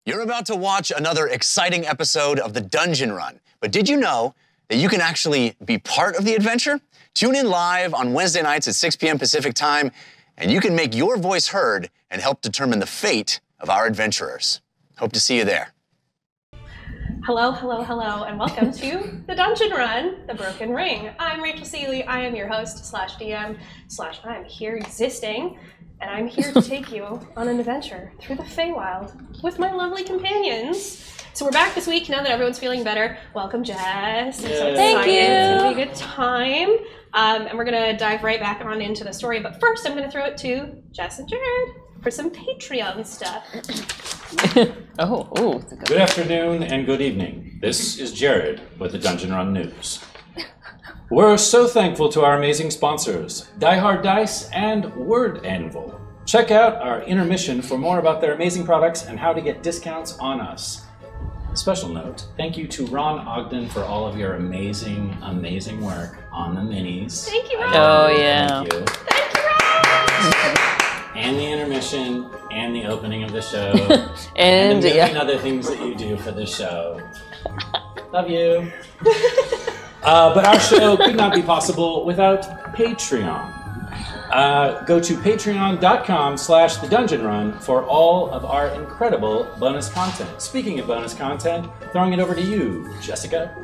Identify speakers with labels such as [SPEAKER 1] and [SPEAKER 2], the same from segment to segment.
[SPEAKER 1] You're about to watch another exciting episode of the Dungeon Run, but did you know that you can actually be part of the adventure? Tune in live on Wednesday nights at 6 p.m. Pacific time, and you can make your voice heard and help determine the fate of our adventurers. Hope to see you there.
[SPEAKER 2] Hello, hello, hello, and welcome to the Dungeon Run, The Broken Ring. I'm Rachel Seeley. I am your host /DM/ I'm here existing, and I'm here to take you on an adventure through the Feywild with my lovely companions. So we're back this week now that everyone's feeling better. Welcome, Jess. I'm so excited.
[SPEAKER 3] Thank you.
[SPEAKER 2] It's gonna be a good time. And we're gonna dive right back on into the story. But first, I'm gonna throw it to Jess and Jared for some Patreon stuff.
[SPEAKER 3] It's a
[SPEAKER 4] Good afternoon and good evening. This is Jared with the Dungeon Run News. We're so thankful to our amazing sponsors, Die Hard Dice and Word Anvil. Check out our intermission for more about their amazing products and how to get discounts on us. Special note, thank you to Ron Ogden for all of your amazing, amazing work on the minis.
[SPEAKER 2] Thank you, Ron.
[SPEAKER 3] Oh, yeah.
[SPEAKER 4] Thank you.
[SPEAKER 2] Thank you, Ron.
[SPEAKER 4] And the intermission, and the opening of the show,
[SPEAKER 3] and
[SPEAKER 4] the million other things that you do for the show. Love you. But our show could not be possible without Patreon. Go to patreon.com/thedungeonrun for all of our incredible bonus content. Speaking of bonus content, throwing it over to you, Jessica.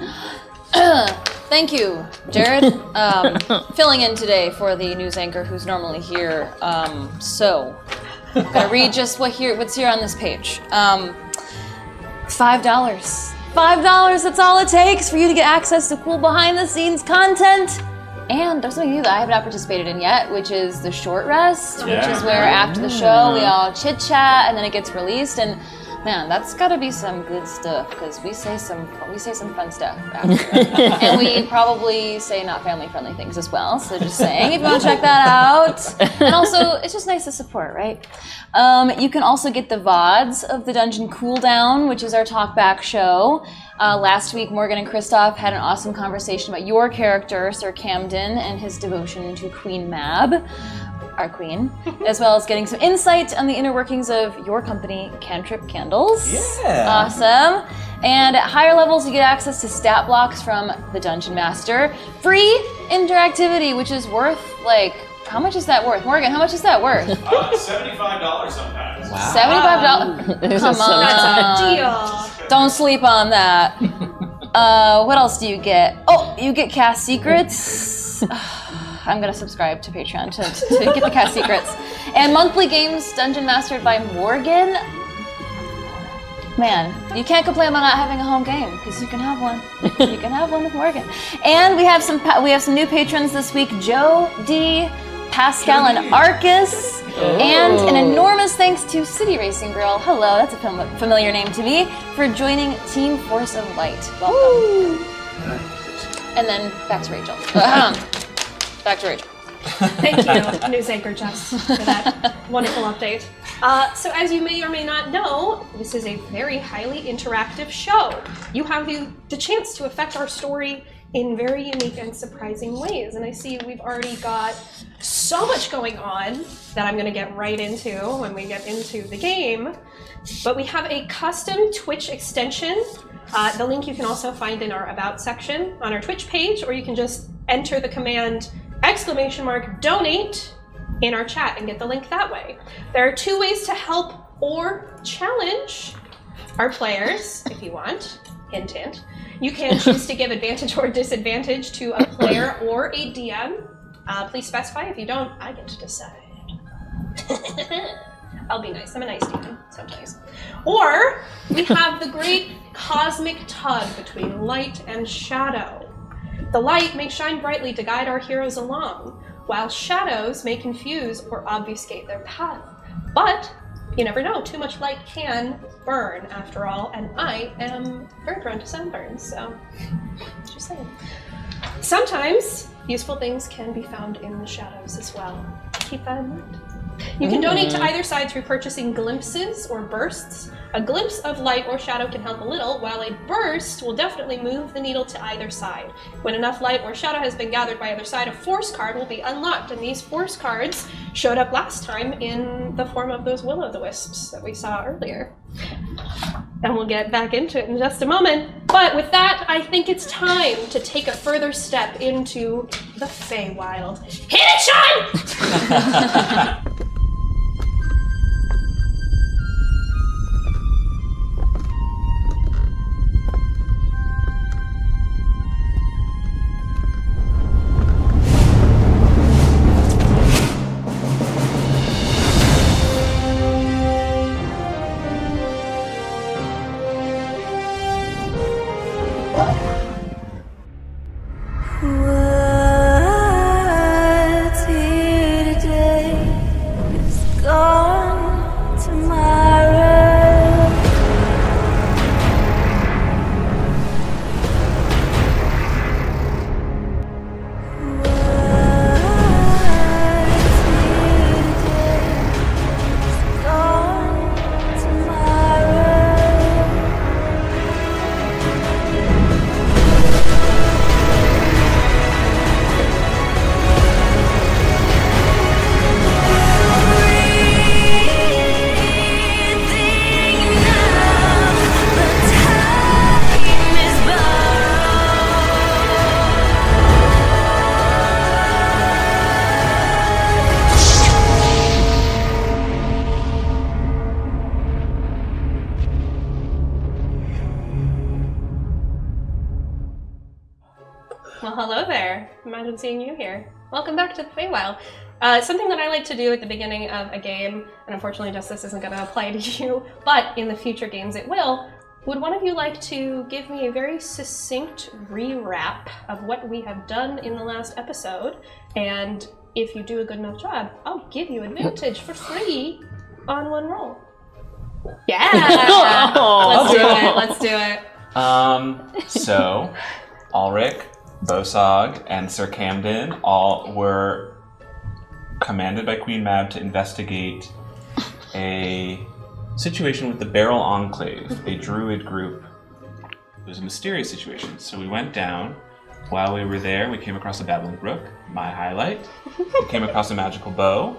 [SPEAKER 3] Thank you, Jared. Filling in today for the news anchor who's normally here. So, I'm gonna read just what's here on this page. $5. $5, that's all it takes for you to get access to cool behind-the-scenes content. And there's something new that I have not participated in yet, which is the short rest, which is where after the show we all chit-chat and then it gets released. And man, that's got to be some good stuff because we say some fun stuff after. And we probably say not family-friendly things as well. So just saying, if you want to check that out. And also, it's just nice to support, right? You can also get the VODs of the Dungeon Cooldown, which is our talkback show. Last week, Morgan and Christoff had an awesome conversation about your character, Sir Camden, and his devotion to Queen Mab, our queen, as well as getting some insight on the inner workings of your company, Cantrip Candles.
[SPEAKER 4] Yeah.
[SPEAKER 3] Awesome. And at higher levels, you get access to stat blocks from the Dungeon Master. Free interactivity, which is worth, like, how much is that worth? Morgan, how much is that worth?
[SPEAKER 5] $75 sometimes.
[SPEAKER 3] Wow. $75? Come on.
[SPEAKER 2] That's a deal.
[SPEAKER 3] Don't sleep on that. What else do you get? Oh, you get cast secrets. I'm gonna subscribe to Patreon to get the cast secrets. And monthly games dungeon mastered by Morgan. Man, you can't complain about not having a home game because you can have one. You can have one with Morgan. And we have some new patrons this week: Joe D, Pascal, and Arcus. And an enormous thanks to City Racing Girl. Hello, that's a familiar name to me, for joining Team Force of Light. Welcome. And then back to Rachel. Back to Rachel.
[SPEAKER 2] Thank you, news anchor Jess, for that wonderful update. So as you may or may not know, this is a very highly interactive show. You have the chance to affect our story in very unique and surprising ways. And I see we've already got so much going on that I'm gonna get right into when we get into the game. But we have a custom Twitch extension. The link you can also find in our About section on our Twitch page, or you can just enter the command !donate in our chat and get the link that way. There are two ways to help or challenge our players, if you want. Hint, hint. You can choose to give advantage or disadvantage to a player or a DM. Please specify. If you don't, I get to decide. I'll be nice. I'm a nice DM sometimes. Or we have the great cosmic tug between light and shadow. The light may shine brightly to guide our heroes along, while shadows may confuse or obfuscate their path. But you never know, too much light can burn after all, and I am very prone to sunburns, so just saying. Sometimes useful things can be found in the shadows as well. Keep that in mind. You can donate to either side through purchasing glimpses or bursts. A glimpse of light or shadow can help a little, while a burst will definitely move the needle to either side. When enough light or shadow has been gathered by either side, a force card will be unlocked, and these force cards showed up last time in the form of those will-o'-the-wisps that we saw earlier. And we'll get back into it in just a moment. But with that, I think it's time to take a further step into the Feywild. Hit it, Sean!
[SPEAKER 6] What's here today is gone tomorrow. What's here today is gone tomorrow.
[SPEAKER 2] Well, hello there. Imagine seeing you here. Welcome back to the Feywild. Something that I like to do at the beginning of a game, and unfortunately just this isn't going to apply to you, but in the future games it will. Would one of you like to give me a very succinct re-wrap of what we have done in the last episode? And if you do a good enough job, I'll give you advantage for free on one roll. Yeah! Let's do it, let's do it.
[SPEAKER 7] So, Allyrick, Bosog, and Sir Camden all were commanded by Queen Mab to investigate a situation with the Barrel Enclave, a druid group. It was a mysterious situation, so we went down. While we were there, we came across a babbling brook, my highlight. We came across a magical bow.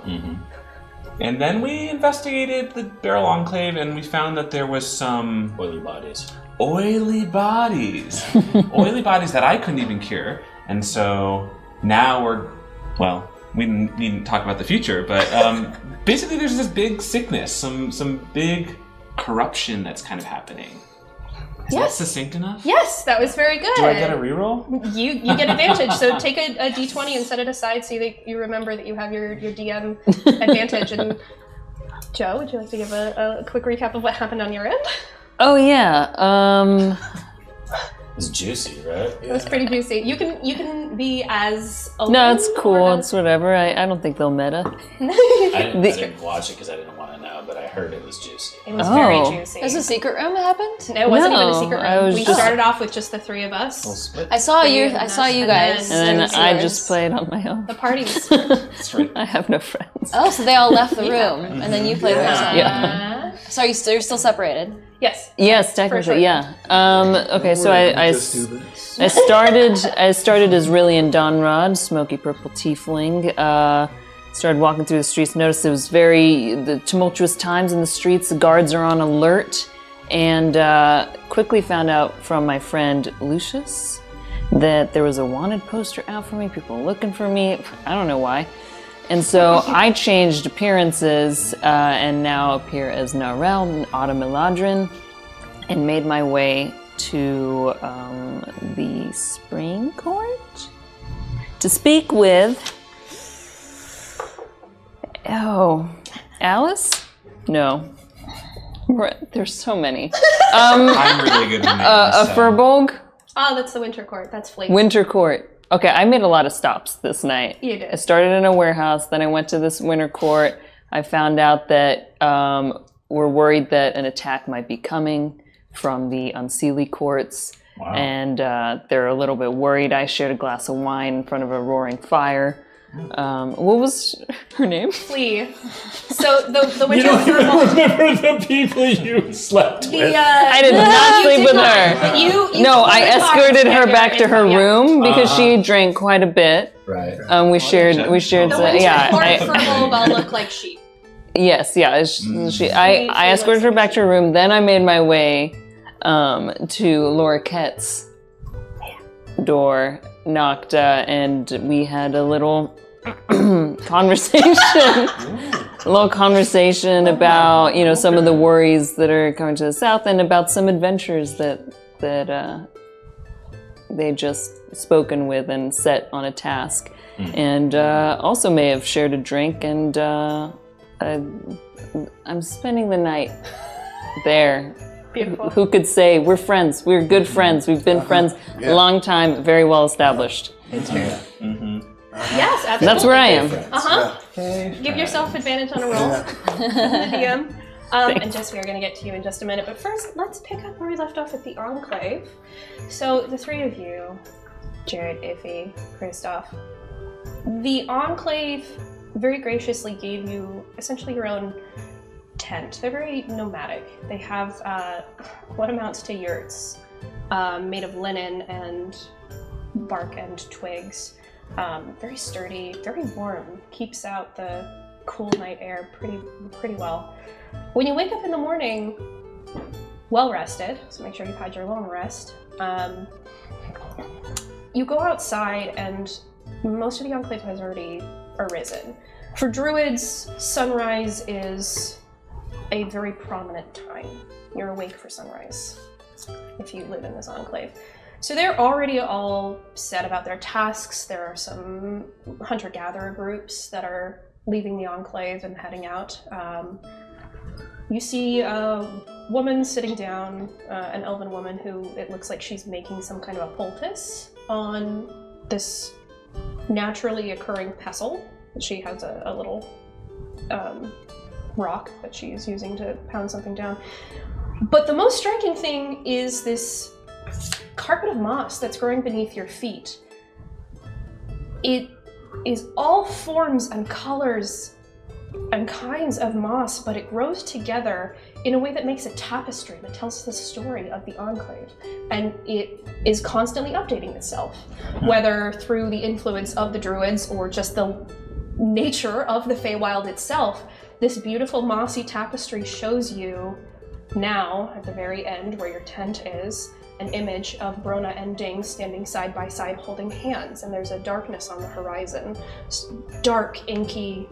[SPEAKER 7] And then we investigated the Barrel Enclave, and we found that there was some
[SPEAKER 4] Oily bodies.
[SPEAKER 7] oily bodies. Oily bodies that I couldn't even cure. And so now well, we needn't talk about the future, but basically there's this big sickness, some big corruption that's kind of happening. Is that succinct enough?
[SPEAKER 2] Yes, that was very good.
[SPEAKER 7] Do I get a reroll?
[SPEAKER 2] You get advantage, so take a d20 and set it aside so that you remember that you have your DM advantage. And Joe, would you like to give a quick recap of what happened on your end?
[SPEAKER 3] Oh yeah.
[SPEAKER 4] It was juicy, right?
[SPEAKER 2] It was pretty juicy. You can be as open.
[SPEAKER 3] No, it's cool.
[SPEAKER 2] or
[SPEAKER 3] It's whatever. I don't think they'll meta.
[SPEAKER 4] I didn't watch it because I didn't want to know, but I heard it was juicy.
[SPEAKER 2] It was very juicy.
[SPEAKER 3] There's a secret room that happened?
[SPEAKER 2] It wasn't even a
[SPEAKER 3] No,
[SPEAKER 2] secret
[SPEAKER 3] I
[SPEAKER 2] room.
[SPEAKER 3] was
[SPEAKER 2] We
[SPEAKER 3] just-
[SPEAKER 2] started off with just the three of us.
[SPEAKER 3] I saw you.
[SPEAKER 2] and
[SPEAKER 3] I saw
[SPEAKER 2] us,
[SPEAKER 3] you
[SPEAKER 2] and
[SPEAKER 3] guys.
[SPEAKER 2] then
[SPEAKER 3] And then I
[SPEAKER 2] yours.
[SPEAKER 3] just played on my own.
[SPEAKER 2] The parties.
[SPEAKER 7] That's right.
[SPEAKER 3] I have no friends. Oh, so they all left the room, and then you played with yourself.
[SPEAKER 2] Yeah.
[SPEAKER 3] So you're still separated?
[SPEAKER 2] Yes.
[SPEAKER 3] Yes, technically,
[SPEAKER 2] sure.
[SPEAKER 3] yeah. Okay, so I started as really in Donrod, smoky purple tiefling. Started walking through the streets, noticed it was the tumultuous times in the streets. The guards are on alert, and quickly found out from my friend Lucius that there was a wanted poster out for me. People were looking for me. I don't know why. And so I changed appearances and now appear as Narelle, Autumn Eladrin, and made my way to the Spring Court to speak with... Oh, Alice? No. There's so many.
[SPEAKER 7] I'm really good with names.
[SPEAKER 3] A Furbolg?
[SPEAKER 2] Oh, that's the Winter Court. That's Flake.
[SPEAKER 3] Winter Court. Okay, I made a lot of stops this night.
[SPEAKER 2] You did.
[SPEAKER 3] I started in a warehouse, then I went to this Winter Court. I found out that we're worried that an attack might be coming from the Unseelie Courts.
[SPEAKER 4] Wow.
[SPEAKER 3] And they're a little bit worried. I shared a glass of wine in front of a roaring fire. What was her name?
[SPEAKER 2] Flea. So the Winter
[SPEAKER 4] You don't even
[SPEAKER 2] Court.
[SPEAKER 4] remember the people you slept with.
[SPEAKER 3] I did not sleep with her.
[SPEAKER 2] But you
[SPEAKER 3] No, I
[SPEAKER 2] totally talked
[SPEAKER 3] escorted her
[SPEAKER 2] together
[SPEAKER 3] back to her
[SPEAKER 2] yeah.
[SPEAKER 3] room because she drank quite a bit.
[SPEAKER 4] Right.
[SPEAKER 3] We shared.
[SPEAKER 2] The
[SPEAKER 3] The,
[SPEAKER 2] Winter
[SPEAKER 3] yeah.
[SPEAKER 2] Court Furbolg all look like sheep.
[SPEAKER 8] Yes, yeah. I escorted her back to her room. Then I made my way to Laura Kett's door, knocked, and we had a little conversation. A little conversation about, you know, some of the worries that are coming to the south and about some adventures that they just spoken with and set on a task. And also may have shared a drink, and I'm spending the night there.
[SPEAKER 2] Beautiful.
[SPEAKER 8] Who could say we're friends? We're good friends. We've been friends a long time, very well established.
[SPEAKER 2] It's fair. Yes, absolutely.
[SPEAKER 8] That's where I am.
[SPEAKER 2] Give yourself advantage on a roll. The DM. And Jess, we are going to get to you in just a minute. But first, let's pick up where we left off at the Enclave. So the three of you, Jared, Iffy, Christoff, the Enclave very graciously gave you essentially your own tent. They're very nomadic. They have what amounts to yurts made of linen and bark and twigs. Very sturdy, very warm. Keeps out the cool night air pretty well. When you wake up in the morning, well rested, so make sure you've had your long rest, you go outside and most of the Enclave has already arisen. For druids, sunrise is a very prominent time. You're awake for sunrise if you live in this Enclave. So they're already all set about their tasks. There are some hunter-gatherer groups that are leaving the Enclave and heading out. You see a woman sitting down, an elven woman who it looks like she's making some kind of a poultice on this naturally occurring pestle. She has a little rock that she's using to pound something down. But the most striking thing is this carpet of moss that's growing beneath your feet. It is all forms and colors and kinds of moss, but it grows together in a way that makes a tapestry that tells the story of the Enclave. And it is constantly updating itself, whether through the influence of the druids or just the nature of the Feywild itself. This beautiful mossy tapestry shows you now, at the very end where your tent is, an image of Brona and Ding standing side by side holding hands, and there's a darkness on the horizon. Dark, inky,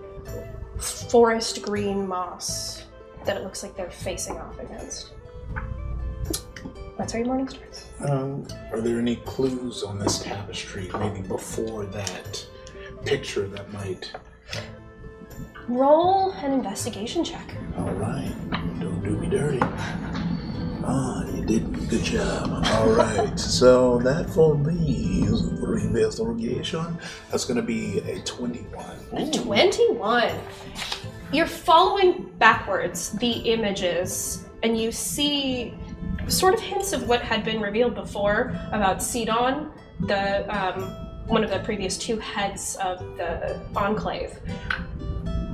[SPEAKER 2] forest green moss that it looks like they're facing off against. That's how your morning starts.
[SPEAKER 9] Are there any clues on this tapestry, maybe before that picture that might...
[SPEAKER 2] Roll an investigation check.
[SPEAKER 9] All right, don't do me dirty. You did good job. All right, so that for me is a 3 investigation. That's going to be a 21.
[SPEAKER 2] A 21. You're following backwards the images, and you see sort of hints of what had been revealed before about Sidon, the one of the previous two heads of the Enclave.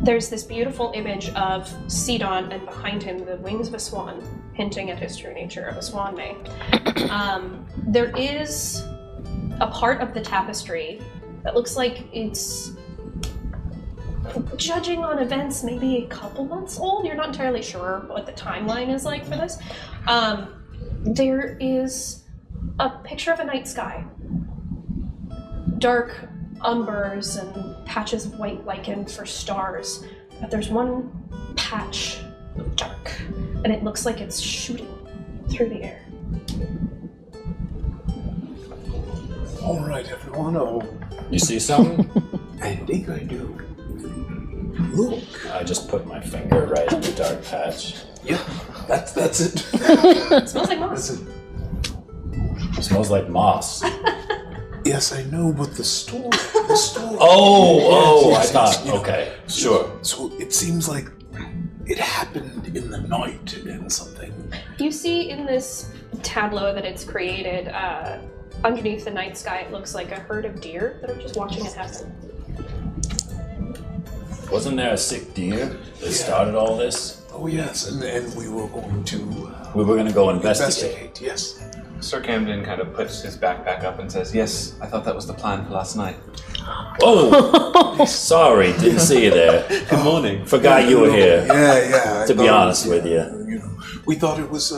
[SPEAKER 2] There's this beautiful image of Sidon, and behind him the wings of a swan, hinting at his true nature of a swan may. There is a part of the tapestry that looks like it's, judging on events, maybe a couple months old. You're not entirely sure what the timeline is like for this. There is a picture of a night sky. Dark umbers and patches of white lichen for stars, but there's one patch of dark, and it looks like it's shooting through the air.
[SPEAKER 9] All right, everyone. Oh,
[SPEAKER 4] You see something?
[SPEAKER 9] I think I do. Look.
[SPEAKER 4] I just put my finger right in the dark patch.
[SPEAKER 9] Yeah, that's it.
[SPEAKER 2] It smells like moss.
[SPEAKER 9] That's it.
[SPEAKER 4] It smells like moss.
[SPEAKER 9] Yes, I know, but the story.
[SPEAKER 4] Oh,
[SPEAKER 9] Yes,
[SPEAKER 4] I thought,
[SPEAKER 9] yes.
[SPEAKER 4] okay, sure.
[SPEAKER 9] So it seems like it happened in the night and something.
[SPEAKER 2] You see in this tableau that it's created, underneath the night sky, it looks like a herd of deer that are just watching it happen.
[SPEAKER 4] Wasn't there a sick deer that started all this?
[SPEAKER 9] Oh yes, and we were going to
[SPEAKER 4] We were gonna go investigate.
[SPEAKER 9] investigate. Yes.
[SPEAKER 7] Sir Camden kind of puts his back up and says, "Yes, I thought that was the plan for last night."
[SPEAKER 4] Oh, sorry, didn't see you there.
[SPEAKER 7] Good morning.
[SPEAKER 4] Forgot you were here.
[SPEAKER 9] Yeah.
[SPEAKER 4] To be honest with you.
[SPEAKER 9] You know, we thought it was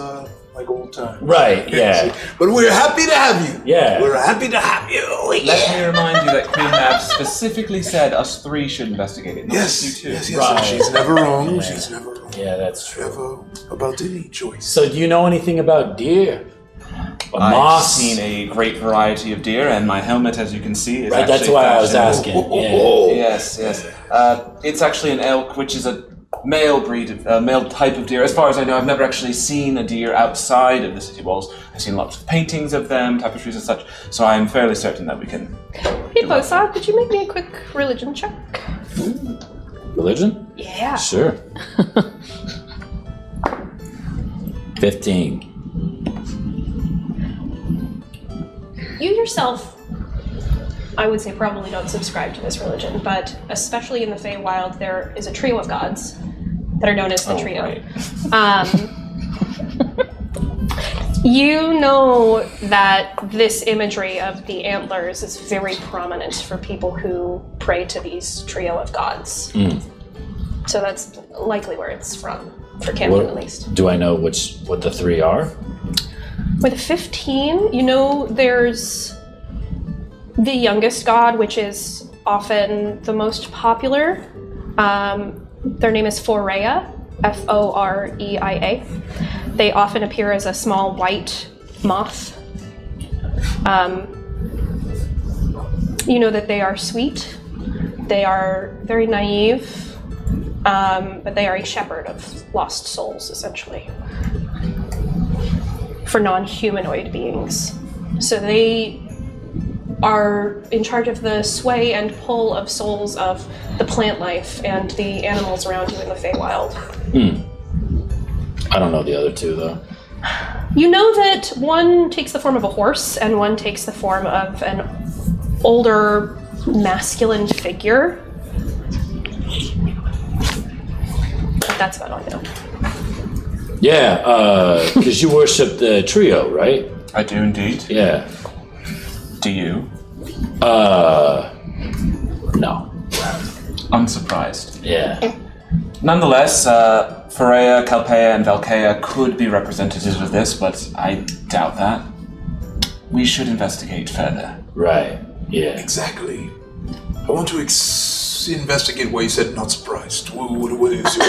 [SPEAKER 9] like old times.
[SPEAKER 4] Right, yeah.
[SPEAKER 9] But we're happy to have you.
[SPEAKER 4] Yeah.
[SPEAKER 9] We're happy to have you.
[SPEAKER 7] Let me remind you that Queen Mab specifically said us three should investigate it, not
[SPEAKER 9] Yes,
[SPEAKER 7] just you two.
[SPEAKER 9] yes.
[SPEAKER 4] Right.
[SPEAKER 9] She's never wrong.
[SPEAKER 4] Yeah.
[SPEAKER 9] She's never wrong.
[SPEAKER 4] Yeah, that's true.
[SPEAKER 9] Ever about any choice.
[SPEAKER 4] So do you know anything about deer? Or
[SPEAKER 7] I've
[SPEAKER 4] moss?
[SPEAKER 7] seen a great variety of deer, and my helmet, as you can see, is
[SPEAKER 4] Right,
[SPEAKER 7] actually
[SPEAKER 4] that's why I was
[SPEAKER 7] fashioned-
[SPEAKER 4] asking. Yeah.
[SPEAKER 7] Yes. It's actually an elk, which is a male breed, male type of deer. As far as I know, I've never actually seen a deer outside of the city walls. I've seen lots of paintings of them, tapestries and such, so I'm fairly certain that we can...
[SPEAKER 2] Hey, Bosog, could you make me a quick religion check?
[SPEAKER 4] Religion?
[SPEAKER 2] Yeah.
[SPEAKER 4] Sure. 15.
[SPEAKER 2] You yourself, I would say, probably don't subscribe to this religion, but especially in the Feywild, there is a trio of gods that are known as the trio.
[SPEAKER 7] Right.
[SPEAKER 2] You know that this imagery of the antlers is very prominent for people who pray to these trio of gods. So that's likely where it's from, for Camden at least.
[SPEAKER 4] Do I know what the three are?
[SPEAKER 2] With 15, you know there's the youngest god, which is often the most popular. Their name is Foreia, Foreia. They often appear as a small white moth. You know that they are sweet. They are very naive, but they are a shepherd of lost souls, essentially, for non-humanoid beings. So they are in charge of the sway and pull of souls of the plant life and the animals around you in the Feywild.
[SPEAKER 4] I don't know the other two, though.
[SPEAKER 2] You know that one takes the form of a horse and one takes the form of an older masculine figure. But that's about all I know.
[SPEAKER 4] Yeah, because you worship the trio, right?
[SPEAKER 7] I do indeed.
[SPEAKER 4] Yeah.
[SPEAKER 7] Do you?
[SPEAKER 4] No.
[SPEAKER 7] Unsurprised.
[SPEAKER 4] Yeah.
[SPEAKER 7] Nonetheless, Foreia, Calpea, and Valkea could be representatives of this, but I doubt that. We should investigate further.
[SPEAKER 4] Right. Yeah.
[SPEAKER 9] Exactly. I want to investigate why you said not surprised. What is your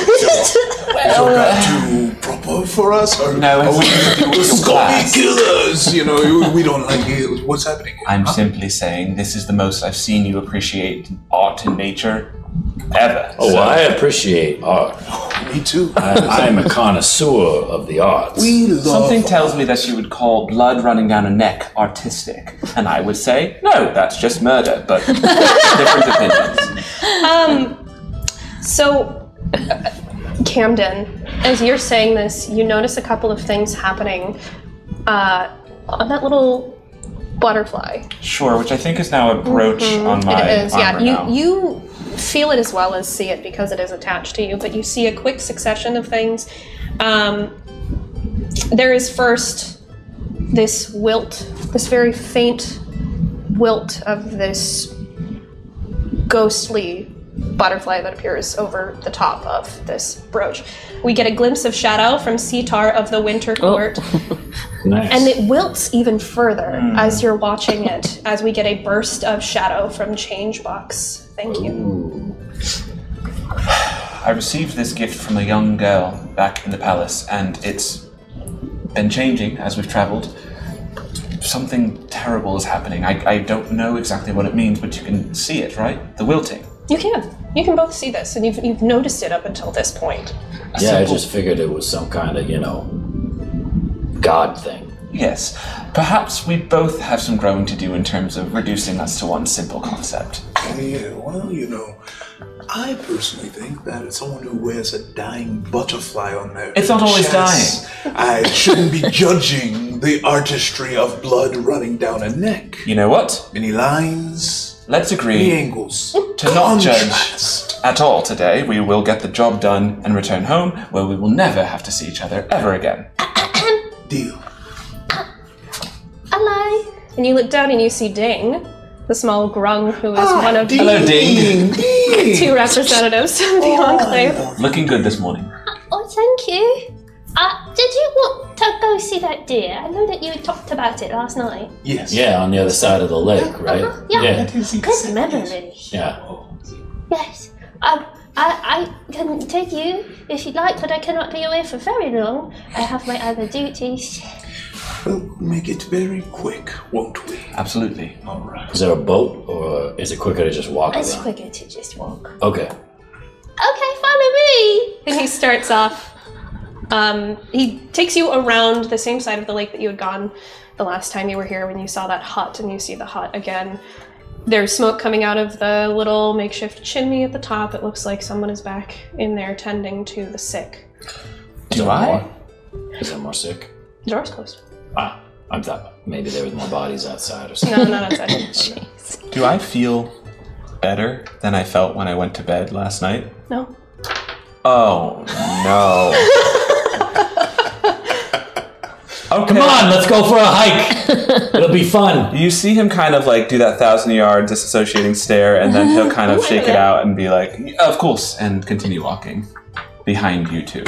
[SPEAKER 9] god too proper for us? Or
[SPEAKER 7] No,
[SPEAKER 9] are we
[SPEAKER 7] it's
[SPEAKER 9] Scotty
[SPEAKER 7] class.
[SPEAKER 9] killers? You know, we don't like it. What's happening here?
[SPEAKER 7] I'm simply saying this is the most I've seen you appreciate art and nature ever.
[SPEAKER 4] Oh,
[SPEAKER 7] So-
[SPEAKER 4] well, I appreciate art.
[SPEAKER 9] Me too.
[SPEAKER 4] I'm a connoisseur of the arts.
[SPEAKER 9] We love
[SPEAKER 7] Something tells me that you would call blood running down a neck artistic, and I would say, no, that's just murder, but different opinions.
[SPEAKER 2] So, Camden, as you're saying this, you notice a couple of things happening on that little butterfly.
[SPEAKER 7] Sure, which I think is now a brooch on my
[SPEAKER 2] It is, yeah.
[SPEAKER 7] armor now.
[SPEAKER 2] You feel it as well as see it because it is attached to you, but you see a quick succession of things. There is first this wilt, this very faint wilt of this ghostly butterfly that appears over the top of this brooch. We get a glimpse of Shadow from Sitar of the Winter Court.
[SPEAKER 4] Nice.
[SPEAKER 2] And it wilts even further as you're watching it, as we get a burst of Shadow from Changebox. Thank you.
[SPEAKER 4] Ooh.
[SPEAKER 7] I received this gift from a young girl back in the palace, and it's been changing as we've traveled. Something terrible is happening. I don't know exactly what it means, but you can see it, right? The wilting.
[SPEAKER 2] You can. You can both see this, and you've noticed it up until this point.
[SPEAKER 4] Yeah, I
[SPEAKER 7] simple-
[SPEAKER 4] just figured it was some kind of, god thing.
[SPEAKER 7] Yes. Perhaps we both have some growing to do in terms of reducing us to one simple concept.
[SPEAKER 9] Yeah, well, I personally think that someone who wears a dying butterfly on their
[SPEAKER 7] It's not always
[SPEAKER 9] chest, I shouldn't be judging the artistry of blood running down a neck.
[SPEAKER 7] You know what?
[SPEAKER 9] Many lines,
[SPEAKER 7] Let's
[SPEAKER 9] many
[SPEAKER 7] agree
[SPEAKER 9] angles.
[SPEAKER 7] to not judge
[SPEAKER 9] Contrast.
[SPEAKER 7] at all today. We will get the job done and return home, where we will never have to see each other ever again.
[SPEAKER 9] Deal.
[SPEAKER 2] Ally. And you look down and you see Ding, the small grung who is one of
[SPEAKER 7] Hello, Ding.
[SPEAKER 2] the 2 representatives of the Enclave.
[SPEAKER 7] Looking good this morning.
[SPEAKER 10] Oh, thank you. Did you want to go see that deer? I know that you talked about it last night.
[SPEAKER 9] Yes.
[SPEAKER 4] Yeah, on the other side of the lake, right?
[SPEAKER 10] Yeah. Good memory.
[SPEAKER 4] Yeah.
[SPEAKER 10] Yes. I can take you if you'd like, but I cannot be away for very long. I have my other duties.
[SPEAKER 9] We'll make it very quick, won't we?
[SPEAKER 7] Absolutely.
[SPEAKER 9] All right.
[SPEAKER 4] Is there a boat, or is it quicker to just walk
[SPEAKER 10] It's
[SPEAKER 4] around?
[SPEAKER 10] quicker to just walk.
[SPEAKER 4] Okay.
[SPEAKER 10] Okay, follow me.
[SPEAKER 2] And he starts off. He takes you around the same side of the lake that you had gone the last time you were here when you saw that hut, and you see the hut again. There's smoke coming out of the little makeshift chimney at the top. It looks like someone is back in there tending to the sick.
[SPEAKER 4] Is there more sick?
[SPEAKER 2] The door's closed.
[SPEAKER 4] Ah, I thought maybe there was more bodies outside or something.
[SPEAKER 2] No, not outside.
[SPEAKER 7] Do I feel better than I felt when I went to bed last night?
[SPEAKER 2] No.
[SPEAKER 7] Oh, no. Okay.
[SPEAKER 4] Come on, let's go for a hike. It'll be fun.
[SPEAKER 7] You see him kind of like do that 1,000-yard disassociating stare, and then he'll kind of shake it out and be like, of course, and continue walking behind you two.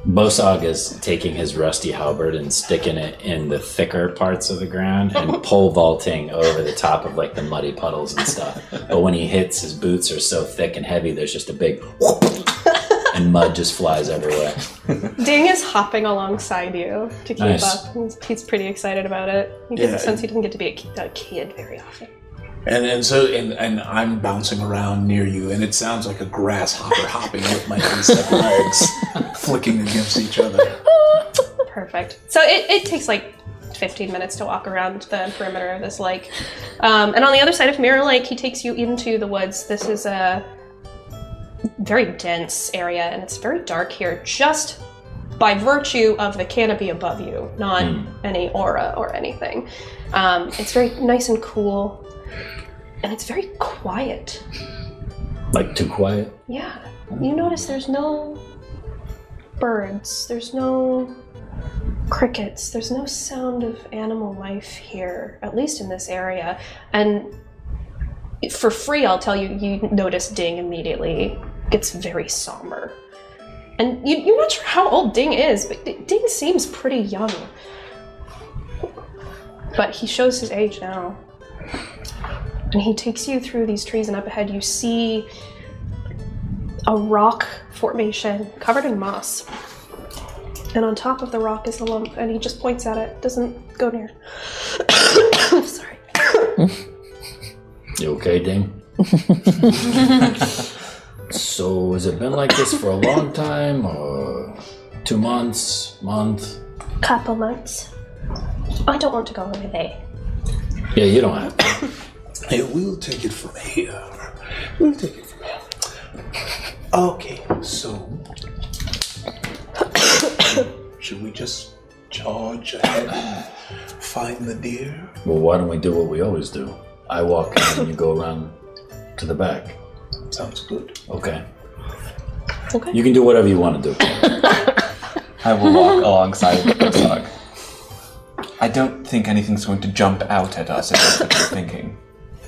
[SPEAKER 4] Bosog is taking his rusty halberd and sticking it in the thicker parts of the ground and pole vaulting over the top of like the muddy puddles and stuff. But when he hits, his boots are so thick and heavy, there's just a big whoop, and mud just flies everywhere.
[SPEAKER 2] Ding is hopping alongside you to keep
[SPEAKER 4] Nice.
[SPEAKER 2] up. He's pretty excited about it. You get the sense he doesn't get to be a kid very often.
[SPEAKER 9] And I'm bouncing around near you, and it sounds like a grasshopper hopping with my insect legs flicking against each other.
[SPEAKER 2] Perfect. So it takes like 15 minutes to walk around the perimeter of this lake. And on the other side of Mirror Lake, he takes you into the woods. This is a very dense area, and it's very dark here, just by virtue of the canopy above you, not any aura or anything. It's very nice and cool. And it's very quiet.
[SPEAKER 4] Like too quiet?
[SPEAKER 2] Yeah. You notice there's no birds, there's no crickets, there's no sound of animal life here, at least in this area. And for free, I'll tell you, you notice Ding immediately gets very somber. And you're not sure how old Ding is, but Ding seems pretty young. But he shows his age now. And he takes you through these trees, and up ahead you see a rock formation covered in moss. And on top of the rock is a lump, and he just points at it, doesn't go near. Sorry.
[SPEAKER 4] You okay, Ding? So has it been like this for a long time, or 2 months, month?
[SPEAKER 10] Couple months. I don't want to go over there.
[SPEAKER 4] Yeah, you don't have to.
[SPEAKER 9] Hey, we'll take it from here. We'll take it from here. Okay, so should we just charge ahead and find the deer?
[SPEAKER 4] Well, why don't we do what we always do? I walk in and you go around to the back.
[SPEAKER 9] Sounds good.
[SPEAKER 4] Okay.
[SPEAKER 2] Okay.
[SPEAKER 4] You can do whatever you want to do.
[SPEAKER 7] I will walk alongside the dog. I don't think anything's going to jump out at us if that's what you're thinking.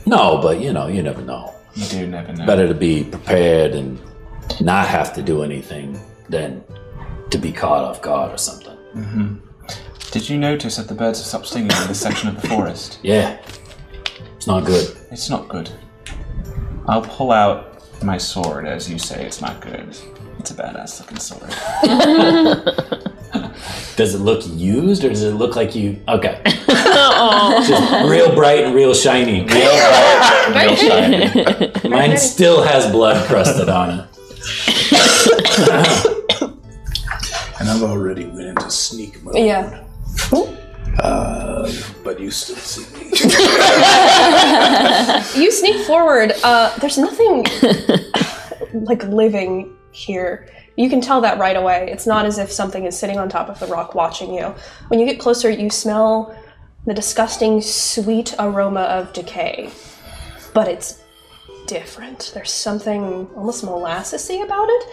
[SPEAKER 4] No, but you know, you never know.
[SPEAKER 7] You do never know.
[SPEAKER 4] Better to be prepared and not have to do anything than to be caught off guard or something.
[SPEAKER 7] Mm-hmm. Did you notice that the birds have stopped singing in this section of the forest?
[SPEAKER 4] Yeah. It's not good.
[SPEAKER 7] It's not good. I'll pull out my sword as you say it's not good. It's a badass looking sword.
[SPEAKER 4] Does it look used, or does it look like you... Okay. Just real bright and real shiny.
[SPEAKER 7] Real bright, real shiny.
[SPEAKER 4] Mine still has blood crusted on it.
[SPEAKER 9] And I've already went into sneak mode.
[SPEAKER 2] Yeah.
[SPEAKER 9] But you still see me.
[SPEAKER 2] You sneak forward. There's nothing like living here. You can tell that right away. It's not as if something is sitting on top of the rock watching you. When you get closer, you smell the disgusting sweet aroma of decay. But it's different. There's something almost molassesy about it.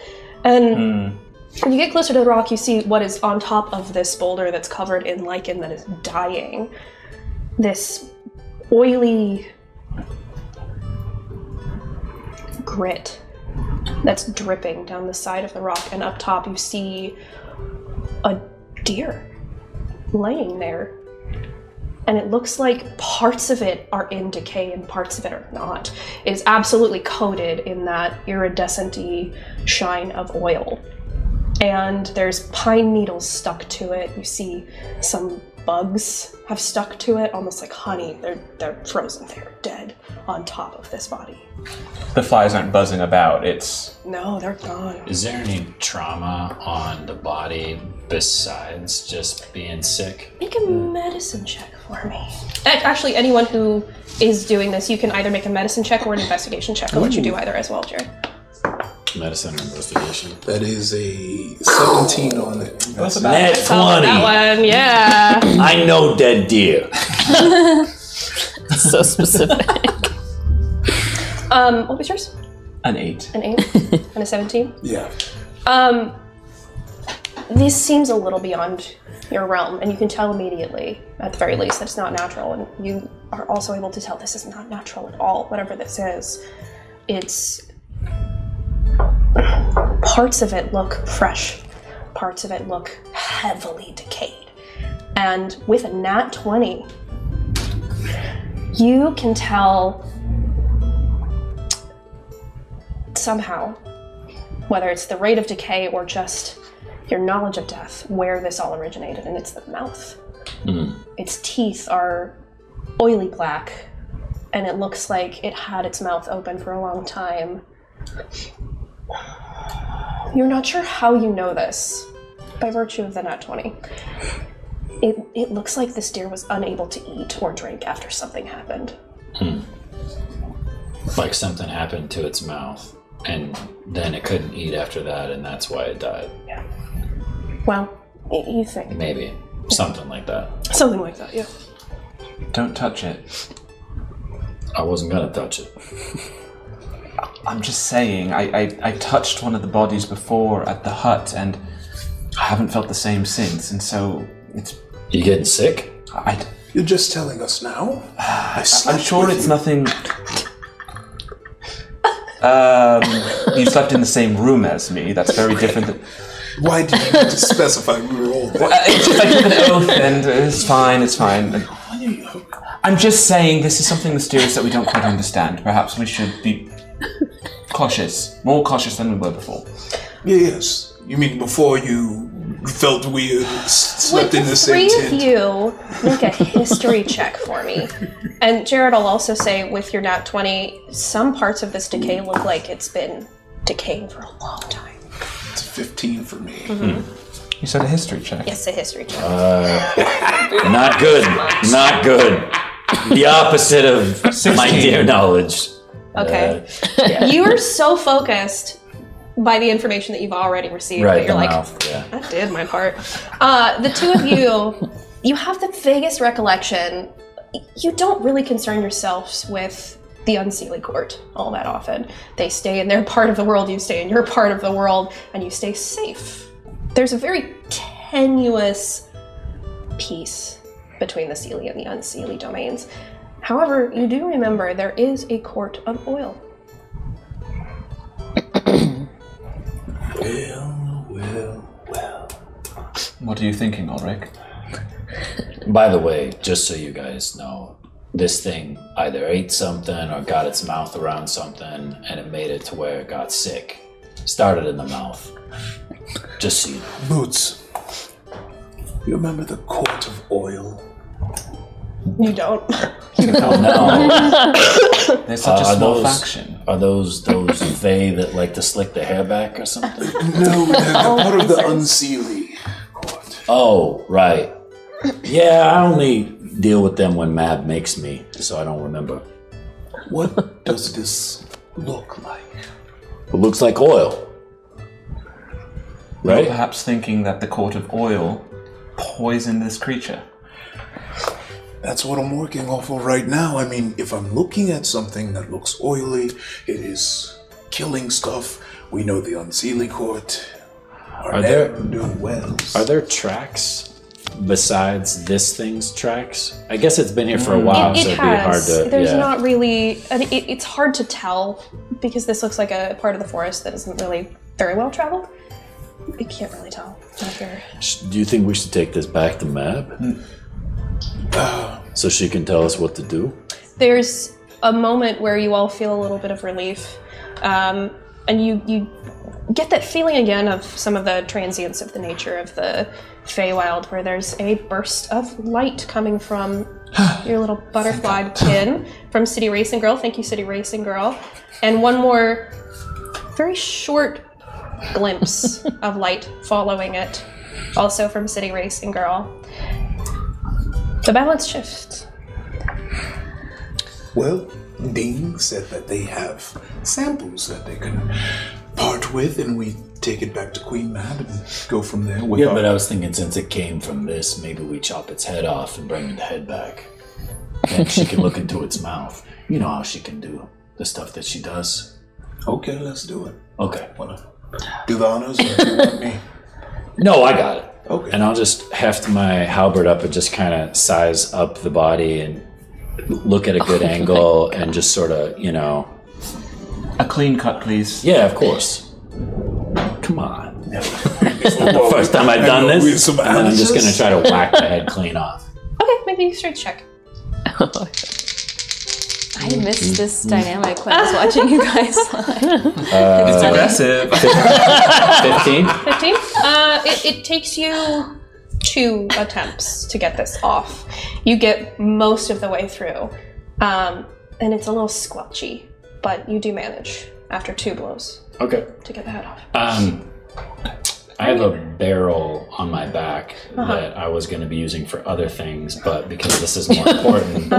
[SPEAKER 2] And when you get closer to the rock, you see what is on top of this boulder that's covered in lichen that is dying. This oily grit that's dripping down the side of the rock, and up top you see a deer laying there. And it looks like parts of it are in decay and parts of it are not. It's absolutely coated in that iridescent-y shine of oil. And there's pine needles stuck to it. You see some bugs have stuck to it, almost like honey. They're frozen there, dead, on top of this body.
[SPEAKER 7] The flies aren't buzzing about, it's...
[SPEAKER 2] No, they're gone.
[SPEAKER 4] Is there any trauma on the body besides just being sick?
[SPEAKER 2] Make a medicine check for me. Actually, anyone who is doing this, you can either make a medicine check or an investigation check. I'll let you do either as well, Jared.
[SPEAKER 4] Medicine or investigation.
[SPEAKER 9] That is a 17 on it.
[SPEAKER 4] That's Net 20.
[SPEAKER 2] That one, yeah.
[SPEAKER 4] I know dead deer.
[SPEAKER 8] So specific.
[SPEAKER 2] What was yours?
[SPEAKER 7] An 8.
[SPEAKER 2] An 8? And a 17?
[SPEAKER 9] Yeah.
[SPEAKER 2] This seems a little beyond your realm, and you can tell immediately, at the very least, that it's not natural, and you are also able to tell this is not natural at all, whatever this is. It's... Parts of it look fresh. Parts of it look heavily decayed. And with a nat 20, you can tell somehow, whether it's the rate of decay or just your knowledge of death, where this all originated, and it's the mouth. Its teeth are oily black, and it looks like it had its mouth open for a long time. You're not sure how you know this, by virtue of the nat 20. It looks like this deer was unable to eat or drink after something happened.
[SPEAKER 4] Like something happened to its mouth, and then it couldn't eat after that, and that's why it died.
[SPEAKER 2] Yeah. Well, you think.
[SPEAKER 4] Maybe. Something like that.
[SPEAKER 2] Something like that, yeah.
[SPEAKER 7] Don't touch it.
[SPEAKER 4] I wasn't gonna touch it.
[SPEAKER 7] I'm just saying, I touched one of the bodies before at the hut, and I haven't felt the same since, and so it's...
[SPEAKER 4] You getting sick?
[SPEAKER 9] You're just telling us now?
[SPEAKER 7] I'm sure it's nothing... you slept in the same room as me, that's very different than...
[SPEAKER 9] Why did you need to specify we were all there?
[SPEAKER 7] It's just I took an oath, and it's fine, it's fine. I'm just saying this is something mysterious that we don't quite understand. Perhaps we should be cautious, more cautious than we were before.
[SPEAKER 9] Yes. You mean before you felt weird, slept in the same tent?
[SPEAKER 2] Would the three of you make a history check for me? And Jared, I'll also say, with your nat 20, some parts of this decay look like it's been decaying for a long time.
[SPEAKER 9] It's 15 for me.
[SPEAKER 7] You said a history check.
[SPEAKER 2] Yes, a history check.
[SPEAKER 4] Not good. Not good. The opposite of 16. My dear knowledge.
[SPEAKER 2] Okay. You are so focused by the information that you've already received that you're like, I did my part. The two of you, you have the vaguest recollection. You don't really concern yourselves with the Unseelie Court all that often. They stay in their part of the world, you stay in your part of the world, and you stay safe. There's a very tenuous peace between the Seeley and the Unseelie domains. However, you do remember there is a court of oil.
[SPEAKER 9] Well.
[SPEAKER 7] What are you thinking, Allyrick?
[SPEAKER 4] By the way, just so you guys know, this thing either ate something or got its mouth around something, and it made it to where it got sick. Started in the mouth. Just so you know.
[SPEAKER 9] Boots, you remember the court of oil?
[SPEAKER 2] You don't.
[SPEAKER 4] No.
[SPEAKER 7] There's such a small faction.
[SPEAKER 4] Are those they that like to slick the hair back or something?
[SPEAKER 9] No, they're part of the Unseelie Court.
[SPEAKER 4] Oh, right. Yeah, I only deal with them when Mab makes me, so I don't remember.
[SPEAKER 9] What does this look like?
[SPEAKER 4] It looks like oil. Right?
[SPEAKER 7] You're perhaps thinking that the court of oil poisoned this creature.
[SPEAKER 9] That's what I'm working off of right now. I mean, if I'm looking at something that looks oily, it is killing stuff. We know the Unseelie Court are there doing wells.
[SPEAKER 4] Are there tracks besides this thing's tracks? I guess it's been here for a while, so it'd be hard to...
[SPEAKER 2] There's not really... It's hard to tell because this looks like a part of the forest that isn't really very well traveled. You can't really tell. Not here.
[SPEAKER 4] Do you think we should take this back to Mab? So she can tell us what to do?
[SPEAKER 2] There's a moment where you all feel a little bit of relief. And you get that feeling again of some of the transience of the nature of the Feywild, where there's a burst of light coming from your little butterfly kin from City Racing Girl. Thank you, City Racing Girl. And one more very short glimpse of light following it, also from City Racing Girl. The balance shifts.
[SPEAKER 9] Well, Ding said that they have samples that they can part with, and we take it back to Queen Mab and go from there.
[SPEAKER 4] Yeah, but I was thinking since it came from this, maybe we chop its head off and bring the head back. And she can look into its mouth. You know how she can do the stuff that she does.
[SPEAKER 9] Okay, let's do it.
[SPEAKER 4] Okay.
[SPEAKER 9] Wanna do the honors, or do you want me?
[SPEAKER 4] No, I got it.
[SPEAKER 9] Okay.
[SPEAKER 4] And I'll just heft my halberd up and just kind of size up the body and look at a good angle and just sort of, you know...
[SPEAKER 7] A clean cut, please.
[SPEAKER 4] Yeah, of course. Come on. It's not the first time I've done this. And then I'm just going to try to whack the head clean off.
[SPEAKER 2] Okay, make me a strength check.
[SPEAKER 3] I missed this dynamic when I was watching you guys live.
[SPEAKER 7] It's aggressive.
[SPEAKER 4] 15?
[SPEAKER 2] 15? It takes you 2 attempts to get this off. You get most of the way through. And it's a little squelchy, but you do manage after 2 blows.
[SPEAKER 4] Okay.
[SPEAKER 2] To get the head off.
[SPEAKER 4] I have a barrel on my back that I was going to be using for other things, but because this is more important,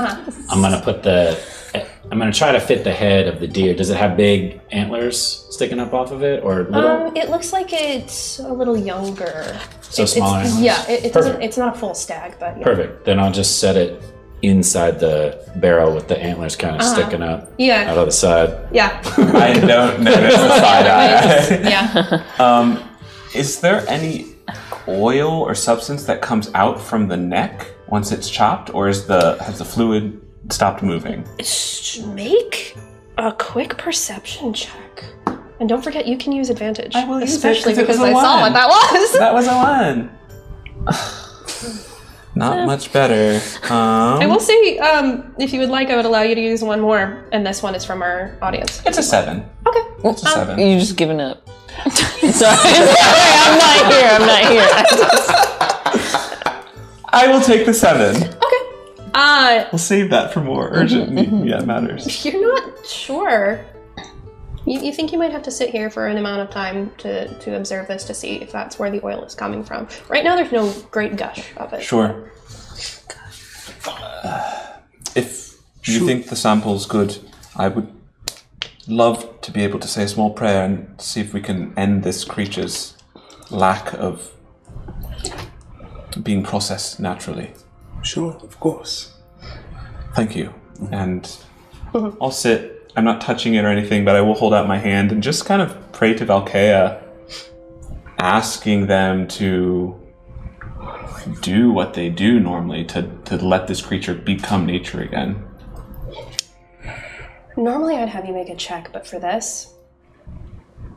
[SPEAKER 4] I'm going to try to fit the head of the deer. Does it have big antlers sticking up off of it, or little?
[SPEAKER 2] It looks like it's a little younger.
[SPEAKER 4] So smaller antlers?
[SPEAKER 2] Yeah, it doesn't. It's not a full stag, but yeah.
[SPEAKER 4] Perfect. Then I'll just set it inside the barrel with the antlers kind of sticking up out of the side.
[SPEAKER 2] Yeah.
[SPEAKER 7] I don't notice the side eye.
[SPEAKER 2] Yeah.
[SPEAKER 7] Is there any oil or substance that comes out from the neck once it's chopped, or has the fluid stopped moving?
[SPEAKER 2] Make a quick perception check. And don't forget, you can use advantage.
[SPEAKER 7] I will use it,
[SPEAKER 2] especially
[SPEAKER 7] 'cause it
[SPEAKER 2] because
[SPEAKER 7] was a
[SPEAKER 2] I saw
[SPEAKER 7] 1.
[SPEAKER 2] what that was.
[SPEAKER 7] That was a 1. Not much better.
[SPEAKER 2] I will say, if you would like, I would allow you to use 1 more, and this one is from our audience.
[SPEAKER 7] It's a 7.
[SPEAKER 2] Okay.
[SPEAKER 7] It's a 7.
[SPEAKER 8] You just giving up. Sorry, I'm not here.
[SPEAKER 7] I will take the 7.
[SPEAKER 2] Okay.
[SPEAKER 7] We'll save that for more urgent matters.
[SPEAKER 2] You're not sure. You think you might have to sit here for an amount of time to observe this to see if that's where the oil is coming from. Right now, there's no great gush of it.
[SPEAKER 7] Sure. If you think the sample's good, I would love to be able to say a small prayer and see if we can end this creature's lack of being processed naturally.
[SPEAKER 9] Sure, of course.
[SPEAKER 7] Thank you. And I'll sit. I'm not touching it or anything, but I will hold out my hand and just kind of pray to Valkea, asking them to do what they do normally, to let this creature become nature again.
[SPEAKER 2] Normally I'd have you make a check, but for this,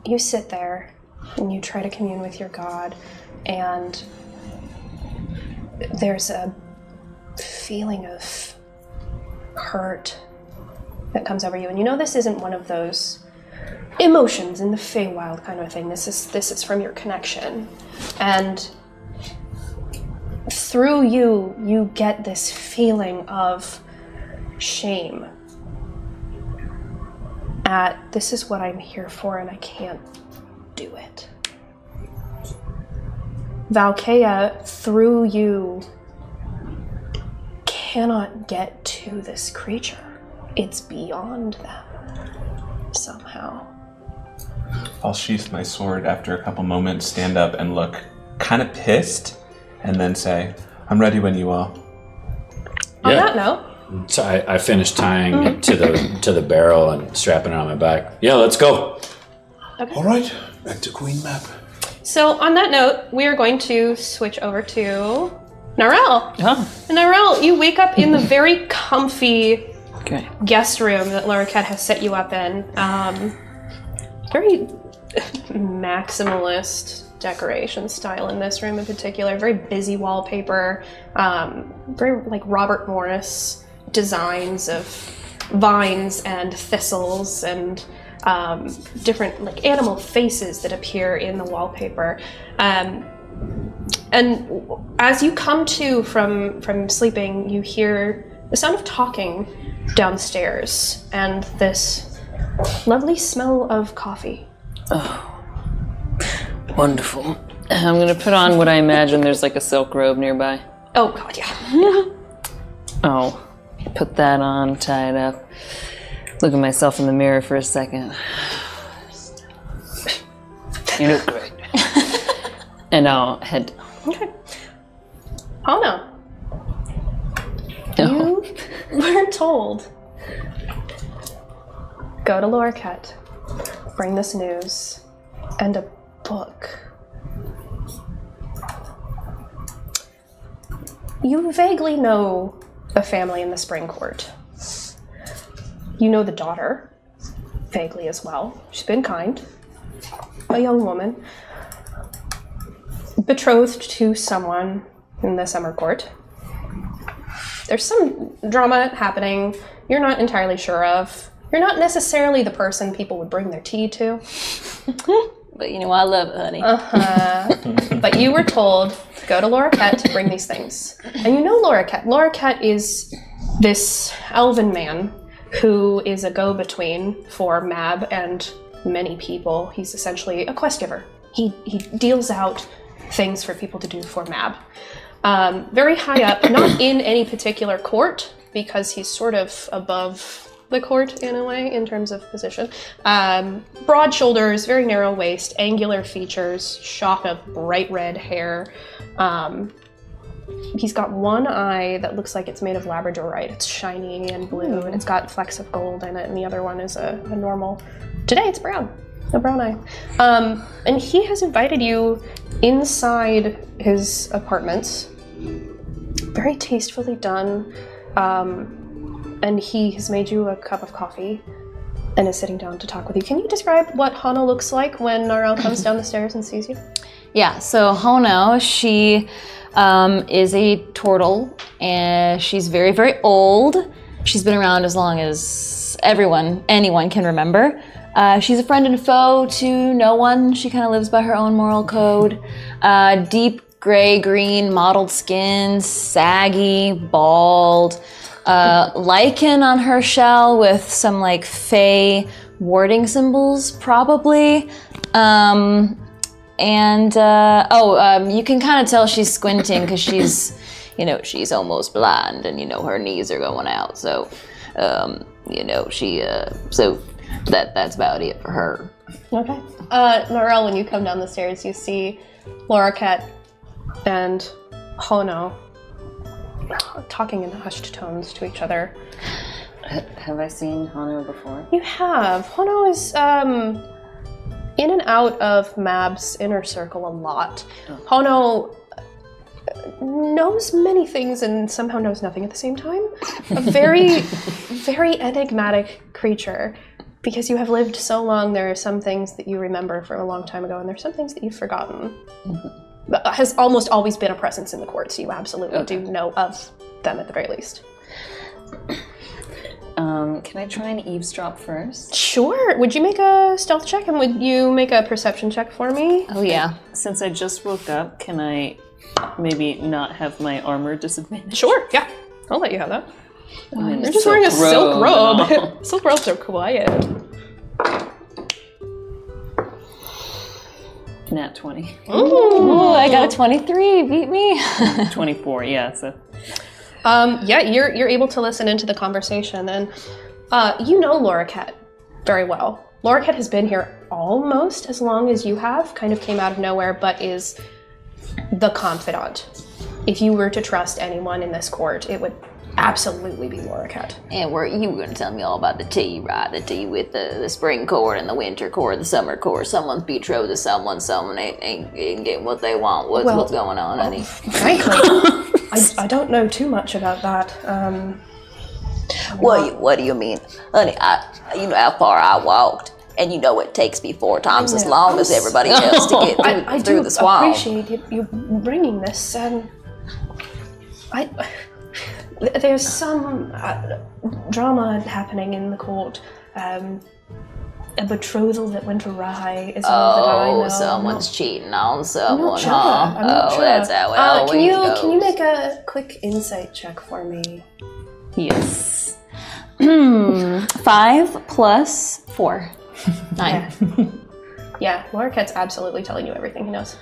[SPEAKER 2] you sit there and you try to commune with your god, and there's a feeling of hurt that comes over you. And you know this isn't one of those emotions in the Feywild kind of thing. This is from your connection. And through you get this feeling of shame at, this is what I'm here for and I can't do it. Valkea, through you, cannot get to this creature. It's beyond them, somehow.
[SPEAKER 7] I'll sheath my sword after a couple moments, stand up and look kind of pissed, and then say, I'm ready when you are.
[SPEAKER 2] On that note,
[SPEAKER 4] So I finished tying it to the barrel and strapping it on my back. Yeah, let's go.
[SPEAKER 2] Okay.
[SPEAKER 9] All right, back to Queen Mab.
[SPEAKER 2] So on that note, we are going to switch over to Narelle.
[SPEAKER 8] Oh.
[SPEAKER 2] And Narelle, you wake up in the very comfy
[SPEAKER 8] Okay.
[SPEAKER 2] guest room that Laura Cat has set you up in. Very maximalist decoration style in this room in particular. Very busy wallpaper. Very like Robert Morris designs of vines and thistles and different like animal faces that appear in the wallpaper. And as you come to from sleeping, you hear the sound of talking downstairs and this lovely smell of coffee.
[SPEAKER 8] Oh, wonderful. I'm gonna put on what I imagine there's like a silk robe nearby.
[SPEAKER 2] Oh god, yeah.
[SPEAKER 8] Oh, put that on, tie it up. Look at myself in the mirror for a second. You look great. And I'll head down.
[SPEAKER 2] Okay. Hono.
[SPEAKER 8] Oh.
[SPEAKER 2] You were told, go to Lorcat, bring this news, and a book. You vaguely know the family in the Spring Court. You know the daughter, vaguely as well. She's been kind, a young woman, betrothed to someone in the Summer Court. There's some drama happening you're not entirely sure of. You're not necessarily the person people would bring their tea to.
[SPEAKER 3] But you know, I love it, honey.
[SPEAKER 2] But you were told, go to Lorcat to bring these things. And you know Lorcat. Lorcat is this elven man who is a go-between for Mab and many people. He's essentially a quest giver. He deals out things for people to do for Mab. Very high up, not in any particular court, because he's sort of above the court in a way, in terms of position. Broad shoulders, very narrow waist, angular features, shock of bright red hair. He's got one eye that looks like it's made of labradorite. It's shiny and blue, and it's got flecks of gold in it, and the other one is a normal... Today it's brown. A brown eye. And he has invited you inside his apartments. Very tastefully done. And he has made you a cup of coffee and is sitting down to talk with you. Can you describe what Hono looks like when Narelle comes down the stairs and sees you?
[SPEAKER 3] Yeah, so Hono, she is a tortle, and she's very, very old. She's been around as long as anyone can remember. She's a friend and foe to no one. She kind of lives by her own moral code. Deep gray-green mottled skin, saggy, bald, lichen on her shell with some like fey warding symbols, probably. You can kind of tell she's squinting because she's, she's almost blind, and her knees are going out. So, that's about it for her.
[SPEAKER 2] Okay. Narelle, when you come down the stairs, you see Lorcat and Hono talking in hushed tones to each other.
[SPEAKER 8] Have I seen Hono before?
[SPEAKER 2] You have. Hono is in and out of Mab's inner circle a lot. Oh. Hono knows many things and somehow knows nothing at the same time. A very, very enigmatic creature. Because you have lived so long, there are some things that you remember from a long time ago, and there are some things that you've forgotten. Mm-hmm. But has almost always been a presence in the court, so you absolutely do know of them at the very least.
[SPEAKER 8] Can I try and eavesdrop first?
[SPEAKER 2] Sure. Would you make a stealth check, and would you make a perception check for me?
[SPEAKER 3] Oh yeah.
[SPEAKER 8] Since I just woke up, can I maybe not have my armor disadvantage?
[SPEAKER 2] Sure, yeah. I'll let you have that.
[SPEAKER 8] You're
[SPEAKER 2] just wearing a silk robe. Silk robes are quiet.
[SPEAKER 8] Nat 20.
[SPEAKER 3] Ooh, I got a 23. Beat me.
[SPEAKER 8] 24, yeah. So.
[SPEAKER 2] You're able to listen into the conversation, and you know Lorcat very well. Lorcat has been here almost as long as you have. Kind of came out of nowhere, but is the confidant. If you were to trust anyone in this court, it would absolutely be Lorcat.
[SPEAKER 3] And you were going to tell me all about the tea, right? The tea with the spring court and the winter court, the summer court. Someone's betrothed to someone ain't getting what they want. What's going on, honey?
[SPEAKER 2] Frankly, I don't know too much about that.
[SPEAKER 11] What do you mean? Honey, you know how far I walked, and you know it takes me 4 times as long as everybody else to get through the swamp.
[SPEAKER 2] I appreciate you bringing this. There's some drama happening in the court. A betrothal that went awry is all that I know.
[SPEAKER 11] Someone's cheating on someone,
[SPEAKER 2] I'm not sure.
[SPEAKER 11] That's how it always goes.
[SPEAKER 2] Can you make a quick insight check for me?
[SPEAKER 3] Yes. 5 plus 4. 9.
[SPEAKER 2] Yeah, Loriket's absolutely telling you everything he knows.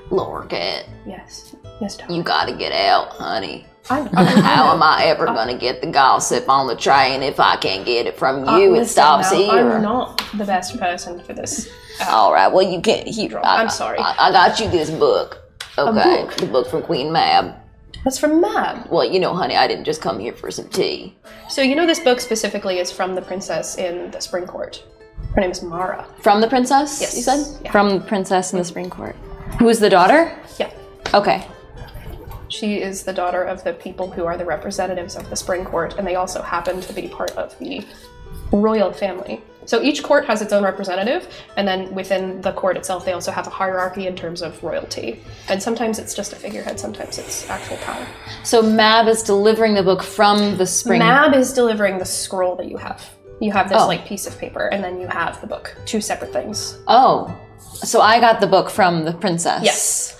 [SPEAKER 11] Loriket,
[SPEAKER 2] Yes, darling.
[SPEAKER 11] you gotta get out, honey.
[SPEAKER 2] I'm
[SPEAKER 11] How am I ever gonna get the gossip on the train if I can't get it from you? It
[SPEAKER 2] listen,
[SPEAKER 11] stops
[SPEAKER 2] now,
[SPEAKER 11] here.
[SPEAKER 2] I'm not the best person for this.
[SPEAKER 11] All right, well, you can't.
[SPEAKER 2] I'm sorry.
[SPEAKER 11] I got you this book. Okay,
[SPEAKER 2] book?
[SPEAKER 11] the book from Queen Mab.
[SPEAKER 2] That's from Mab.
[SPEAKER 11] Well, you know, honey, I didn't just come here for some tea.
[SPEAKER 2] So you know this book specifically is from the princess in the Spring Court. Her name is Mara.
[SPEAKER 3] From the princess,
[SPEAKER 2] Yes.
[SPEAKER 3] you said?
[SPEAKER 2] Yeah.
[SPEAKER 3] From the princess in the Spring Court. Who is the daughter?
[SPEAKER 2] Yeah.
[SPEAKER 3] Okay.
[SPEAKER 2] She is the daughter of the people who are the representatives of the Spring Court, and they also happen to be part of the royal family. So each court has its own representative, and then within the court itself, they also have a hierarchy in terms of royalty. And sometimes it's just a figurehead, sometimes it's actual power.
[SPEAKER 3] So Mab is delivering the book from the Spring.
[SPEAKER 2] Mab is delivering the scroll that you have. You have this
[SPEAKER 3] Oh.
[SPEAKER 2] like piece of paper, and then you have the book. 2 separate things.
[SPEAKER 3] Oh, so I got the book from the princess.
[SPEAKER 2] Yes.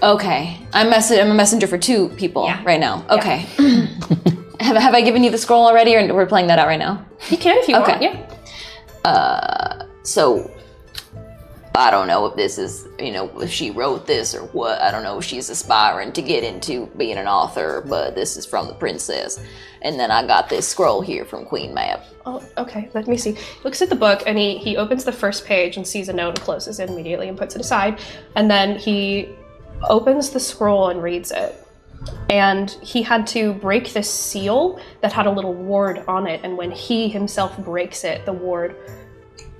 [SPEAKER 3] Okay, I'm a messenger for 2 people right now. Okay. Have I given you the scroll already, or we're playing that out right now?
[SPEAKER 2] You can if you want, yeah.
[SPEAKER 11] So I don't know if this is, if she wrote this or what. I don't know if she's aspiring to get into being an author, but this is from the princess. And then I got this scroll here from Queen Mab.
[SPEAKER 2] Oh, okay, let me see. He looks at the book, and he opens the first page and sees a note and closes it immediately and puts it aside. And then he opens the scroll and reads it. And he had to break this seal that had a little ward on it, and when he himself breaks it, the ward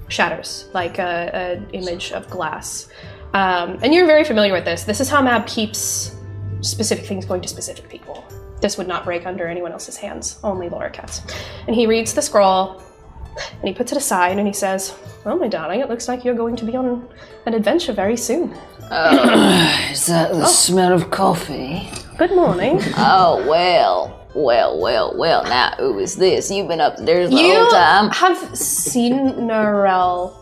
[SPEAKER 2] shatters like an image of glass. And you're very familiar with this. This is how Mab keeps specific things going to specific people. This would not break under anyone else's hands, only Loriket's. And he reads the scroll, and he puts it aside, and he says, "Well, my darling, it looks like you're going to be on an adventure very soon."
[SPEAKER 8] Is that the smell of coffee?
[SPEAKER 2] Good morning.
[SPEAKER 11] Oh, well. Now, who is this? You've been upstairs the whole time.
[SPEAKER 2] You have seen Narelle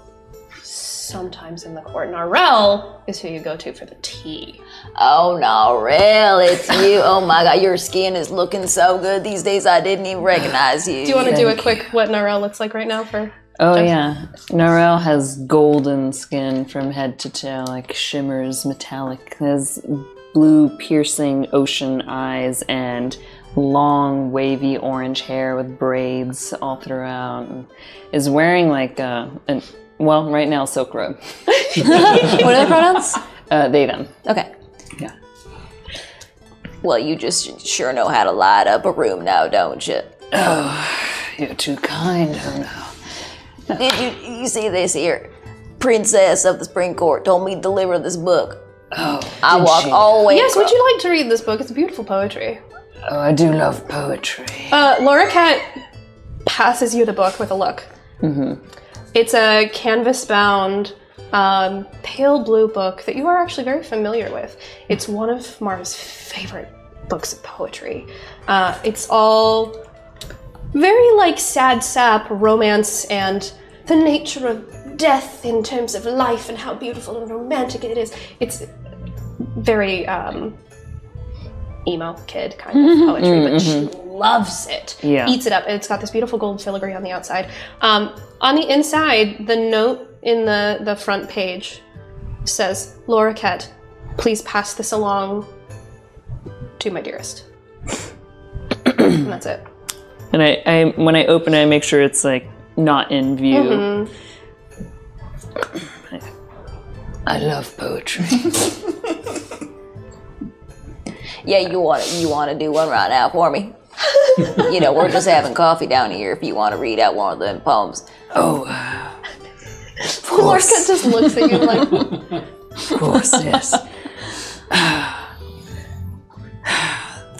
[SPEAKER 2] sometimes in the court. Narelle is who you go to for the tea.
[SPEAKER 11] Oh, Narelle, it's you. Oh my God, your skin is looking so good these days. I didn't even recognize you.
[SPEAKER 2] Do you want to do a quick what Narelle looks like right now for?
[SPEAKER 8] Oh yeah, Narelle has golden skin from head to toe, like shimmers metallic. Has blue piercing ocean eyes and long wavy orange hair with braids all throughout. And is wearing like right now silk robe.
[SPEAKER 3] What are the pronouns?
[SPEAKER 8] They, them.
[SPEAKER 3] Okay.
[SPEAKER 8] Yeah.
[SPEAKER 11] Well, you just sure know how to light up a room now, don't you?
[SPEAKER 8] Oh, you're too kind, Hono.
[SPEAKER 11] Did you see this here? Princess of the Spring Court told me to deliver this book.
[SPEAKER 8] Oh,
[SPEAKER 11] I walk all the way
[SPEAKER 2] Yes, would
[SPEAKER 11] across.
[SPEAKER 2] you like to read this book? It's beautiful poetry.
[SPEAKER 8] Oh, I do love poetry.
[SPEAKER 2] Loriket passes you the book with a look.
[SPEAKER 8] Mm-hmm.
[SPEAKER 2] It's a canvas-bound, pale blue book that you are actually very familiar with. It's one of Mara's favorite books of poetry. It's all very like sad sap, romance, and the nature of death in terms of life and how beautiful and romantic it is. It's very emo kid kind of poetry, but she loves it.
[SPEAKER 8] Yeah.
[SPEAKER 2] Eats it up. It's got this beautiful gold filigree on the outside. On the inside, the note in the front page says, "Loriket, please pass this along to my dearest." And that's it.
[SPEAKER 8] And I when I open it, I make sure it's like not in view. I love poetry.
[SPEAKER 11] Yeah, you want to do one right now for me? We're just having coffee down here if you want to read out one of them poems.
[SPEAKER 8] Oh,
[SPEAKER 2] Loriket just looks at you like,
[SPEAKER 8] of course, yes.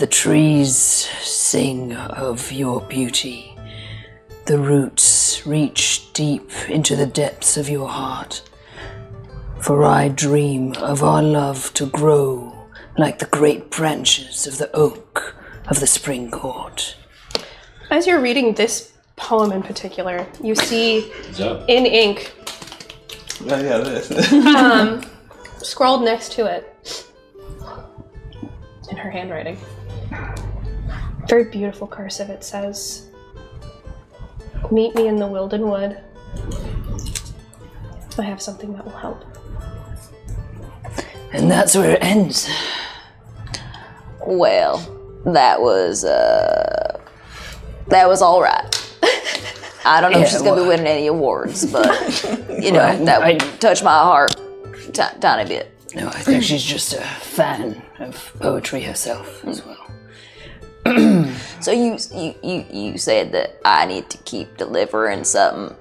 [SPEAKER 12] The trees sing of your beauty. The roots reach deep into the depths of your heart. For I dream of our love to grow like the great branches of the oak of the spring court.
[SPEAKER 2] As you're reading this poem in particular, you see in ink, scrawled next to it, in her handwriting, very beautiful cursive, it says, "Meet me in the Wilden Wood. I have something that will help."
[SPEAKER 12] And that's where it ends.
[SPEAKER 11] Well, that was all right. I don't know if she's gonna be winning any awards, but you know, that would touch my heart tiny bit.
[SPEAKER 12] No, I think she's just a fan of poetry herself as well.
[SPEAKER 11] So you said that I need to keep delivering something.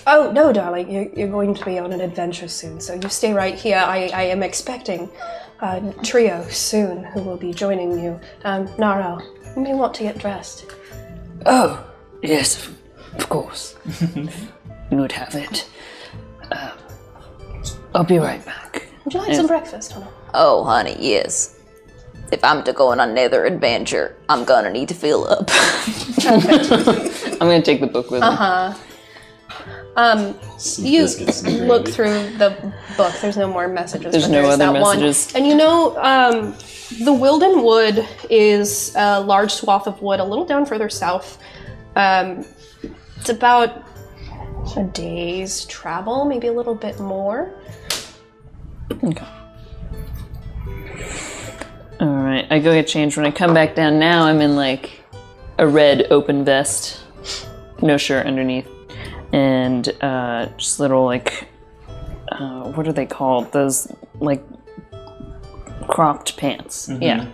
[SPEAKER 2] Oh, no, darling, you're going to be on an adventure soon, so you stay right here. I am expecting a trio soon who will be joining you. Naro, you may want to get dressed.
[SPEAKER 12] Oh, yes, of course. You would have it. I'll be right back.
[SPEAKER 2] Would you like some breakfast, Hono?
[SPEAKER 11] Oh, honey, yes. If I'm to go on another adventure, I'm gonna need to fill up.
[SPEAKER 8] I'm gonna take the book with me.
[SPEAKER 2] You look through the book. There's no more messages.
[SPEAKER 8] There's no other messages.
[SPEAKER 2] And you know, the Wilden Wood is a large swath of wood a little down further south. It's about a day's travel, maybe a little bit more.
[SPEAKER 8] Okay. Alright, I go get changed. When I come back down now, I'm in like a red open vest, no shirt underneath, and just little like, what are they called? Those like cropped pants. Mm-hmm. Yeah.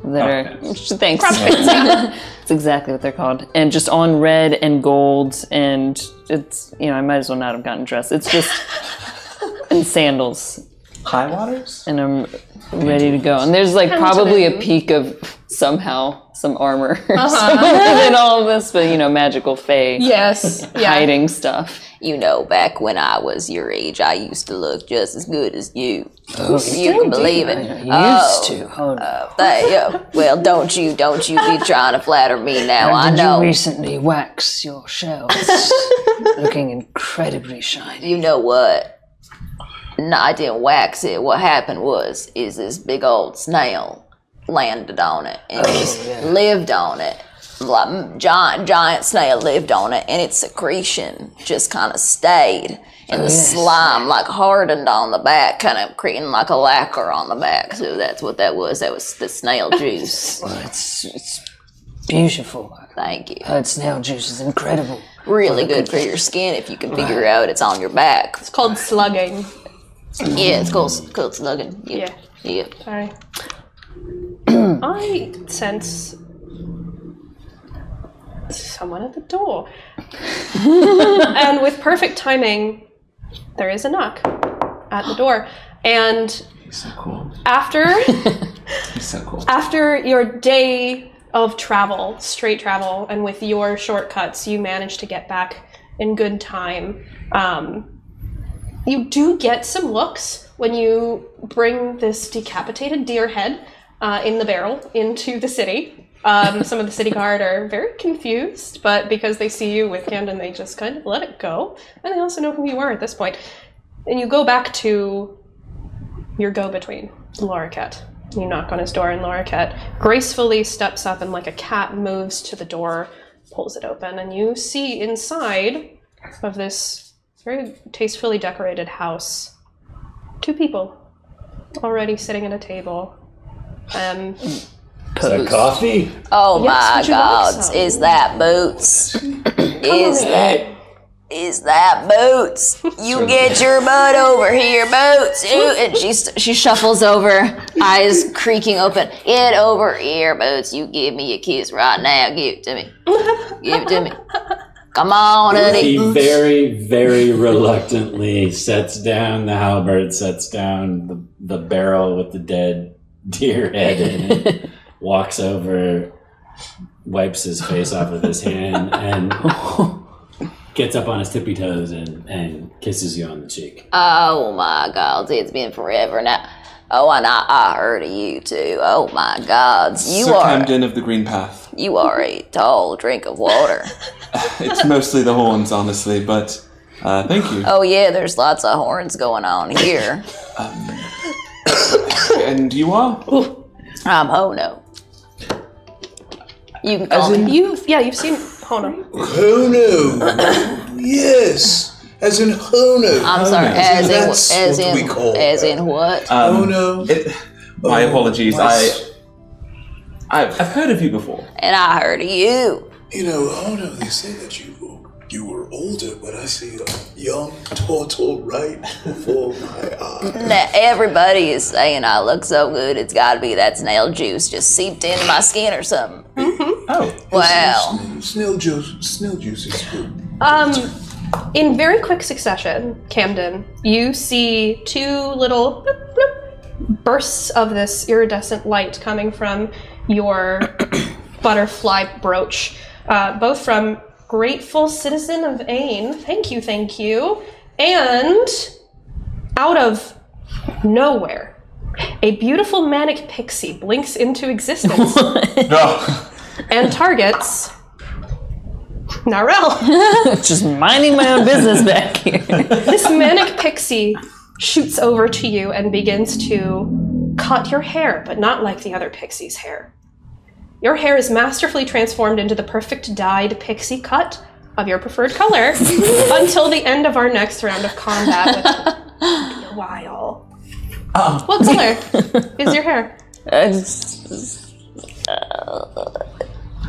[SPEAKER 8] That are, thanks. That's exactly what they're called. And just on red and gold, and it's, you know, I might as well not have gotten dressed. It's just, and sandals.
[SPEAKER 7] High waters?
[SPEAKER 8] And I'm ready to go. And there's like probably a peak of somehow some armor in all of this, but you know, magical fae.
[SPEAKER 2] Yes.
[SPEAKER 8] Hiding stuff.
[SPEAKER 11] You know, back when I was your age, I used to look just as good as you.
[SPEAKER 12] Oh,
[SPEAKER 11] if you can believe it.
[SPEAKER 12] Used to.
[SPEAKER 11] Well, don't you be trying to flatter me now. I know.
[SPEAKER 12] Did you recently wax your shells? Looking incredibly shiny.
[SPEAKER 11] You know what? No, I didn't wax it. What happened is this big old snail landed on it and just lived on it. Like giant snail lived on it, and its secretion just kind of stayed, and the slime like hardened on the back, kind of creating like a lacquer on the back. So that's what that was. That was the snail juice.
[SPEAKER 12] Well, it's beautiful.
[SPEAKER 11] Thank you.
[SPEAKER 12] Heard snail juice is incredible.
[SPEAKER 11] Really good for your skin if you can figure out it's on your back.
[SPEAKER 2] It's called slugging.
[SPEAKER 11] Yeah, it's called slugging.
[SPEAKER 2] Yeah. Sorry. I sense someone at the door. And with perfect timing, there is a knock at the door. And
[SPEAKER 7] He's so cool.
[SPEAKER 2] After
[SPEAKER 7] He's so cool.
[SPEAKER 2] After your day of travel, straight travel, and with your shortcuts, you manage to get back in good time. You do get some looks when you bring this decapitated deer head in the barrel into the city. Some of the city guard are very confused, but because they see you with Camden, they just kind of let it go. And they also know who you are at this point. And you go back to your go-between, Loriket. You knock on his door, and Loriket gracefully steps up and like a cat moves to the door, pulls it open, and you see inside of this very tastefully decorated house, two people already sitting at a table.
[SPEAKER 4] Is that coffee?
[SPEAKER 11] Oh
[SPEAKER 2] Yes,
[SPEAKER 11] my God!
[SPEAKER 2] like
[SPEAKER 11] Is that Boots? Is that Boots? You get your butt over here, Boots! And she shuffles over, eyes creaking open. Get over here, Boots! You give me a kiss right now. Give it to me. Give it to me. Come on, honey.
[SPEAKER 4] He very, very reluctantly sets down the halberd, sets down the barrel with the dead deer head in it, walks over, wipes his face off with his hand, and gets up on his tippy toes and kisses you on the cheek.
[SPEAKER 11] Oh my God, it's been forever now. Oh, and I heard of you too. Oh my God,
[SPEAKER 7] Sir Camden of the Green Path.
[SPEAKER 11] You are a tall drink of water.
[SPEAKER 7] It's mostly the horns, honestly, but thank you.
[SPEAKER 11] Oh yeah, there's lots of horns going on here.
[SPEAKER 7] And you are?
[SPEAKER 11] I'm Hono. You can call me.
[SPEAKER 2] You've seen Hono.
[SPEAKER 9] Hono. Yes, as in Hono.
[SPEAKER 11] I'm sorry. As in what?
[SPEAKER 9] Hono.
[SPEAKER 7] My apologies. I've heard of you before.
[SPEAKER 11] And I heard of you.
[SPEAKER 9] You know, Hono, they say that you were older, but I see a young tortle right before my eyes.
[SPEAKER 11] Now, everybody is saying I look so good. It's got to be that snail juice just seeped into my skin or something.
[SPEAKER 2] Mm-hmm.
[SPEAKER 7] Oh,
[SPEAKER 11] wow.
[SPEAKER 9] Snail juice is good.
[SPEAKER 2] In very quick succession, Camden, you see two little bloop, bloop, bursts of this iridescent light coming from your butterfly brooch, both from Grateful Citizen of Ain. Thank you. And out of nowhere, a beautiful manic pixie blinks into existence and targets Narelle.
[SPEAKER 8] Just minding my own business back here.
[SPEAKER 2] This manic pixie shoots over to you and begins to cut your hair, but not like the other pixie's hair. Your hair is masterfully transformed into the perfect dyed pixie cut of your preferred color until the end of our next round of combat, which will be a while. What color is your hair?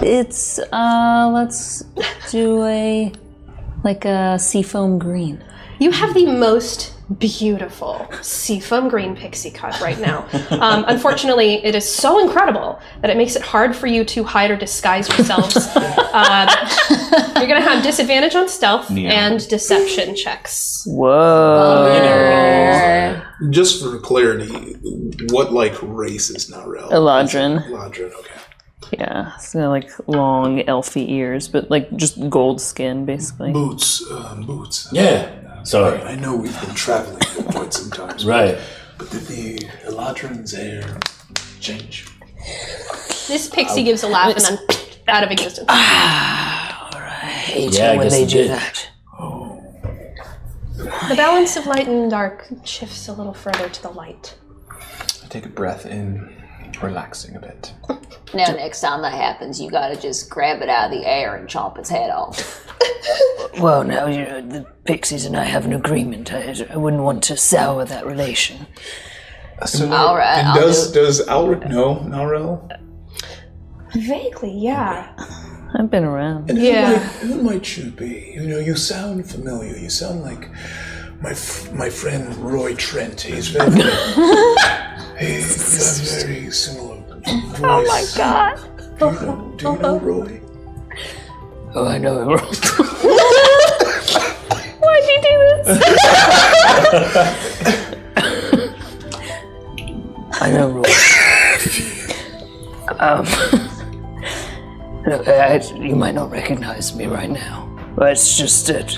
[SPEAKER 8] It's let's do a seafoam green.
[SPEAKER 2] You have the most beautiful seafoam green pixie cut right now. Unfortunately, it is so incredible that it makes it hard for you to hide or disguise yourselves. You're going to have disadvantage on stealth and deception checks.
[SPEAKER 8] Whoa.
[SPEAKER 9] Just for clarity, what race is Narelle?
[SPEAKER 8] Eladrin.
[SPEAKER 9] Eladrin, okay.
[SPEAKER 8] Yeah, so long elfy ears, but just gold skin basically.
[SPEAKER 9] Boots.
[SPEAKER 4] Yeah. Sorry.
[SPEAKER 9] I know we've been traveling for quite some time.
[SPEAKER 4] Right.
[SPEAKER 9] But did the Eladrin's hair change?
[SPEAKER 2] This pixie gives a laugh and then out of existence.
[SPEAKER 12] Hate it when they do that.
[SPEAKER 2] The balance of light and dark shifts a little further to the light.
[SPEAKER 7] I take a breath in, relaxing a bit.
[SPEAKER 11] Now, next time that happens, you gotta just grab it out of the air and chomp its head off.
[SPEAKER 12] Well, now, the Pixies and I have an agreement. I wouldn't want to sour that relation.
[SPEAKER 11] All right.
[SPEAKER 9] And does Allyrick know Narelle?
[SPEAKER 2] Vaguely, yeah.
[SPEAKER 8] I've been around.
[SPEAKER 9] And
[SPEAKER 2] Yeah.
[SPEAKER 9] who might you be? You sound familiar. You sound like my friend Roy Trent. He's very... you have very similar voice.
[SPEAKER 2] Oh my God.
[SPEAKER 9] Do you know Roy?
[SPEAKER 12] Oh, I know him.
[SPEAKER 2] Why'd you do this?
[SPEAKER 12] I know Roy. Look, you might not recognize me right now, but it's just that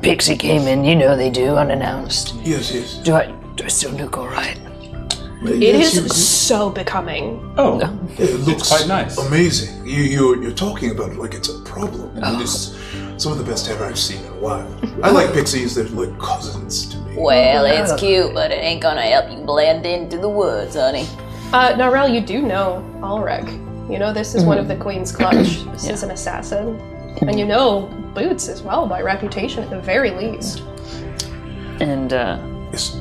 [SPEAKER 12] Pixie came in, they do, unannounced.
[SPEAKER 9] Yes.
[SPEAKER 12] Do I still look all right?
[SPEAKER 2] It is so becoming.
[SPEAKER 7] Oh,
[SPEAKER 9] it looks
[SPEAKER 7] quite nice.
[SPEAKER 9] Amazing. You're talking about it like it's a problem. It is some of the best hair I've seen in a while. I like pixies. They're like cousins to me.
[SPEAKER 11] Well, it's cute, but it ain't gonna help you blend into the woods, honey.
[SPEAKER 2] Narelle, you do know Allyrick. This is one of the Queen's Clutch. This is an assassin. And you know Boots as well, by reputation at the very least.
[SPEAKER 8] And,
[SPEAKER 9] Yes.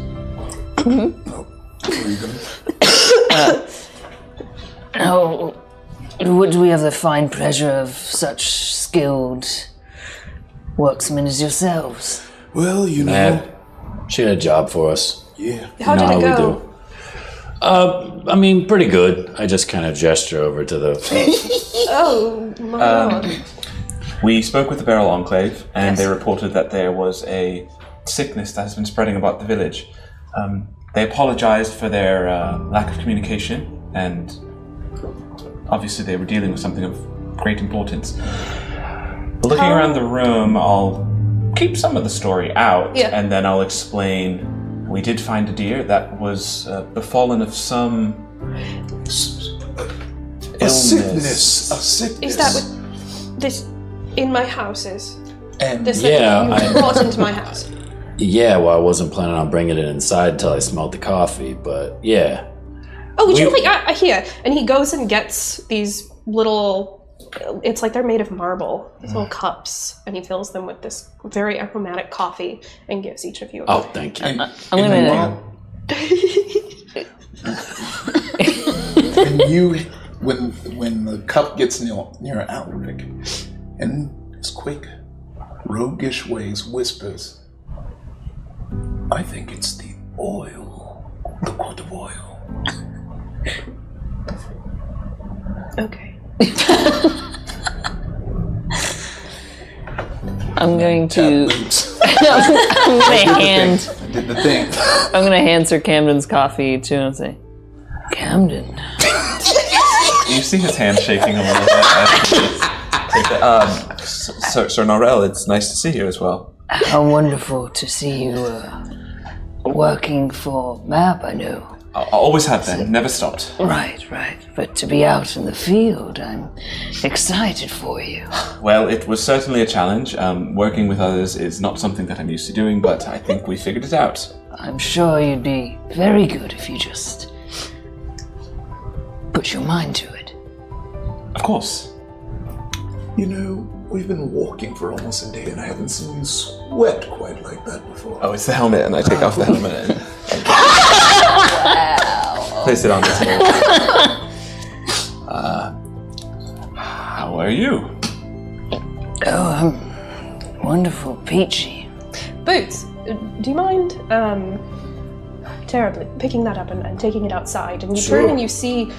[SPEAKER 12] Would we have the fine pleasure of such skilled worksmen as yourselves?
[SPEAKER 9] Well,
[SPEAKER 4] Mab, she had a job for us.
[SPEAKER 9] Yeah.
[SPEAKER 2] How did it go?
[SPEAKER 4] Pretty good. I just kind of gesture over to the...
[SPEAKER 2] Oh, my God.
[SPEAKER 7] We spoke with the Beryl Enclave, and they reported that there was a sickness that has been spreading about the village. They apologized for their lack of communication, and obviously they were dealing with something of great importance. Looking around the room, I'll keep some of the story out, and then I'll explain. We did find a deer that was befallen of some
[SPEAKER 9] sickness. A sickness.
[SPEAKER 2] Is that what this in my house is?
[SPEAKER 9] And
[SPEAKER 2] this that you brought into my house?
[SPEAKER 4] Yeah, well, I wasn't planning on bringing it inside until I smelled the coffee, but yeah.
[SPEAKER 2] Oh, would you like, here. And he goes and gets these little, it's like they're made of marble, these little cups, and he fills them with this very aromatic coffee and gives each of you a
[SPEAKER 4] Oh, thank you.
[SPEAKER 8] I'm gonna...
[SPEAKER 9] when the cup gets near Allyrick, and his quick, roguish ways whispers, I think it's the oil, the quart of oil.
[SPEAKER 2] Okay.
[SPEAKER 8] I'm going to. I'm gonna hand Sir Camden's coffee to him and say, Camden.
[SPEAKER 7] You see his hand shaking a little bit as he takes it. Sir Norrell, it's nice to see you as well.
[SPEAKER 12] How wonderful to see you working for Mab, I know.
[SPEAKER 7] I always have been, never stopped.
[SPEAKER 12] Right. But to be out in the field, I'm excited for you.
[SPEAKER 7] Well, it was certainly a challenge. Working with others is not something that I'm used to doing, but I think we figured it out.
[SPEAKER 12] I'm sure you'd be very good if you just put your mind to it.
[SPEAKER 7] Of course.
[SPEAKER 9] You know, we've been walking for almost a day and I haven't seen you sweat quite like that before.
[SPEAKER 7] Oh, it's the helmet, and I take off the helmet and place it on the table. How are you?
[SPEAKER 12] Oh, I'm wonderful, peachy.
[SPEAKER 2] Boots, do you mind terribly picking that up and taking it outside? And you turn and you see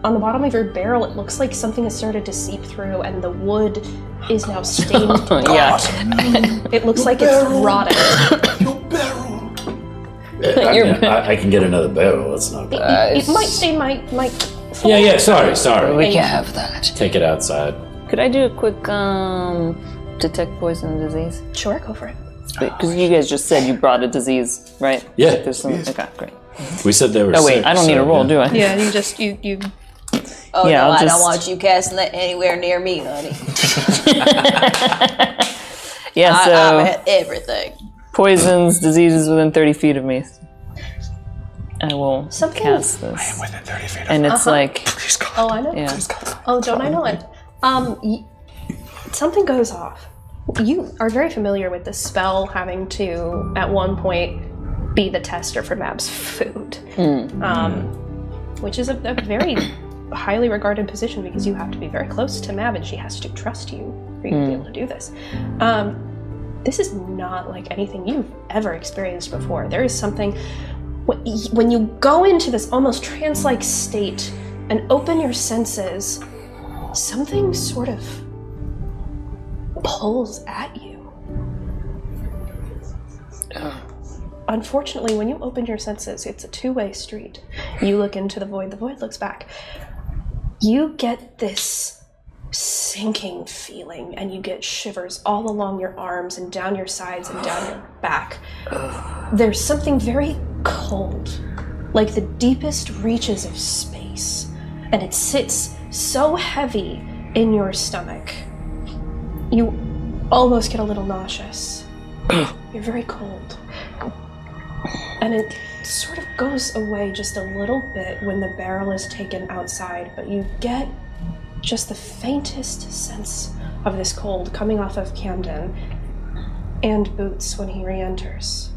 [SPEAKER 2] on the bottom of your barrel, it looks like something has started to seep through and the wood is now stained black. It looks like it's rotted.
[SPEAKER 9] Your barrel!
[SPEAKER 4] I can get another barrel, that's not bad.
[SPEAKER 2] It might stain my
[SPEAKER 4] Yeah, sorry.
[SPEAKER 12] We can have that.
[SPEAKER 4] Take it outside.
[SPEAKER 8] Could I do a quick detect poison disease?
[SPEAKER 2] Sure, go for it.
[SPEAKER 8] Because you guys just said you brought a disease, right?
[SPEAKER 4] Yeah.
[SPEAKER 8] Like there's some, okay, great.
[SPEAKER 4] We said they were
[SPEAKER 8] Oh wait,
[SPEAKER 4] sick,
[SPEAKER 8] I don't need a roll, do I?
[SPEAKER 2] Yeah, you just you.
[SPEAKER 11] Oh
[SPEAKER 8] Yeah,
[SPEAKER 11] no,
[SPEAKER 8] I'll
[SPEAKER 11] I
[SPEAKER 8] just-
[SPEAKER 11] don't want you casting that anywhere near me, honey.
[SPEAKER 8] Yeah,
[SPEAKER 11] I'm
[SPEAKER 8] so
[SPEAKER 11] at everything.
[SPEAKER 8] poisons, diseases within 30 feet of me. I will
[SPEAKER 2] Something-
[SPEAKER 8] cast this.
[SPEAKER 7] Within 30 feet of
[SPEAKER 8] And it's like,
[SPEAKER 2] Oh, I know.
[SPEAKER 8] yeah.
[SPEAKER 2] Oh, don't I know it? Something goes off. You are very familiar with the spell having to, at one point, be the tester for Mab's food, which is a very highly regarded position because you have to be very close to Mab and she has to trust you for you to be able to do this. This is not like anything you've ever experienced before. There is something, when you go into this almost trance-like state and open your senses, something sort of pulls at you. Unfortunately, when you open your senses, it's a two-way street. You look into the void looks back. You get this sinking feeling, and you get shivers all along your arms and down your sides and down your back. There's something very cold, like the deepest reaches of space, and it sits so heavy in your stomach. You almost get a little nauseous. You're very cold. And it sort of goes away just a little bit when the barrel is taken outside, but you get just the faintest sense of this cold coming off of Camden and Boots when he re-enters.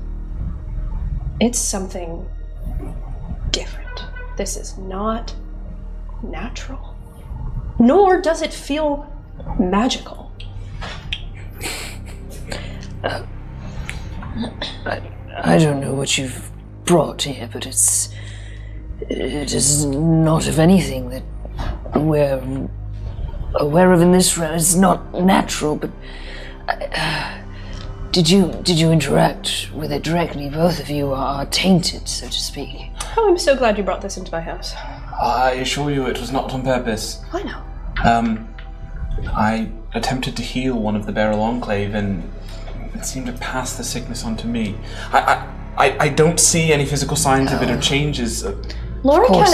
[SPEAKER 2] It's something different. This is not natural. Nor does it feel magical.
[SPEAKER 12] I don't know what you've brought here, but it is not of anything that we're aware of in this realm. It's not natural, but did you interact with it directly? Both of you are tainted, so to speak.
[SPEAKER 2] Oh, I'm so glad you brought this into my house.
[SPEAKER 7] I assure you it was not on purpose.
[SPEAKER 2] I know.
[SPEAKER 7] I attempted to heal one of the Beryl Enclave and it seemed to pass the sickness on to me. I don't see any physical signs of it or changes.
[SPEAKER 2] Lorica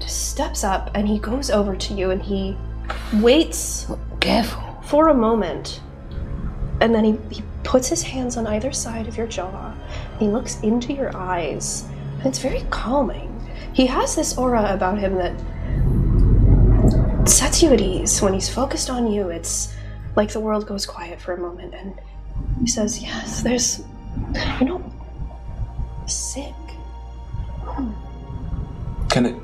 [SPEAKER 2] steps up and he goes over to you and he waits for a moment. And then he puts his hands on either side of your jaw. He looks into your eyes. And it's very calming. He has this aura about him that sets you at ease. When he's focused on you, it's like the world goes quiet for a moment. And he says, yes, you're not sick.
[SPEAKER 7] Can it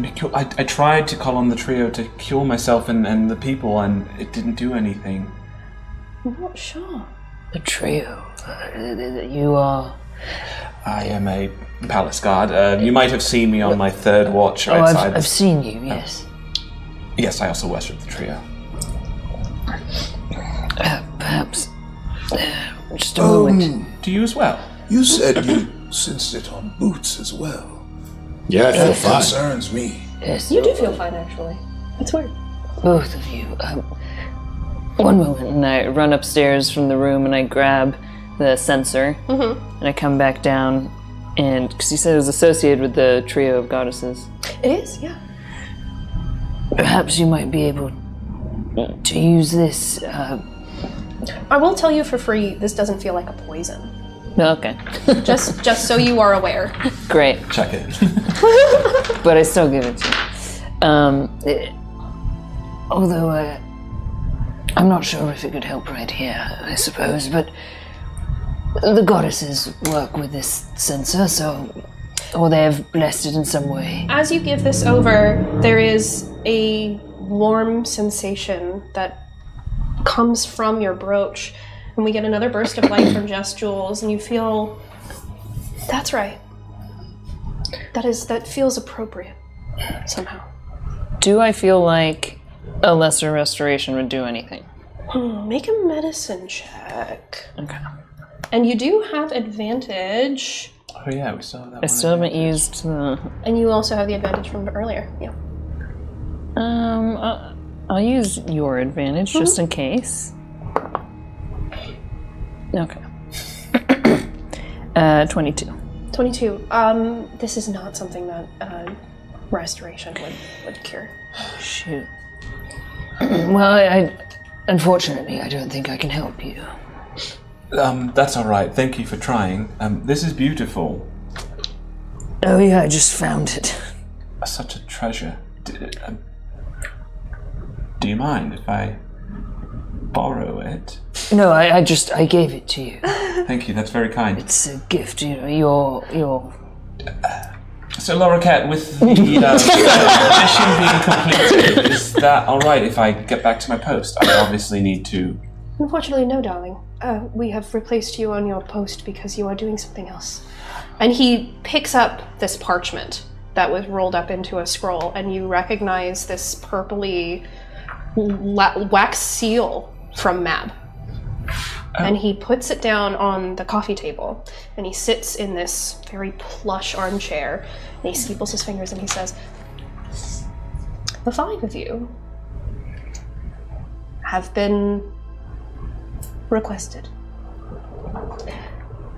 [SPEAKER 7] be cured? I tried to call on the trio to cure myself and the people, and it didn't do anything.
[SPEAKER 2] I'm not sure.
[SPEAKER 12] The trio. You are...
[SPEAKER 7] I am a palace guard. You might have seen me on my third watch outside.
[SPEAKER 12] I've seen you, yes.
[SPEAKER 7] Yes, I also worship the trio.
[SPEAKER 12] Perhaps... just a moment.
[SPEAKER 7] Do you as well?
[SPEAKER 9] You said you sensed it on Boots as well.
[SPEAKER 13] Yeah, I feel
[SPEAKER 9] that
[SPEAKER 13] fine.
[SPEAKER 9] concerns me.
[SPEAKER 12] Yes.
[SPEAKER 2] You do feel fine, actually. It's weird.
[SPEAKER 12] Both of you. One moment.
[SPEAKER 8] And I run upstairs from the room and I grab the sensor.
[SPEAKER 2] Mm-hmm.
[SPEAKER 8] And I come back down, and because you said it was associated with the trio of goddesses.
[SPEAKER 2] It is, yeah.
[SPEAKER 12] Perhaps you might be able to use this.
[SPEAKER 2] I will tell you for free, this doesn't feel like a poison.
[SPEAKER 8] Okay.
[SPEAKER 2] just so you are aware.
[SPEAKER 8] Great.
[SPEAKER 7] Check it.
[SPEAKER 8] But I still give it to you.
[SPEAKER 12] Although I'm not sure if it could help right here, I suppose, but the goddesses work with this sensor, or they have blessed it in some way.
[SPEAKER 2] As you give this over, there is a warm sensation that comes from your brooch, and we get another burst of light from Just Jules, and you feel, that's right. That feels appropriate, somehow.
[SPEAKER 8] Do I feel like a lesser restoration would do anything?
[SPEAKER 2] Make a medicine check.
[SPEAKER 8] Okay.
[SPEAKER 2] And you do have advantage.
[SPEAKER 7] Oh yeah, we still have that
[SPEAKER 8] I
[SPEAKER 7] one.
[SPEAKER 8] still haven't used the...
[SPEAKER 2] And you also have the advantage from earlier, yeah.
[SPEAKER 8] I'll use your advantage just in case. Okay. 22.
[SPEAKER 2] 22. This is not something that restoration would cure.
[SPEAKER 12] Shoot. Well, unfortunately, I don't think I can help you.
[SPEAKER 7] That's all right. Thank you for trying. This is beautiful.
[SPEAKER 12] Oh yeah, I just found it.
[SPEAKER 7] Such a treasure. Do you mind if I borrow it?
[SPEAKER 12] No, I gave it to you.
[SPEAKER 7] Thank you. That's very kind.
[SPEAKER 12] It's a gift. You know, your.
[SPEAKER 7] So, Laura Cat, with the mission being completed, is that all right if I get back to my post? I obviously need to.
[SPEAKER 2] Unfortunately, no, darling. We have replaced you on your post because you are doing something else. And he picks up this parchment that was rolled up into a scroll, and you recognize this purpley wax seal from Mab. And he puts it down on the coffee table, and he sits in this very plush armchair, and he steeples his fingers and he says, the 5 of you have been requested.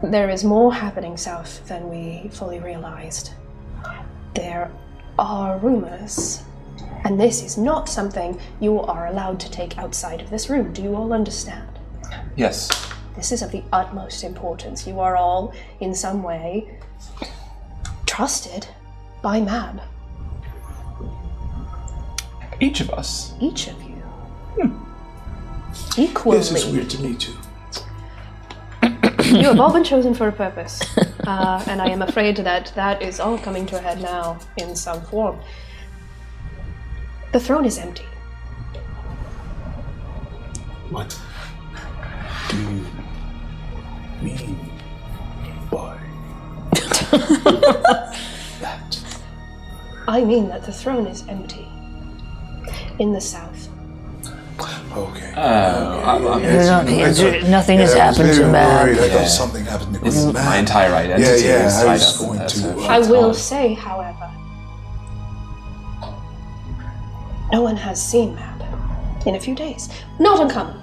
[SPEAKER 2] There is more happening south than we fully realized. There are rumors, and this is not something you are allowed to take outside of this room. Do you all understand?
[SPEAKER 7] Yes.
[SPEAKER 2] This is of the utmost importance. You are all, in some way, trusted by Mab.
[SPEAKER 7] Each of us?
[SPEAKER 2] Each of you. Equally.
[SPEAKER 9] Yes, it's weird to me too.
[SPEAKER 2] You have all been chosen for a purpose. And I am afraid that is all coming to a head now in some form. The throne is empty.
[SPEAKER 9] What do you mean by that?
[SPEAKER 2] I mean that the throne is empty. In the south.
[SPEAKER 9] Okay.
[SPEAKER 12] Nothing has happened to Mab.
[SPEAKER 9] I thought something happened to Queen Mab.
[SPEAKER 7] My entire identity is
[SPEAKER 9] I
[SPEAKER 7] tied
[SPEAKER 9] was
[SPEAKER 7] up in
[SPEAKER 9] going
[SPEAKER 7] that,
[SPEAKER 9] to.
[SPEAKER 7] so-
[SPEAKER 2] I will say, however, No one has seen Mab in a few days. Not uncommon.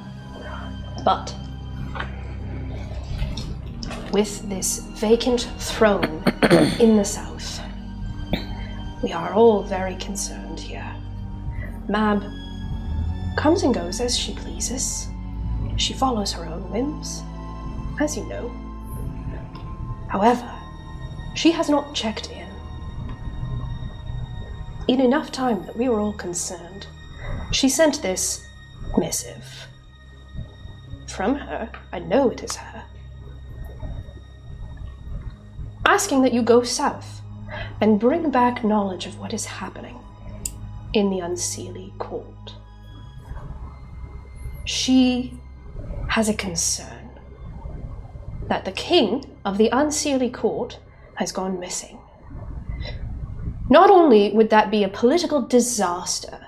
[SPEAKER 2] But with this vacant throne in the south, we are all very concerned here. Mab comes and goes as she pleases. She follows her own whims, as you know. However, she has not checked in enough time that we were all concerned. She sent this missive from her, I know it is her, asking that you go south and bring back knowledge of what is happening in the Unseelie Court. She has a concern that the king of the Unseelie Court has gone missing. Not only would that be a political disaster,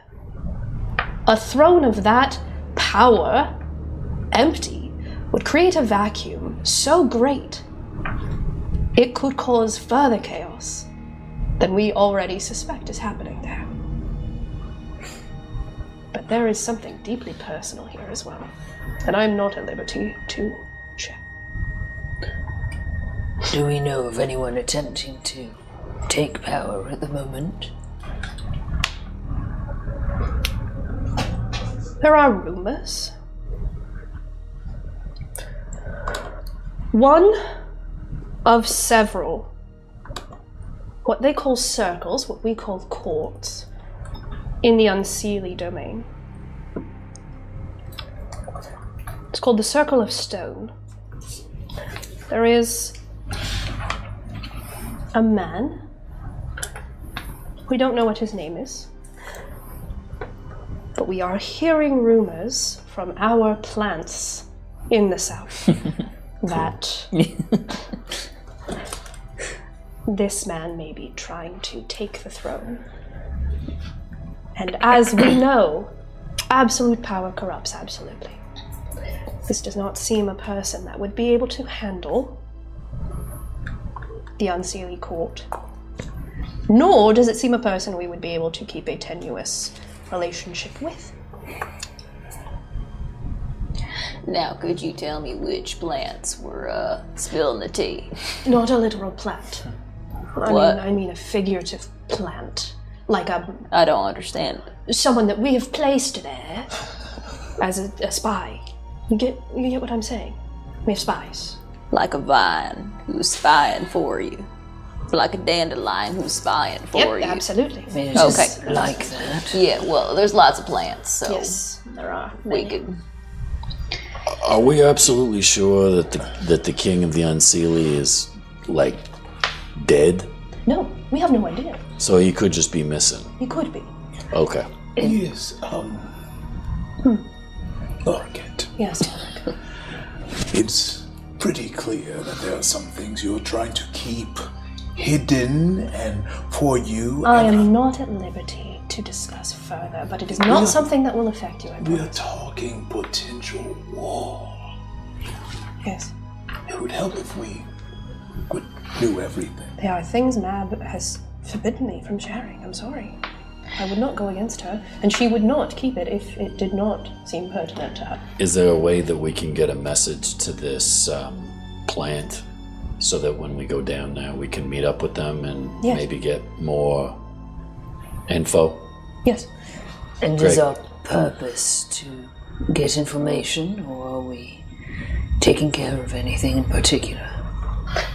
[SPEAKER 2] a throne of that power, empty, would create a vacuum so great it could cause further chaos than we already suspect is happening there. But there is something deeply personal here as well, and I'm not at liberty to share.
[SPEAKER 12] Do we know of anyone attempting to take power at the moment?
[SPEAKER 2] There are rumors. One of several, what they call circles, what we call courts, in the Unseelie domain. It's called the Circle of Stone. There is a man, we don't know what his name is, but we are hearing rumors from our plants in the south that this man may be trying to take the throne. And as we know, absolute power corrupts absolutely. This does not seem a person that would be able to handle the Unseelie Court, nor does it seem a person we would be able to keep a tenuous relationship with.
[SPEAKER 11] Now, could you tell me which plants were spilling the tea?
[SPEAKER 2] Not a literal plant.
[SPEAKER 11] What?
[SPEAKER 2] I mean a figurative plant. Like
[SPEAKER 11] I don't understand.
[SPEAKER 2] Someone that we have placed there as a spy. You get what I'm saying? We have spies.
[SPEAKER 11] Like a vine who's spying for you. Like a dandelion who's spying for you.
[SPEAKER 2] Yep, absolutely.
[SPEAKER 11] Okay.
[SPEAKER 12] Like that.
[SPEAKER 11] Yeah, well, there's lots of plants, so
[SPEAKER 2] yes, there are.
[SPEAKER 11] We could.
[SPEAKER 13] Are we absolutely sure that the king of the Unseelie is like dead?
[SPEAKER 2] No, we have no idea.
[SPEAKER 13] So he could just be missing.
[SPEAKER 2] He could be.
[SPEAKER 13] Okay.
[SPEAKER 9] Yes, Vacant.
[SPEAKER 2] Yes.
[SPEAKER 9] It's pretty clear that there are some things you're trying to keep hidden, and for you...
[SPEAKER 2] I am not at liberty to discuss further, but it is not something that will affect you, I promise.
[SPEAKER 9] We are talking potential war.
[SPEAKER 2] Yes.
[SPEAKER 9] It would help if we knew everything.
[SPEAKER 2] There are things Mab has forbidden me from sharing. I'm sorry. I would not go against her, and she would not keep it if it did not seem pertinent to her.
[SPEAKER 13] Is there a way that we can get a message to this plant so that when we go down there we can meet up with them and maybe get more info?
[SPEAKER 2] Yes.
[SPEAKER 12] And is our purpose to get information, or are we taking care of anything in particular?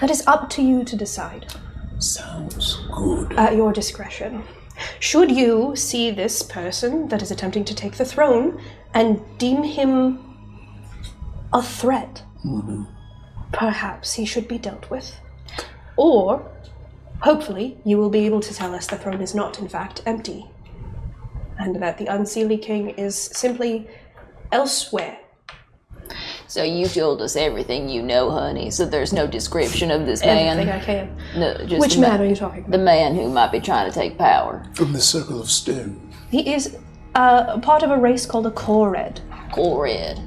[SPEAKER 2] That is up to you to decide.
[SPEAKER 9] Sounds good.
[SPEAKER 2] At your discretion. Should you see this person that is attempting to take the throne and deem him a threat, perhaps he should be dealt with. Or, hopefully, you will be able to tell us the throne is not, in fact, empty, and that the Unseelie King is simply elsewhere.
[SPEAKER 11] So you told us everything you know, honey, so there's no description of this man?
[SPEAKER 2] Everything I can.
[SPEAKER 11] No, just
[SPEAKER 2] Which man are you talking about?
[SPEAKER 11] The man who might be trying to take power.
[SPEAKER 9] From the Circle of Stone.
[SPEAKER 2] He is part of a race called a Kored.
[SPEAKER 11] Kored.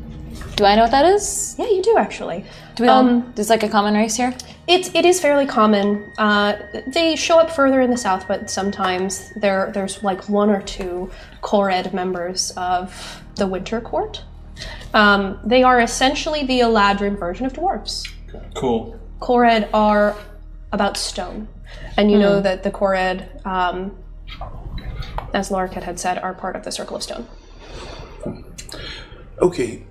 [SPEAKER 3] Do I know what that is?
[SPEAKER 2] Yeah, you do actually.
[SPEAKER 3] Do we all, there's like a common race here?
[SPEAKER 2] It is fairly common. They show up further in the south, but sometimes there's like 1 or 2 Cored members of the Winter Court. They are essentially the Eladrin version of dwarves.
[SPEAKER 7] Cool.
[SPEAKER 2] Cored are about stone. And you know that the Cored, as Lorikhet had said, are part of the Circle of Stone.
[SPEAKER 9] Okay,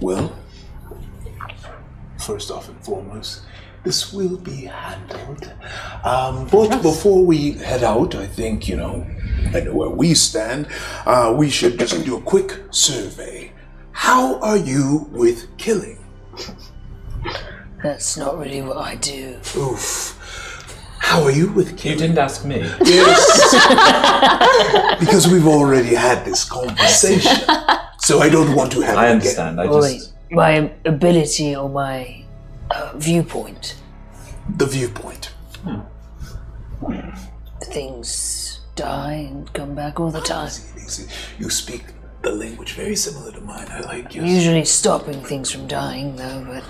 [SPEAKER 9] well, first off and foremost, this will be handled. But before we head out, I think, I know where we stand. We should just do a quick survey. How are you with killing?
[SPEAKER 12] That's not really what I do.
[SPEAKER 9] Oof. How are you with killing?
[SPEAKER 7] You didn't ask me.
[SPEAKER 9] Yes. Because we've already had this conversation. So I don't want to have it again.
[SPEAKER 7] Understand.
[SPEAKER 12] My ability or my viewpoint.
[SPEAKER 9] The viewpoint.
[SPEAKER 12] Things die and come back all the time.
[SPEAKER 9] You speak the language very similar to mine. I like yours.
[SPEAKER 12] Usually stopping things from dying, though, but...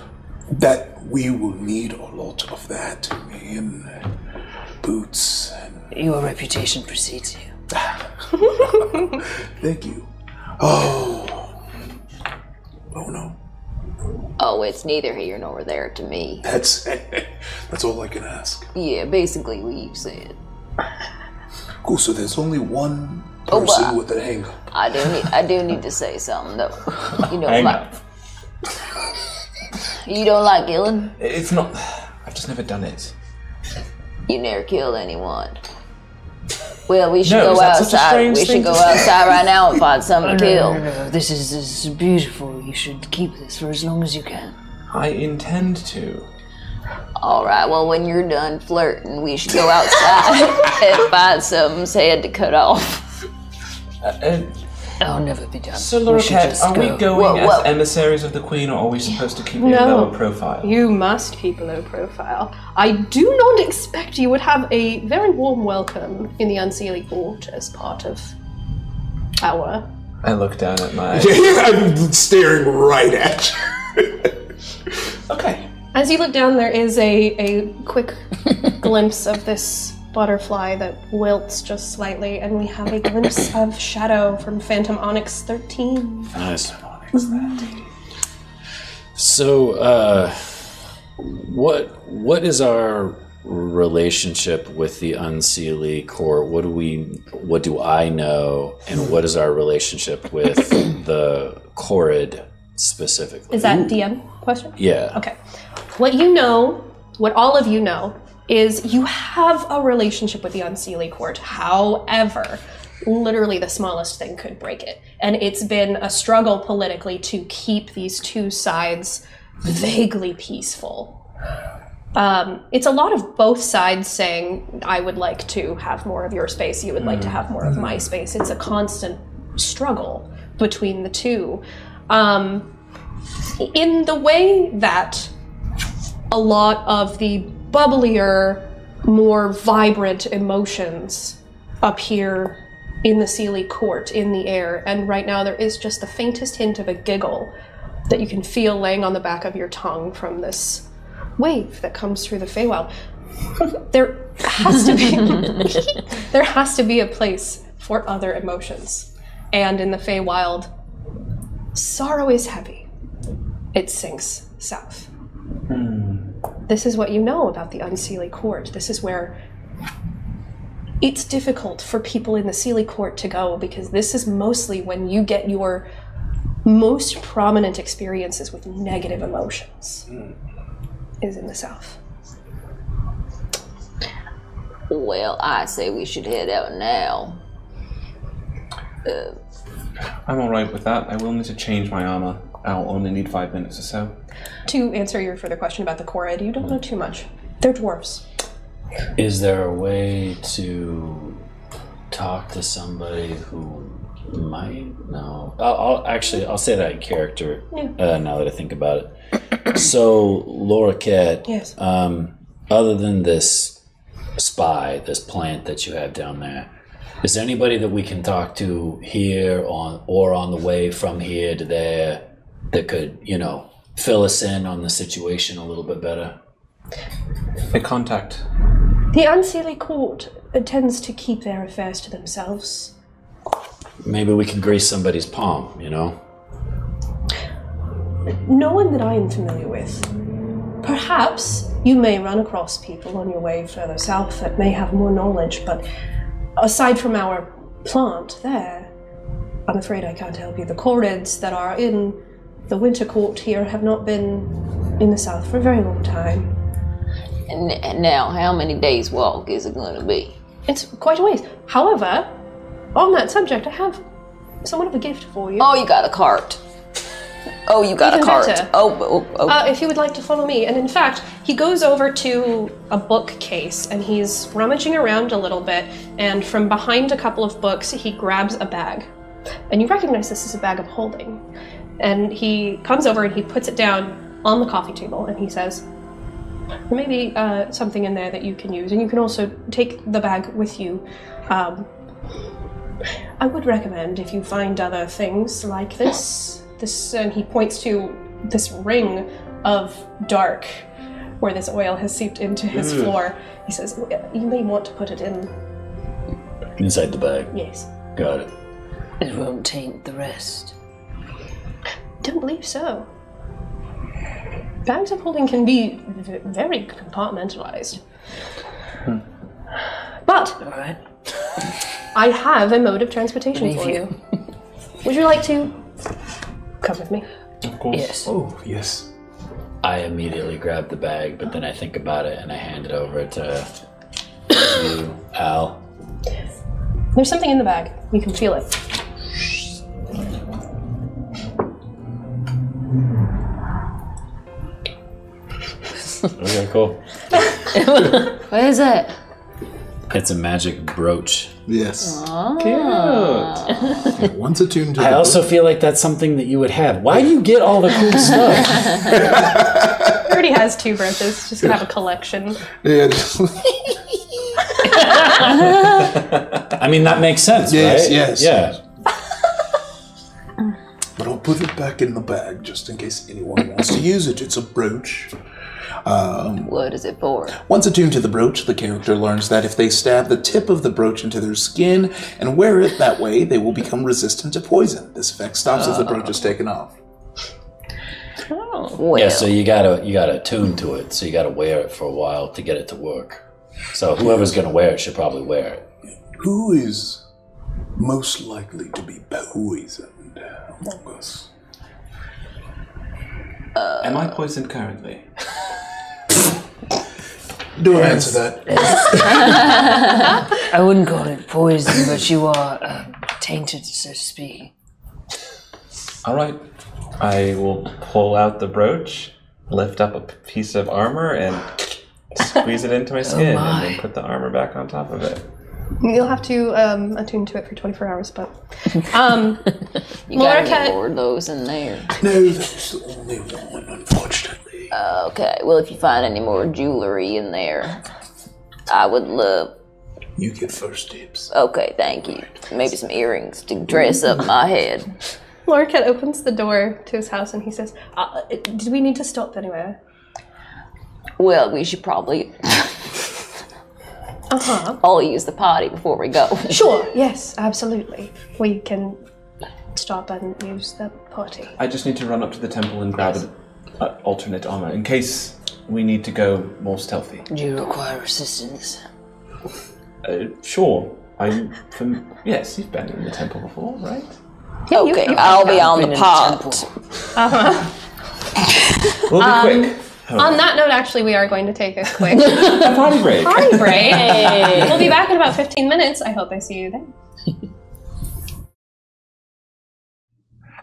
[SPEAKER 9] That we will need a lot of that. Me and Boots.
[SPEAKER 12] Your reputation precedes you.
[SPEAKER 9] Thank you. Oh no.
[SPEAKER 11] Oh, it's neither here nor there to me.
[SPEAKER 9] That's all I can ask.
[SPEAKER 11] Yeah, basically what you said.
[SPEAKER 9] Cool, so there's only one person with a hang-up.
[SPEAKER 11] I do need to say something though. You don't like killing?
[SPEAKER 7] It's not. I've just never done it.
[SPEAKER 11] You never killed anyone. Well, we should
[SPEAKER 7] No,
[SPEAKER 11] go
[SPEAKER 7] is that such a
[SPEAKER 11] outside.
[SPEAKER 7] strange
[SPEAKER 11] We
[SPEAKER 7] thing
[SPEAKER 11] should go
[SPEAKER 7] to say?
[SPEAKER 11] outside right now and find something to kill.
[SPEAKER 12] No. This is beautiful. You should keep this for as long as you can.
[SPEAKER 7] I intend to.
[SPEAKER 11] All right. Well, when you're done flirting, we should go outside and find something's head to cut off.
[SPEAKER 12] I'll never be done.
[SPEAKER 7] So, Lorikhet, are we going as emissaries of the Queen, or are we supposed to keep a low profile?
[SPEAKER 2] You must keep a low profile. I do not expect you would have a very warm welcome in the Unseelie Court as part of our...
[SPEAKER 7] I look down at my...
[SPEAKER 9] I'm staring right at you.
[SPEAKER 2] Okay. As you look down, there is a quick glimpse of this butterfly that wilts just slightly, and we have a glimpse of Shadow from Phantom Onyx 13.
[SPEAKER 13] Nice. So, what is our relationship with the Unseelie Court? What do I know, and what is our relationship with the Corid specifically?
[SPEAKER 2] Is that DM question?
[SPEAKER 13] Yeah.
[SPEAKER 2] Okay. What all of you know, is you have a relationship with the Unseelie Court. However, literally the smallest thing could break it. And it's been a struggle politically to keep these two sides vaguely peaceful. It's a lot of both sides saying, I would like to have more of your space, you would like to have more of my space. It's a constant struggle between the two. In the way that a lot of the bubblier, more vibrant emotions appear in the Seeley Court, in the air, and right now there is just the faintest hint of a giggle that you can feel laying on the back of your tongue from this wave that comes through the Feywild. There has to be a place for other emotions. And in the Feywild, sorrow is heavy. It sinks south. This is what you know about the Unseelie Court. This is where it's difficult for people in the Seeley Court to go, because this is mostly when you get your most prominent experiences with negative emotions, is in the south.
[SPEAKER 11] Well, I say we should head out now.
[SPEAKER 7] I'm alright with that. I will need to change my armor. I'll only need 5 minutes or so.
[SPEAKER 2] To answer your further question about the Corid, you don't know too much. They're dwarves.
[SPEAKER 13] Is there a way to talk to somebody who might know? I'll say that in character. Now that I think about it. So, Lorikhet,
[SPEAKER 2] yes.
[SPEAKER 13] Other than this spy, this plant that you have down there, is there anybody that we can talk to here or on the way from here to there that could, fill us in on the situation a little bit better?
[SPEAKER 7] A contact.
[SPEAKER 2] The Unseelie Court tends to keep their affairs to themselves.
[SPEAKER 13] Maybe we can grace somebody's palm,
[SPEAKER 2] No one that I am familiar with. Perhaps you may run across people on your way further south that may have more knowledge, but aside from our plant there, I'm afraid I can't help you. The Corrids that are in the winter court here have not been in the south for a very long time.
[SPEAKER 11] And now, how many days' walk is it going to be?
[SPEAKER 2] It's quite a ways. However, on that subject, I have somewhat of a gift for you.
[SPEAKER 11] Oh, you got a cart. Oh, you got
[SPEAKER 2] Even
[SPEAKER 11] a cart.
[SPEAKER 2] better.
[SPEAKER 11] Oh.
[SPEAKER 2] If you would like to follow me. And in fact, he goes over to a bookcase and he's rummaging around a little bit, and from behind a couple of books, he grabs a bag. And you recognize this as a bag of holding. And he comes over and he puts it down on the coffee table and he says, there may be something in there that you can use, and you can also take the bag with you. I would recommend if you find other things like this, and he points to this ring of dark where this oil has seeped into his floor. He says, you may want to put it in.
[SPEAKER 13] Inside the bag?
[SPEAKER 2] Yes.
[SPEAKER 13] Got it.
[SPEAKER 12] It won't taint the rest.
[SPEAKER 2] Don't believe so. Bags of holding can be very compartmentalized. But
[SPEAKER 12] All right.
[SPEAKER 2] I have a mode of transportation for you. Would you like to come with me?
[SPEAKER 7] Of course.
[SPEAKER 12] Yes.
[SPEAKER 9] Oh, yes.
[SPEAKER 13] I immediately grab the bag, but then I think about it and I hand it over to you, Al.
[SPEAKER 2] There's something in the bag. You can feel it.
[SPEAKER 13] Okay, cool.
[SPEAKER 3] What is it?
[SPEAKER 13] It's a magic brooch.
[SPEAKER 9] Yes.
[SPEAKER 7] Cute.
[SPEAKER 9] Once attuned to
[SPEAKER 13] I
[SPEAKER 9] the
[SPEAKER 13] also feel like that's something that you would have. Why do you get all the cool stuff?
[SPEAKER 2] He already has 2 brooches. Just gonna have a collection.
[SPEAKER 9] Yeah.
[SPEAKER 13] I mean, that makes sense,
[SPEAKER 9] Yes,
[SPEAKER 13] right?
[SPEAKER 9] yes.
[SPEAKER 13] Yeah.
[SPEAKER 9] But I'll put it back in the bag just in case anyone wants to use it. It's a brooch.
[SPEAKER 11] What is it for?
[SPEAKER 9] Once attuned to the brooch, the character learns that if they stab the tip of the brooch into their skin and wear it that way, they will become resistant to poison. This effect stops if the brooch is taken off.
[SPEAKER 11] Oh. Well,
[SPEAKER 13] Yeah, so you gotta attune to it. So you gotta wear it for a while to get it to work. So whoever's gonna wear it should probably wear it.
[SPEAKER 9] Who is most likely to be poisoned among us?
[SPEAKER 7] Am I poisoned currently?
[SPEAKER 9] Don't answer that.
[SPEAKER 12] I wouldn't call it poison, but you are tainted, so to speak.
[SPEAKER 7] All right. I will pull out the brooch, lift up a piece of armor, and squeeze it into my skin, and then put the armor back on top of it.
[SPEAKER 2] You'll have to attune to it for 24 hours, but...
[SPEAKER 11] you got
[SPEAKER 2] Malarica-
[SPEAKER 11] any more of those in there?
[SPEAKER 9] No, that's the only one, unfortunately.
[SPEAKER 11] Okay, well, if you find any more jewelry in there, I would love...
[SPEAKER 9] You get first dibs.
[SPEAKER 11] Okay, thank you. Maybe some earrings to dress up my head.
[SPEAKER 2] Lorcat opens the door to his house and he says, do we need to stop anywhere?
[SPEAKER 11] Well, we should probably... all use the potty before we go.
[SPEAKER 2] Sure, yes, absolutely. We can stop and use the potty.
[SPEAKER 7] I just need to run up to the temple and grab an alternate armor in case we need to go more stealthy.
[SPEAKER 12] Do you require assistance?
[SPEAKER 7] Sure. Yes, you've been in the temple before, right?
[SPEAKER 11] Okay, I'll be on the pot.
[SPEAKER 7] We'll be quick.
[SPEAKER 2] On that note, actually, we are going to take a quick
[SPEAKER 7] A potty break.
[SPEAKER 2] potty break. We'll be back in about 15 minutes. I hope I see you then.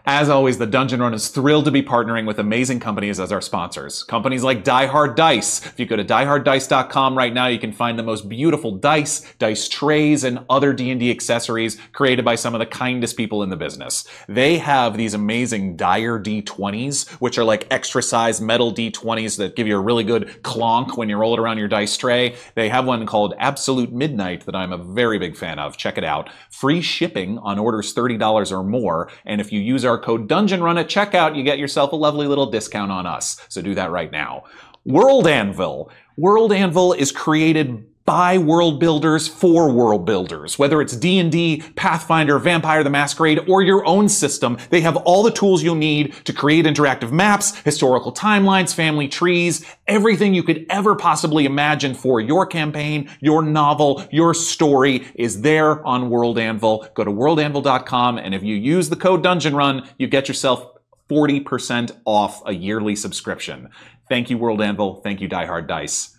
[SPEAKER 5] As always, the Dungeon Run is thrilled to be partnering with amazing companies as our sponsors. Companies like Die Hard Dice. If you go to dieharddice.com right now, you can find the most beautiful dice trays, and other D&D accessories created by some of the kindest people in the business. They have these amazing Dire D20s, which are like extra size metal D20s that give you a really good clonk when you roll it around your dice tray. They have one called Absolute Midnight that I'm a very big fan of. Check it out. Free shipping on orders $30 or more. And if you use our our code DungeonRun at checkout, you get yourself a lovely little discount on us. So do that right now. World Anvil. World Anvil is created by world builders for world builders. Whether it's D&D, Pathfinder, Vampire the Masquerade, or your own system, they have all the tools you'll need to create interactive maps, historical timelines, family trees, everything you could ever possibly imagine for your campaign, your novel, your story is there on World Anvil. Go to worldanvil.com, and if you use the code DungeonRun, you get yourself 40% off a yearly subscription. Thank you, World Anvil. Thank you, Die Hard Dice.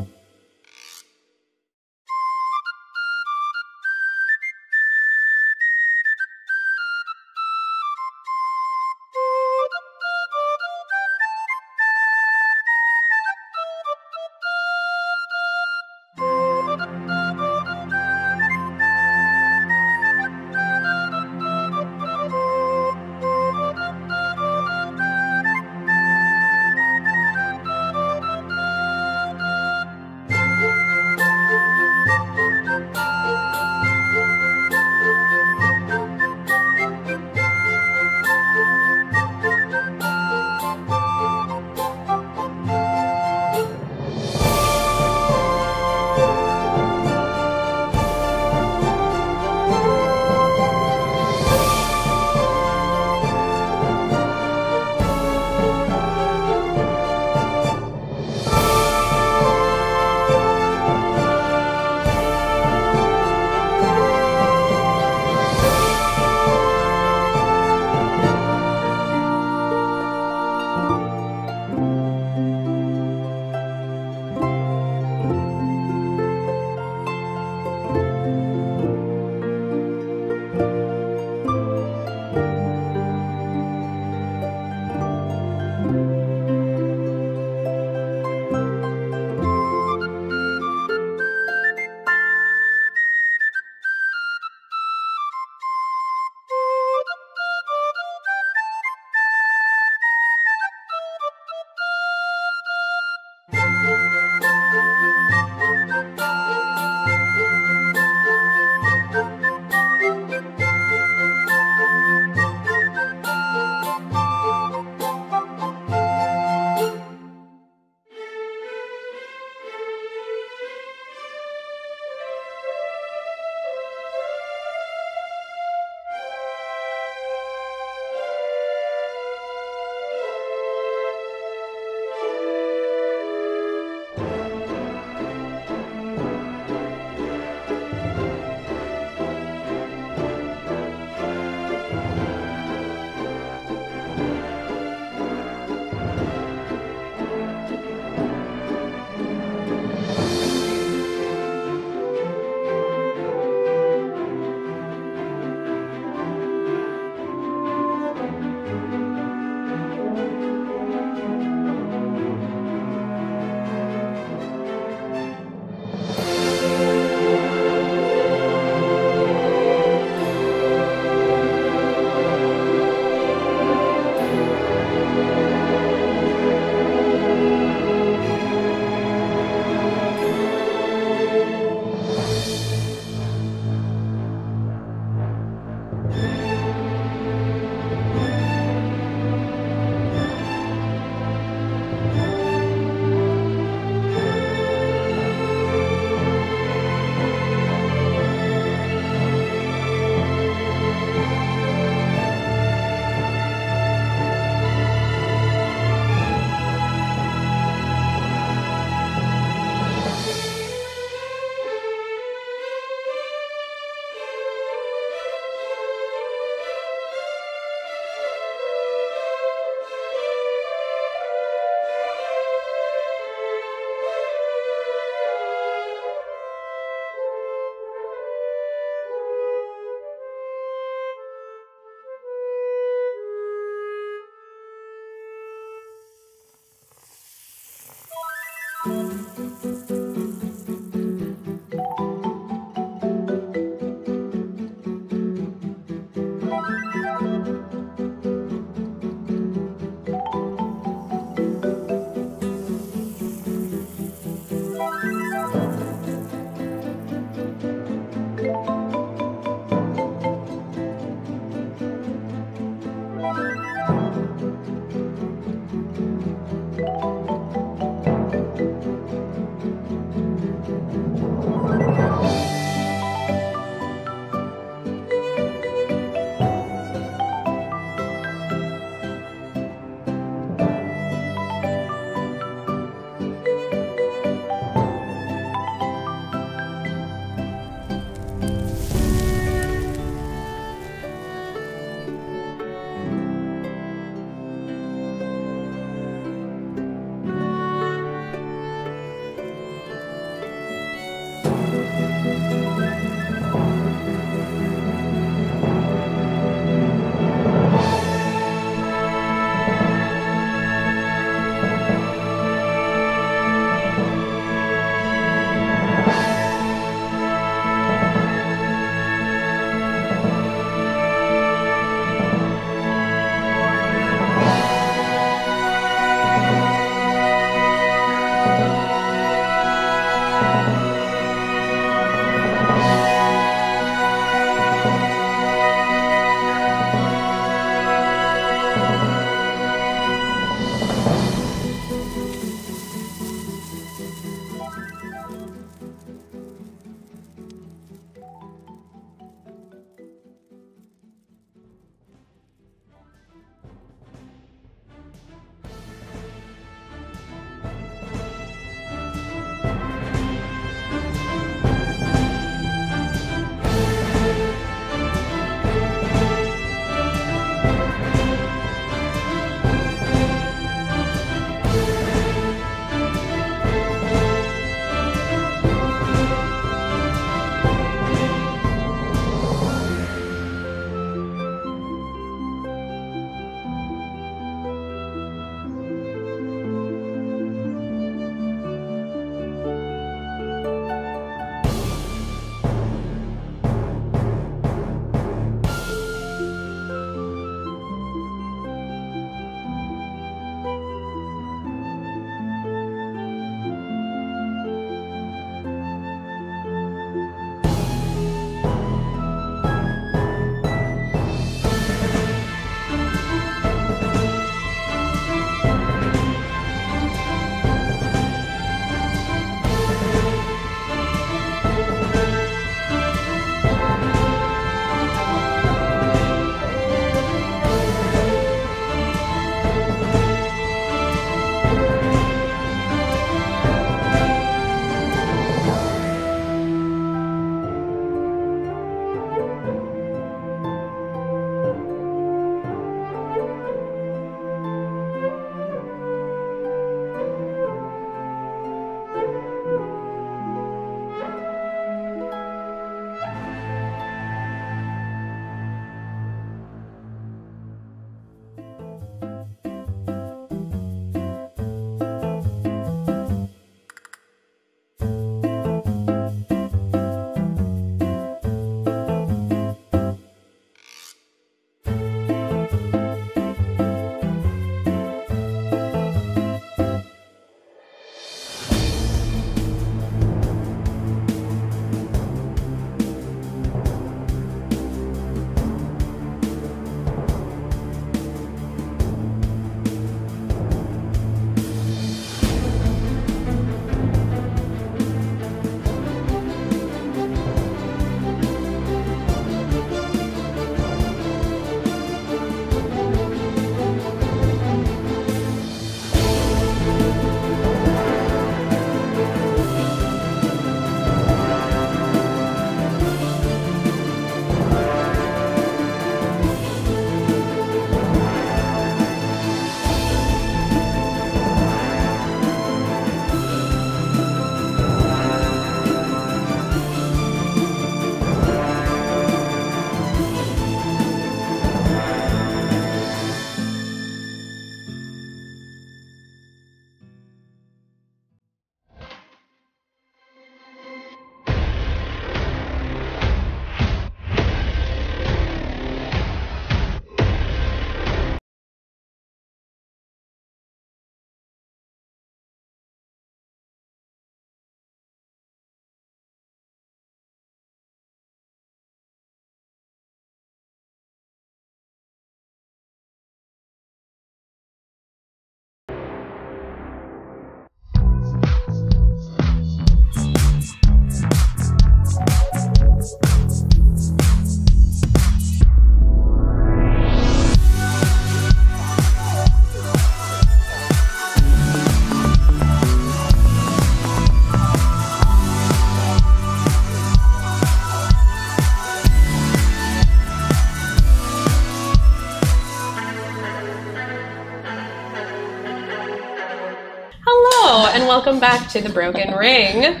[SPEAKER 2] welcome back to the Broken Ring.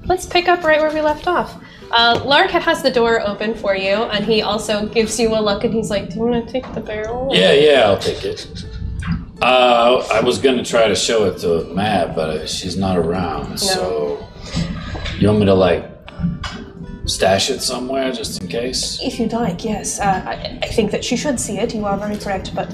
[SPEAKER 2] Let's pick up right where we left off. Larkat has the door open for you, and he also gives you a look, and he's like, do you want to take the barrel?
[SPEAKER 13] Yeah, I'll take it. I was going to try to show it to Mab, but she's not around, so... You want me to, like, stash it somewhere, just in case?
[SPEAKER 2] If you'd like, yes. I think that she should see it, you are very correct, but...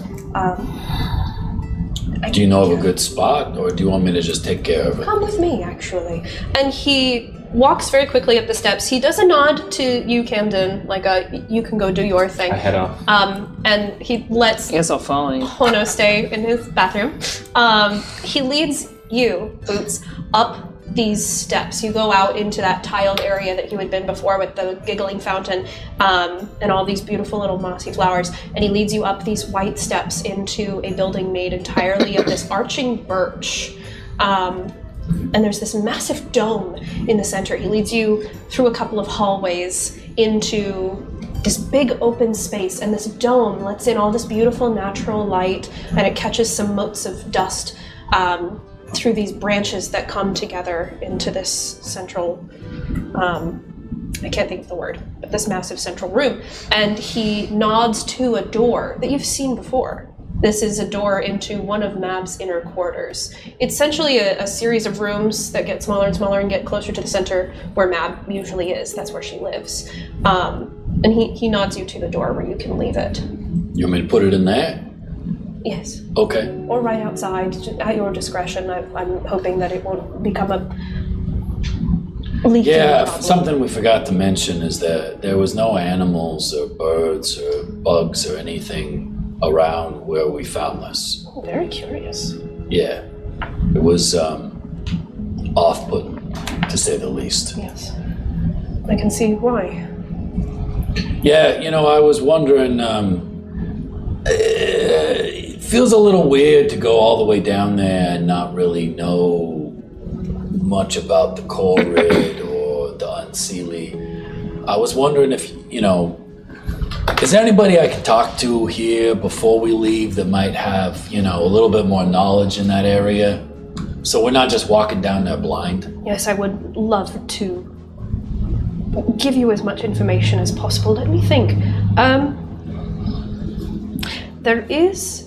[SPEAKER 13] do you know of a good spot, or do you want me to just take care of it?
[SPEAKER 2] Come with me, actually. And he walks very quickly up the steps. He does a nod to you, Camden, like you can go do your thing.
[SPEAKER 7] I head off.
[SPEAKER 2] And he lets
[SPEAKER 8] I guess I'll follow you.
[SPEAKER 2] Hono stay in his bathroom. He leads you, Boots, up these steps. You go out into that tiled area that you had been before with the giggling fountain and all these beautiful little mossy flowers, and he leads you up these white steps into a building made entirely of this arching birch. And there's this massive dome in the center. He leads you through a couple of hallways into this big open space, and this dome lets in all this beautiful natural light, and it catches some motes of dust through these branches that come together into this central, I can't think of the word, but this massive central room. And he nods to a door that you've seen before. This is a door into one of Mab's inner quarters. It's essentially a series of rooms that get smaller and smaller and get closer to the center where Mab usually is. That's where she lives. And he nods you to the door where you can leave it.
[SPEAKER 13] You want me to put it in there?
[SPEAKER 2] Yes.
[SPEAKER 13] Okay.
[SPEAKER 2] Or right outside, at your discretion. I'm hoping that it won't become a leaking problem.
[SPEAKER 13] Something we forgot to mention is that there was no animals or birds or bugs or anything around where we found this.
[SPEAKER 2] Oh, very curious.
[SPEAKER 13] Yeah. It was off-putting, to say the least.
[SPEAKER 2] Yes. I can see why.
[SPEAKER 13] Yeah, I was wondering, it feels a little weird to go all the way down there and not really know much about the Corrid or the Unseelie. I was wondering if, is there anybody I could talk to here before we leave that might have, a little bit more knowledge in that area? So we're not just walking down there blind?
[SPEAKER 2] Yes, I would love to give you as much information as possible. Let me think. There is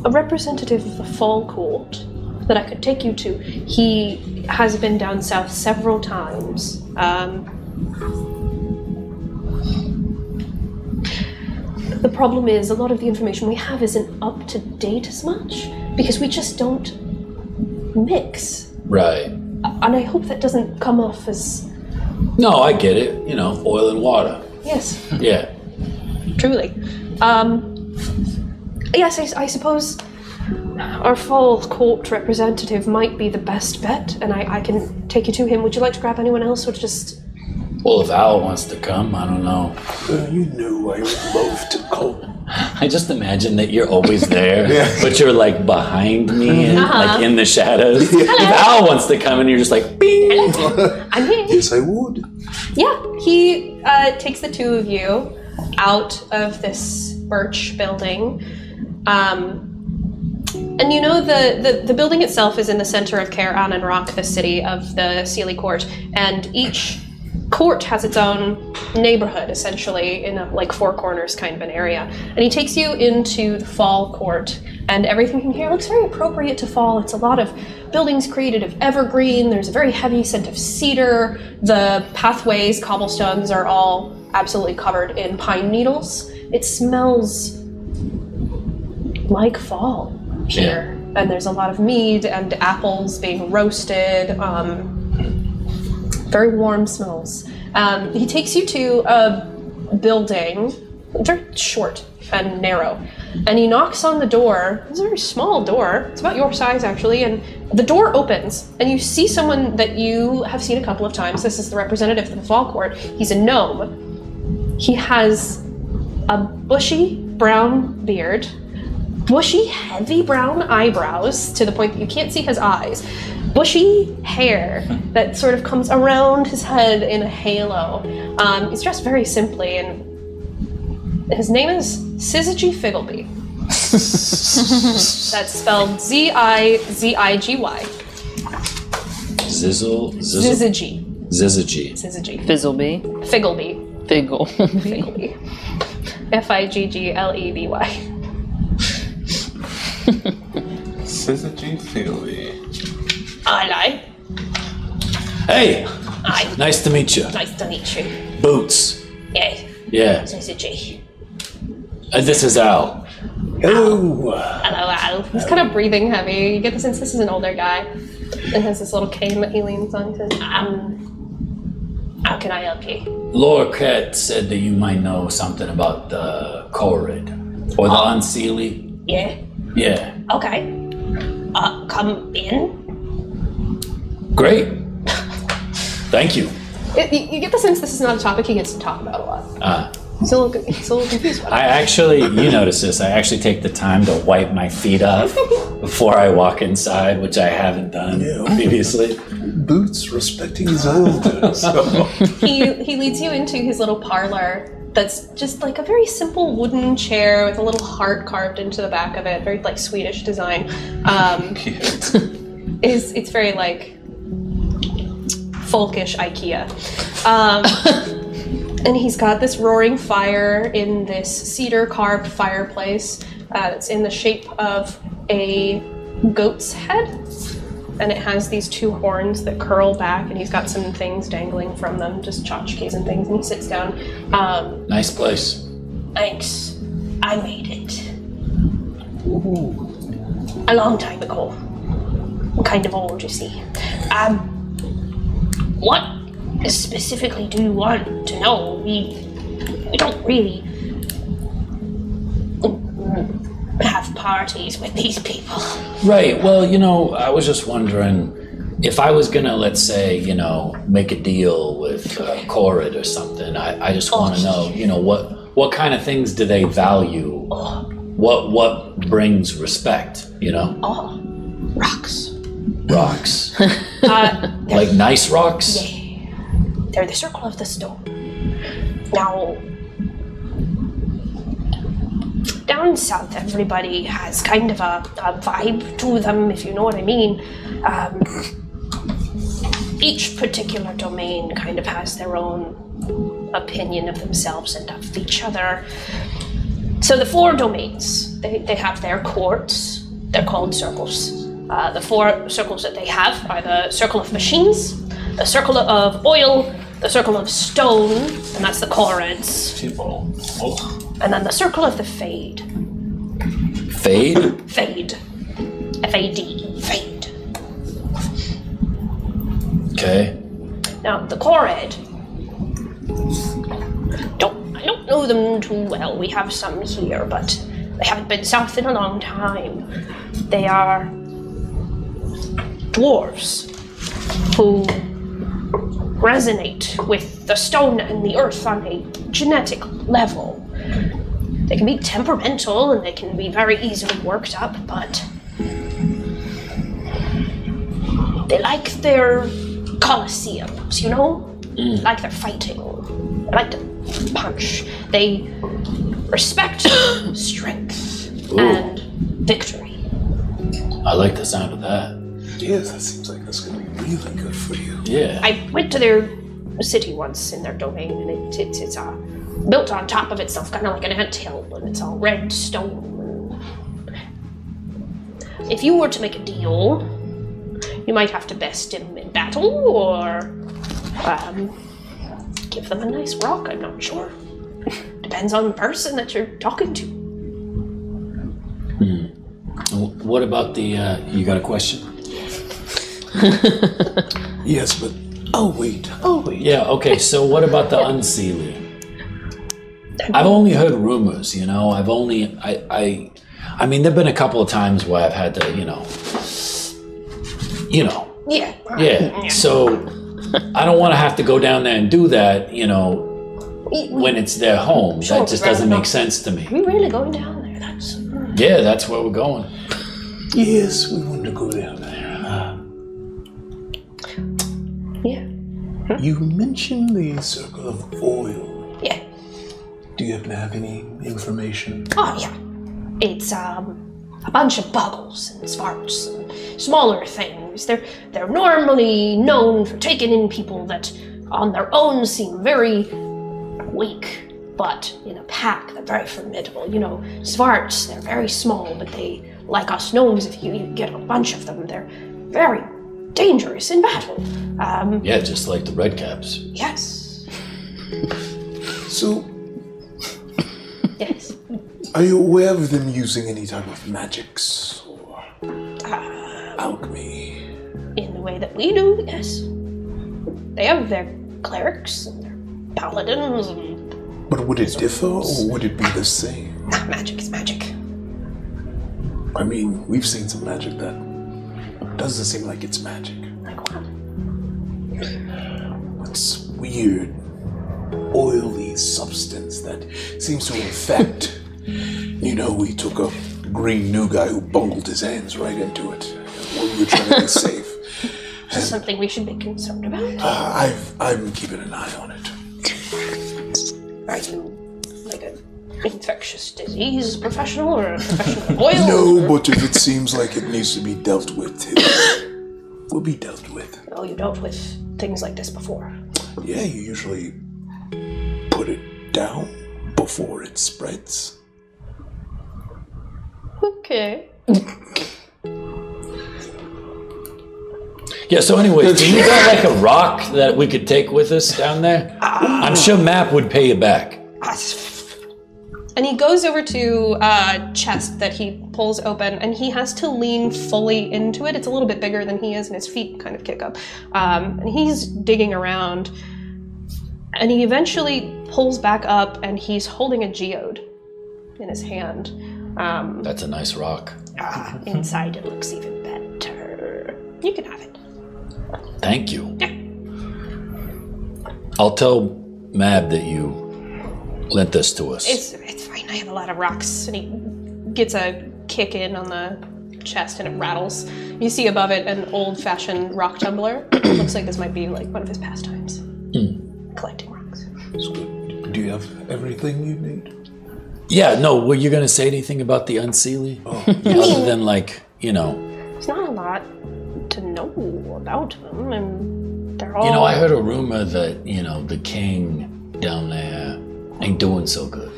[SPEAKER 2] a representative of the Fall Court that I could take you to. He has been down south several times. The problem is a lot of the information we have isn't up to date as much because we just don't mix.
[SPEAKER 13] Right.
[SPEAKER 2] And I hope that doesn't come off as...
[SPEAKER 13] No, I get it. Oil and water.
[SPEAKER 2] Yes.
[SPEAKER 13] Yeah.
[SPEAKER 2] Truly. Yes, I suppose our Fall Court representative might be the best bet, and I can take you to him. Would you like to grab anyone else, or just...
[SPEAKER 13] Well, if Al wants to come, I don't know.
[SPEAKER 9] You knew I would love to come.
[SPEAKER 13] I just imagine that you're always there, but you're like behind me and like in the shadows. If Al wants to come and you're just like, bing!
[SPEAKER 2] I'm here.
[SPEAKER 9] Yes, I would.
[SPEAKER 2] Yeah, he takes the two of you out of this birch building. And the building itself is in the center of Caer Annen Rock, the city of the Unseelie Court, and each court has its own neighborhood, essentially, in like four corners kind of an area. And he takes you into the Fall Court, and everything in here looks very appropriate to fall. It's a lot of buildings created of evergreen. There's a very heavy scent of cedar. The pathways, cobblestones, are all absolutely covered in pine needles. It smells like fall here. Yeah. And there's a lot of mead and apples being roasted. Very warm smells. He takes you to a building, very short and narrow, and he knocks on the door. It's a very small door. It's about your size, actually, and the door opens, and you see someone that you have seen a couple of times. This is the representative of the Fall Court. He's a gnome. He has a bushy brown beard, bushy, heavy brown eyebrows to the point that you can't see his eyes, bushy hair that sort of comes around his head in a halo. He's dressed very simply, and his name is Syzygy Figgleby. That's spelled Z-I-Z-I-G-Y.
[SPEAKER 13] Zizzle?
[SPEAKER 2] Syzygy.
[SPEAKER 13] Syzygy.
[SPEAKER 2] Syzygy.
[SPEAKER 8] Fizzleby.
[SPEAKER 2] Figgleby.
[SPEAKER 8] Figgle.
[SPEAKER 2] Figgleby. Figgleby.
[SPEAKER 7] Syzygy Philly.
[SPEAKER 2] Aye.
[SPEAKER 13] Hey!
[SPEAKER 2] Aye.
[SPEAKER 13] Nice to meet you.
[SPEAKER 2] Nice to meet you.
[SPEAKER 13] Boots.
[SPEAKER 2] Yeah.
[SPEAKER 13] Yeah.
[SPEAKER 2] Syzygy.
[SPEAKER 13] This is Al.
[SPEAKER 9] Hello.
[SPEAKER 2] Hello, Al. He's kind of breathing heavy. You get the sense this is an older guy. And has this little cane that he leans on. He says, how can I help you?
[SPEAKER 13] Lorquette said that you might know something about the Corrid. Or the Unseelie.
[SPEAKER 2] Yeah.
[SPEAKER 13] Yeah.
[SPEAKER 2] Okay. Come in.
[SPEAKER 13] Great. Thank you.
[SPEAKER 2] You get the sense this is not a topic he gets to talk about a lot. He's a little confused about it.
[SPEAKER 13] I actually, you notice this, I actually take the time to wipe my feet off before I walk inside, which I haven't done previously.
[SPEAKER 9] Boots respecting his elders. So.
[SPEAKER 2] He leads you into his little parlor that's just like a very simple wooden chair with a little heart carved into the back of it, very like Swedish design. It's very like folkish IKEA. And he's got this roaring fire in this cedar carved fireplace that's in the shape of a goat's head. And it has these two horns that curl back, and he's got some things dangling from them, just tchotchkes and things, and he sits down.
[SPEAKER 13] Nice place.
[SPEAKER 10] Thanks. I made it. A long time ago. I'm kind of old, you see. What specifically do you want to know? We don't really have parties with these people.
[SPEAKER 13] Right, well, you know, I was just wondering if I was gonna, let's say, you know, make a deal with Corrid or something, I just want to know, you know, what kind of things do they value? What brings respect, you know?
[SPEAKER 10] Oh, rocks.
[SPEAKER 13] Rocks. Like nice rocks?
[SPEAKER 10] Yeah. They're the circle of the stone. Now, down south, everybody has kind of a vibe to them, if you know what I mean. Each particular domain kind of has their own opinion of themselves and of each other. So the 4 domains, they have their courts. They're called circles. The 4 circles that they have are the circle of machines, the circle of oil, the circle of stone, and that's the Corrids. And then the circle of the Fade.
[SPEAKER 13] Fade?
[SPEAKER 10] Fade. F-A-D. Fade.
[SPEAKER 13] Okay.
[SPEAKER 10] Now, the Corrid, I don't know them too well. We have some here, but they haven't been south in a long time. They are dwarves who resonate with the stone and the earth on a genetic level. They can be temperamental and they can be very easily worked up, but they like their coliseums, you know? They like their fighting. They like to punch. They respect strength and victory.
[SPEAKER 13] I like the sound of that.
[SPEAKER 9] Yes, that seems like that's going to be really good for you.
[SPEAKER 13] Yeah.
[SPEAKER 10] I went to their city once in their domain, and it's built on top of itself, kind of like an anthill, and it's all red stone. If you were to make a deal, you might have to best him in battle, or give them a nice rock. I'm not sure. Depends on the person that you're talking to.
[SPEAKER 13] What about the? You got a question?
[SPEAKER 9] Yes, but I'll wait.
[SPEAKER 13] Yeah, okay, so what about the Unseelie? I've only heard rumors, you know, I mean, there've been a couple of times where I've had to, you know. Yeah, so I don't want to have to go down there and do that, you know, when it's their home.
[SPEAKER 10] Sure,
[SPEAKER 13] that just doesn't make sense to me.
[SPEAKER 10] Are we really going down there?
[SPEAKER 13] Yeah, that's where we're going.
[SPEAKER 9] Yes, we want to go down there.
[SPEAKER 10] Yeah.
[SPEAKER 9] You mentioned the circle of oil.
[SPEAKER 10] Yeah.
[SPEAKER 9] Do you happen to have any information?
[SPEAKER 10] Oh, yeah. It's, a bunch of buggles and svarts and smaller things. They're normally known for taking in people that on their own seem very weak, but in a pack they're very formidable. You know, svarts, they're very small, but they, like us gnomes, if you get a bunch of them, they're very dangerous in battle.
[SPEAKER 13] Yeah, just like the redcaps.
[SPEAKER 10] Yes.
[SPEAKER 9] So,
[SPEAKER 10] yes.
[SPEAKER 9] Are you aware of them using any type of magics or alchemy?
[SPEAKER 10] In the way that we do, yes. They have their clerics and their paladins and...
[SPEAKER 9] But would it differ or would it be the same?
[SPEAKER 10] Nah, magic is magic.
[SPEAKER 9] I mean, we've seen some magic that doesn't seem like it's magic.
[SPEAKER 10] Like what?
[SPEAKER 9] It's weird, oily substance that seems to infect. You know, we took a green new guy who bungled his hands right into it when we were trying to be safe.
[SPEAKER 10] Is this something we should be concerned about?
[SPEAKER 9] I'm keeping an eye on it.
[SPEAKER 10] Are you like an infectious disease professional or a professional of oil?
[SPEAKER 9] No, but if it seems like it needs to be dealt with, it will be dealt with.
[SPEAKER 10] Oh, you dealt with things like this before?
[SPEAKER 9] Yeah, you usually put it down before it spreads.
[SPEAKER 10] Okay.
[SPEAKER 13] Yeah, so anyways, do you got like a rock that we could take with us down there? I'm sure Map would pay you back.
[SPEAKER 2] And he goes over to a chest that he pulls open, and he has to lean fully into it. It's a little bit bigger than he is, and his feet kind of kick up. And he's digging around, and he eventually pulls back up, and he's holding a geode in his hand.
[SPEAKER 13] That's a nice rock.
[SPEAKER 10] Inside it looks even better. You can have it.
[SPEAKER 13] Thank you.
[SPEAKER 10] Yeah.
[SPEAKER 13] I'll tell Mab that you lent this to us.
[SPEAKER 2] It's fine. I have a lot of rocks. And he gets a kick in on the chest, and it rattles. You see above it an old-fashioned rock tumbler. It looks like this might be like one of his pastimes. Collecting rocks.
[SPEAKER 9] That's good. Do you have everything you need?
[SPEAKER 13] Yeah, no, were you going to say anything about the Unseelie?
[SPEAKER 9] Oh.
[SPEAKER 13] Other than like, you know...
[SPEAKER 10] There's not a lot to know about them, and they're all...
[SPEAKER 13] You know, I heard a rumor that, you know, the king down there ain't doing so good.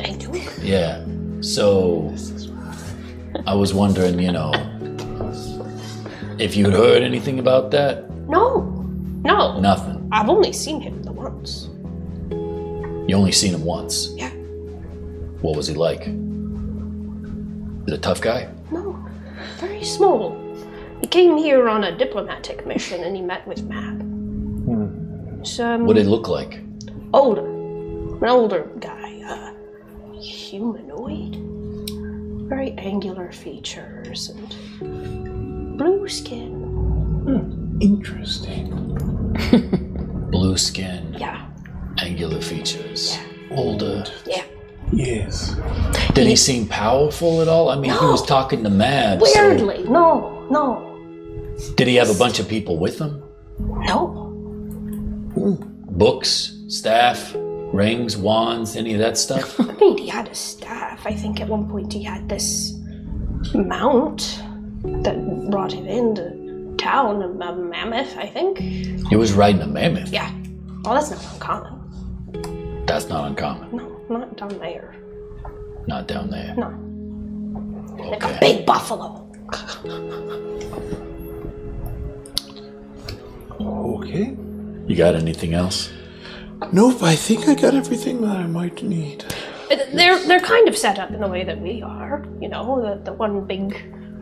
[SPEAKER 10] Ain't doing good?
[SPEAKER 13] Yeah. So, I was wondering, you know, if you'd heard anything about that?
[SPEAKER 10] No.
[SPEAKER 13] Nothing.
[SPEAKER 10] I've only seen him the once.
[SPEAKER 13] You only seen him once?
[SPEAKER 10] Yeah.
[SPEAKER 13] What was he like? Is he a tough guy?
[SPEAKER 10] No. Very small. He came here on a diplomatic mission, and he met with Mab.
[SPEAKER 13] What did it look like?
[SPEAKER 10] Older. An older guy. Humanoid. Very angular features and blue skin.
[SPEAKER 9] Interesting.
[SPEAKER 13] Blue skin.
[SPEAKER 10] Yeah.
[SPEAKER 13] Angular features.
[SPEAKER 10] Yeah.
[SPEAKER 13] Older.
[SPEAKER 10] Yeah.
[SPEAKER 9] Yes.
[SPEAKER 13] Did he seem powerful at all? I mean, he was talking to Mab.
[SPEAKER 10] Weirdly.
[SPEAKER 13] So
[SPEAKER 10] No.
[SPEAKER 13] did he have a bunch of people with him?
[SPEAKER 10] No.
[SPEAKER 13] Books, staff, rings, wands, any of that stuff?
[SPEAKER 10] I mean, he had a staff. I think at one point he had this mount that brought him into town, a mammoth, I think.
[SPEAKER 13] He was riding a mammoth?
[SPEAKER 10] Yeah. Well, that's not uncommon.
[SPEAKER 13] That's not uncommon.
[SPEAKER 10] No, not down there.
[SPEAKER 13] Not down there.
[SPEAKER 10] No. Like a
[SPEAKER 13] Okay.
[SPEAKER 10] big buffalo.
[SPEAKER 9] Okay.
[SPEAKER 13] You got anything else?
[SPEAKER 9] Nope, I think I got everything that I might need.
[SPEAKER 10] They're kind of set up in the way that we are. You know, the one big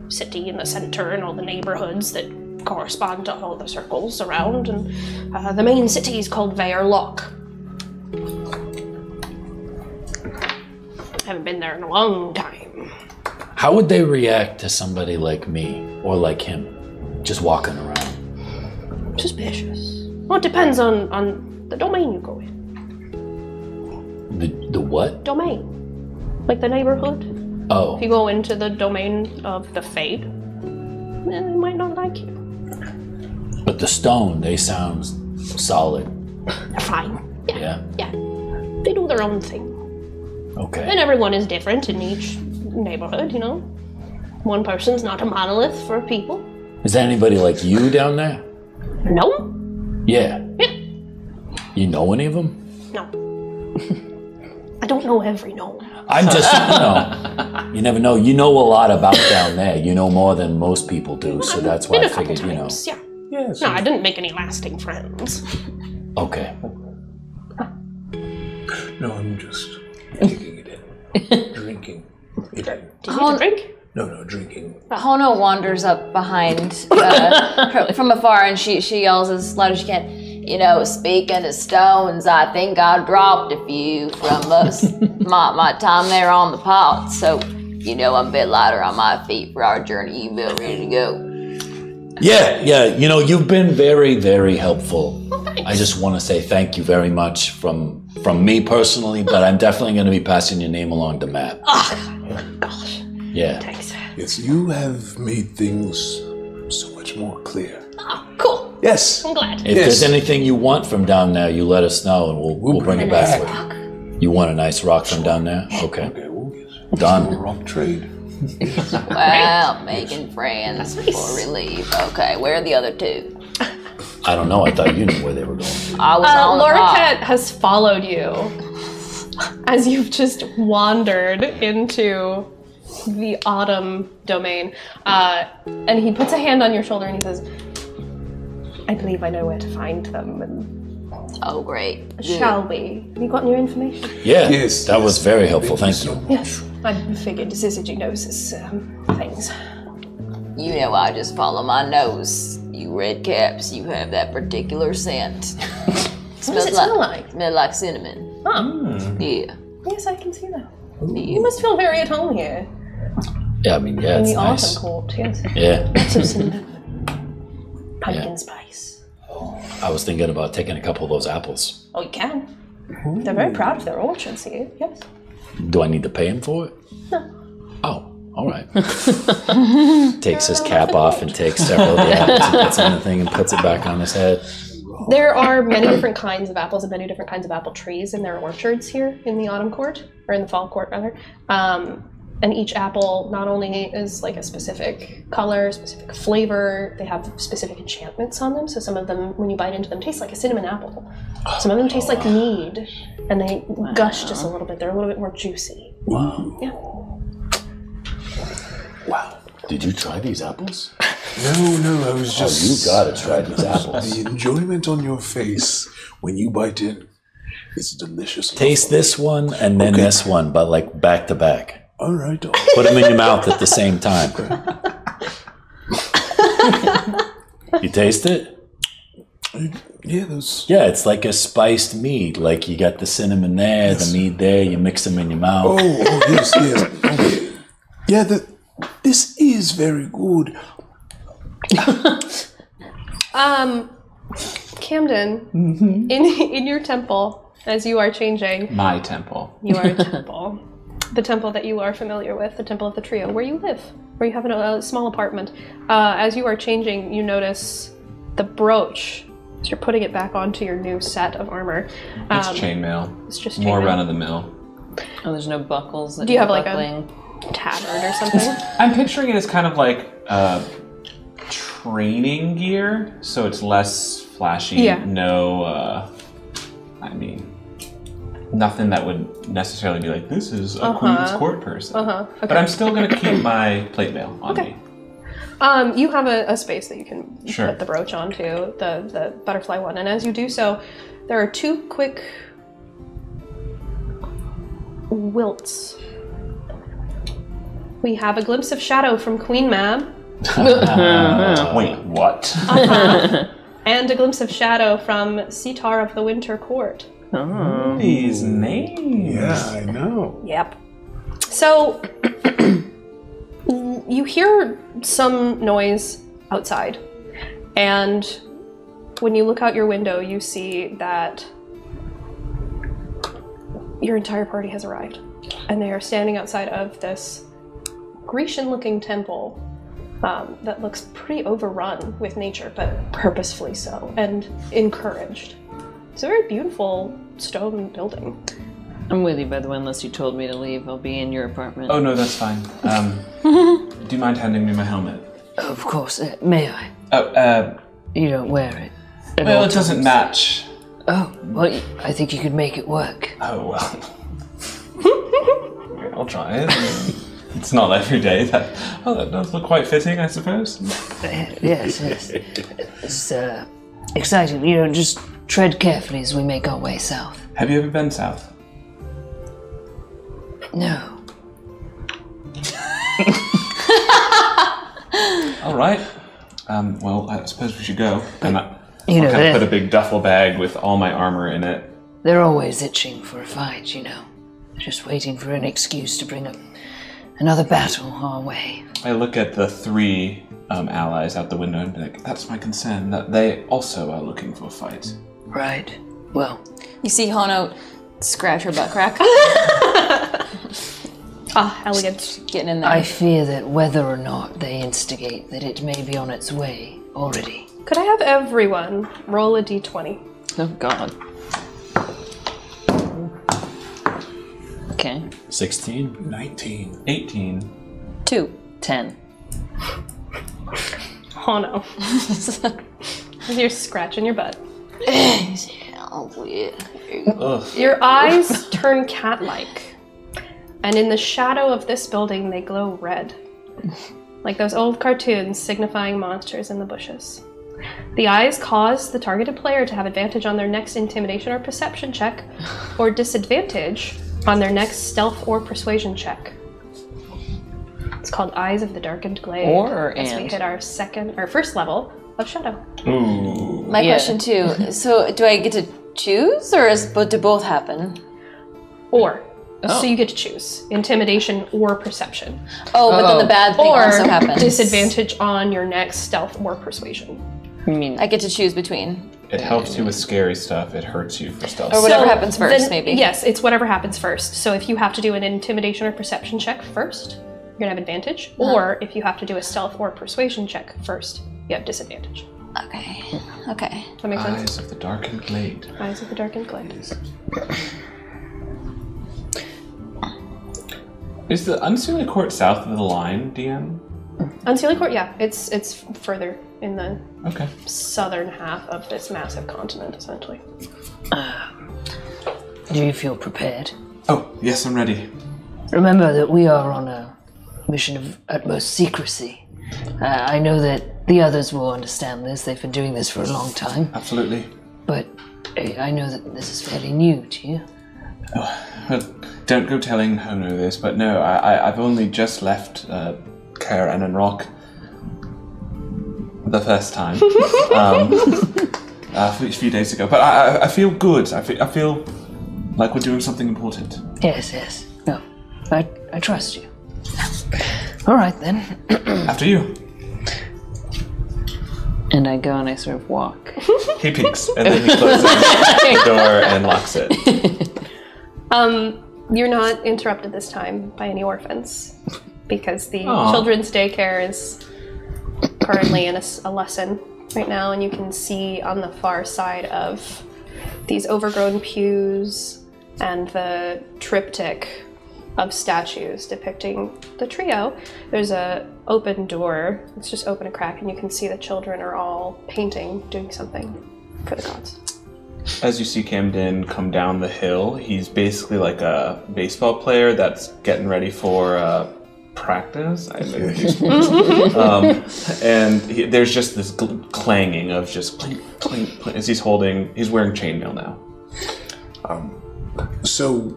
[SPEAKER 10] city in the center and all the neighborhoods that correspond to all the circles around. And the main city is called Vacant. Haven't been there in a long time.
[SPEAKER 13] How would they react to somebody like me or like him just walking around?
[SPEAKER 10] Suspicious. Well, it depends on the domain you go in.
[SPEAKER 13] The what?
[SPEAKER 10] Domain. Like the neighborhood.
[SPEAKER 13] Oh.
[SPEAKER 10] If you go into the domain of the Fade, then they might not like you.
[SPEAKER 13] But the stone, they sound solid.
[SPEAKER 10] They're fine.
[SPEAKER 13] Yeah.
[SPEAKER 10] Yeah. They do their own thing.
[SPEAKER 13] Okay.
[SPEAKER 10] And everyone is different in each neighborhood, you know? One person's not a monolith for people.
[SPEAKER 13] Is there anybody like you down there?
[SPEAKER 10] No?
[SPEAKER 13] Yeah.
[SPEAKER 10] Yeah.
[SPEAKER 13] You know any of them?
[SPEAKER 10] No. I don't know every gnome.
[SPEAKER 13] I'm just, you never know. You know a lot about down there. You know more than most people do, so that's why I figured,
[SPEAKER 10] Yeah.
[SPEAKER 9] Yes.
[SPEAKER 10] No, I didn't make any lasting friends.
[SPEAKER 13] Okay.
[SPEAKER 9] No, I'm just taking it in. Drinking it in.
[SPEAKER 10] Do you need a drink?
[SPEAKER 9] No, drinking.
[SPEAKER 3] Hono wanders up behind her from afar, and she yells as loud as she can.
[SPEAKER 11] You know, speaking of stones, I think I dropped a few from my time there on the pot. So, you know, I'm a bit lighter on my feet for our journey. You feel ready to go?
[SPEAKER 13] Yeah. You know, you've been very, very helpful.
[SPEAKER 10] Well, thanks.
[SPEAKER 13] I just want to say thank you very much from me personally, but I'm definitely going to be passing your name along to Mab.
[SPEAKER 10] Oh, gosh.
[SPEAKER 13] Yeah.
[SPEAKER 10] Thanks.
[SPEAKER 9] Yes, you have made things so much more clear.
[SPEAKER 10] Oh, cool.
[SPEAKER 9] Yes.
[SPEAKER 10] I'm glad.
[SPEAKER 13] If there's anything you want from down there, you let us know, and we'll bring it back. You want a nice rock from down there? Okay.
[SPEAKER 9] We'll
[SPEAKER 13] Done.
[SPEAKER 9] rock trade.
[SPEAKER 11] Well, making friends for relief. Okay, where are the other two?
[SPEAKER 13] I don't know. I thought you knew where they were going.
[SPEAKER 11] I was on the pot.
[SPEAKER 2] Lorcat has followed you as you've just wandered into the autumn domain. And he puts a hand on your shoulder and he says, I believe I know where to find them. And
[SPEAKER 11] Oh, great. Good.
[SPEAKER 2] shall we? Have you gotten your information?
[SPEAKER 13] Yeah.
[SPEAKER 9] Yes,
[SPEAKER 13] That was very helpful. Thank you.
[SPEAKER 2] Yes. I figured Syzygy knows his things.
[SPEAKER 11] You know, I just follow my nose. You red caps, you have that particular scent.
[SPEAKER 2] What does it smell like?
[SPEAKER 11] Smell like cinnamon.
[SPEAKER 2] Huh.
[SPEAKER 11] Yeah.
[SPEAKER 2] Yes, I can see that. You must feel very at home here.
[SPEAKER 13] Yeah, I mean, yeah,
[SPEAKER 2] in
[SPEAKER 13] it's
[SPEAKER 2] the
[SPEAKER 13] nice.
[SPEAKER 2] autumn court, yes.
[SPEAKER 13] Yeah.
[SPEAKER 2] Lots of cinnamon. Pumpkin spice.
[SPEAKER 13] I was thinking about taking a couple of those apples.
[SPEAKER 2] Oh, you can. They're very proud of their orchards here, yes.
[SPEAKER 13] Do I need to pay him for it?
[SPEAKER 2] No.
[SPEAKER 13] Oh, all right. Takes his cap off and takes several of the apples and puts in the thing and puts it back on his head.
[SPEAKER 2] There are many different kinds of apples and many different kinds of apple trees in their orchards here in the autumn court, or in the fall court rather. And each apple not only is like a specific color, specific flavor, they have specific enchantments on them. So some of them, when you bite into them, taste like a cinnamon apple. Some of them taste like mead, and they gush just a little bit. They're a little bit more juicy.
[SPEAKER 13] Wow.
[SPEAKER 2] Yeah.
[SPEAKER 13] Wow. Did you try these apples?
[SPEAKER 9] No, I was just...
[SPEAKER 13] Oh, you gotta try these apples.
[SPEAKER 9] The enjoyment on your face when you bite in is delicious.
[SPEAKER 13] Taste this one and then this one, but like back to back.
[SPEAKER 9] All right.
[SPEAKER 13] Put them in your mouth at the same time. You taste it?
[SPEAKER 9] Yeah, those...
[SPEAKER 13] Yeah, it's like a spiced mead. Like you got the cinnamon there, the mead there, you mix them in your mouth.
[SPEAKER 9] Oh, yes. Okay. Yeah, this is very good.
[SPEAKER 2] Camden, in your temple, as you are changing,
[SPEAKER 7] My temple.
[SPEAKER 2] you are a temple. The temple that you are familiar with, the temple of the trio, where you live, where you have a small apartment. As you are changing, you notice the brooch. So you're putting it back onto your new set of armor.
[SPEAKER 7] It's chainmail.
[SPEAKER 2] It's just
[SPEAKER 7] more
[SPEAKER 2] chainmail.
[SPEAKER 7] run of the mill.
[SPEAKER 8] Oh, there's no buckles.
[SPEAKER 2] Do you have like
[SPEAKER 8] buckling.
[SPEAKER 2] a tabard or something?
[SPEAKER 7] I'm picturing it as kind of like training gear, so it's less flashy.
[SPEAKER 2] Yeah.
[SPEAKER 7] No, nothing that would necessarily be like, this is a Queen's Court person.
[SPEAKER 2] Okay.
[SPEAKER 7] But I'm still going to keep my plate mail on me.
[SPEAKER 2] You have a space that you can
[SPEAKER 7] Sure.
[SPEAKER 2] put the brooch onto, the butterfly one. And as you do so, there are two quick wilts. We have a glimpse of shadow from Queen Mab.
[SPEAKER 7] Wait, what?
[SPEAKER 2] And a glimpse of shadow from Sitar of the Winter Court.
[SPEAKER 8] Oh.
[SPEAKER 7] These names.
[SPEAKER 9] Yeah, I know.
[SPEAKER 2] Yep. So, you hear some noise outside, and when you look out your window, you see that your entire party has arrived, and they are standing outside of this Grecian-looking temple that looks pretty overrun with nature, but purposefully so, and encouraged. It's a very beautiful stone building.
[SPEAKER 8] I'm with you, by the way, unless you told me to leave. I'll be in your apartment.
[SPEAKER 7] Oh, no, that's fine. do you mind handing me my helmet?
[SPEAKER 12] Of course. May I?
[SPEAKER 7] Oh,
[SPEAKER 12] You don't wear it. at
[SPEAKER 7] well,
[SPEAKER 12] all
[SPEAKER 7] it doesn't
[SPEAKER 12] times.
[SPEAKER 7] match.
[SPEAKER 12] Oh, well, I think you could make it work.
[SPEAKER 7] Oh, well. I'll try it. It's not every day that... Oh, that does look quite fitting, I suppose.
[SPEAKER 12] Yes. It's exciting. Just tread carefully as we make our way south.
[SPEAKER 7] Have you ever been south?
[SPEAKER 12] No.
[SPEAKER 7] All right. Well, I suppose we should go. And I'll
[SPEAKER 12] You know,
[SPEAKER 7] kind of
[SPEAKER 12] they're-
[SPEAKER 7] put a big duffel bag with all my armor in it.
[SPEAKER 12] They're always itching for a fight, Just waiting for an excuse to bring up another battle our way.
[SPEAKER 7] I look at the 3 allies out the window and be like, that's my concern, that they also are looking for a fight.
[SPEAKER 12] Right. Well,
[SPEAKER 3] You see Hono scratch her butt crack.
[SPEAKER 2] Elegant.
[SPEAKER 3] Getting in there.
[SPEAKER 12] I fear that whether or not they instigate, that it may be on its way already.
[SPEAKER 2] Could I have everyone roll a d20?
[SPEAKER 8] Oh, God. Okay.
[SPEAKER 13] 16.
[SPEAKER 9] 19.
[SPEAKER 7] 18.
[SPEAKER 3] 2.
[SPEAKER 8] 10.
[SPEAKER 2] Oh no. You're scratching your butt.
[SPEAKER 11] Oh, weird.
[SPEAKER 7] Ugh.
[SPEAKER 2] Your eyes turn cat-like, and in the shadow of this building, they glow red. Like those old cartoons signifying monsters in the bushes. The eyes cause the targeted player to have advantage on their next intimidation or perception check, or disadvantage on their next stealth or persuasion check. It's called Eyes of the Darkened Glade. As we hit our first level of Shadow.
[SPEAKER 7] Ooh.
[SPEAKER 3] My question too. So, do I get to choose, or do both happen?
[SPEAKER 2] Or. So you get to choose intimidation or perception.
[SPEAKER 3] Oh, but then the bad thing
[SPEAKER 2] or
[SPEAKER 3] also happens.
[SPEAKER 2] Disadvantage on your next stealth or persuasion.
[SPEAKER 3] I get to choose between.
[SPEAKER 7] It helps you with scary stuff. It hurts you for stealth.
[SPEAKER 3] Or whatever happens first,
[SPEAKER 2] then,
[SPEAKER 3] maybe.
[SPEAKER 2] Yes, it's whatever happens first. So if you have to do an intimidation or perception check first, you're gonna have advantage. Or if you have to do a stealth or persuasion check first, you have disadvantage.
[SPEAKER 3] Okay.
[SPEAKER 2] Does that make sense?
[SPEAKER 7] Eyes of the Darkened Glade.
[SPEAKER 2] Eyes of the Darkened Glade.
[SPEAKER 7] Is the Unseelie Court south of the line, DM?
[SPEAKER 2] Unseelie Court, yeah, it's further in the
[SPEAKER 7] Okay.
[SPEAKER 2] southern half of this massive continent, essentially.
[SPEAKER 12] Do you feel prepared?
[SPEAKER 7] Oh, yes, I'm ready.
[SPEAKER 12] Remember that we are on a mission of utmost secrecy. I know that the others will understand this. They've been doing this for a long time.
[SPEAKER 7] Absolutely.
[SPEAKER 12] But I know that this is fairly new to you.
[SPEAKER 7] Well, don't go telling Hono this, but no, I've only just left Care and Rock the first time. A few days ago. But I feel good. I feel like we're doing something important.
[SPEAKER 12] Yes. No, I trust you. All right, then.
[SPEAKER 7] After you.
[SPEAKER 8] And I go and I sort of walk.
[SPEAKER 7] He peeks, and then he closes the door and locks it.
[SPEAKER 2] You're not interrupted this time by any orphans, because the
[SPEAKER 7] Aw.
[SPEAKER 2] children's daycare is currently in a lesson right now, and you can see on the far side of these overgrown pews and the triptych of statues depicting the trio, there's a open door. It's just open a crack, and you can see the children are all painting, doing something for the gods.
[SPEAKER 7] As you see Camden come down the hill, he's basically like a baseball player that's getting ready for practice. I and there's just this clanging of just clink, clink, clink, as he's wearing chainmail now.
[SPEAKER 9] So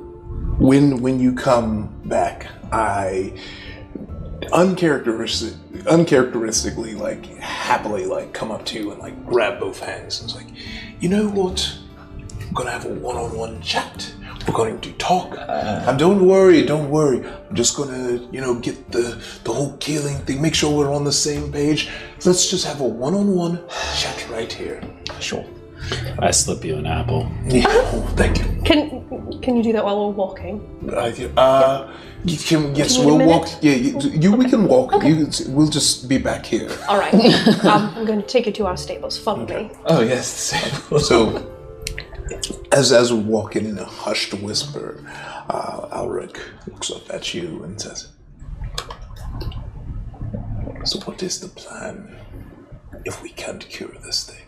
[SPEAKER 9] when you come back, I uncharacteristically, like happily, like come up to you and like grab both hands and it's like, you know what? We're gonna have a one-on-one chat. We're going to talk. And don't worry. I'm just gonna, get the whole killing thing. Make sure we're on the same page. Let's just have a one-on-one chat right here.
[SPEAKER 7] Sure.
[SPEAKER 13] I slip you an apple.
[SPEAKER 9] Yeah. Oh, thank you.
[SPEAKER 2] Can you do that while we're walking?
[SPEAKER 9] Yes, we'll walk. Yeah, we can walk.
[SPEAKER 2] Okay.
[SPEAKER 9] We'll just be back here.
[SPEAKER 2] All right. I'm going to take you to our stables. Follow me.
[SPEAKER 7] Oh yes.
[SPEAKER 9] So, as we're walking in a hushed whisper, Allyrick looks up at you and says, So what is the plan if we can't cure this thing?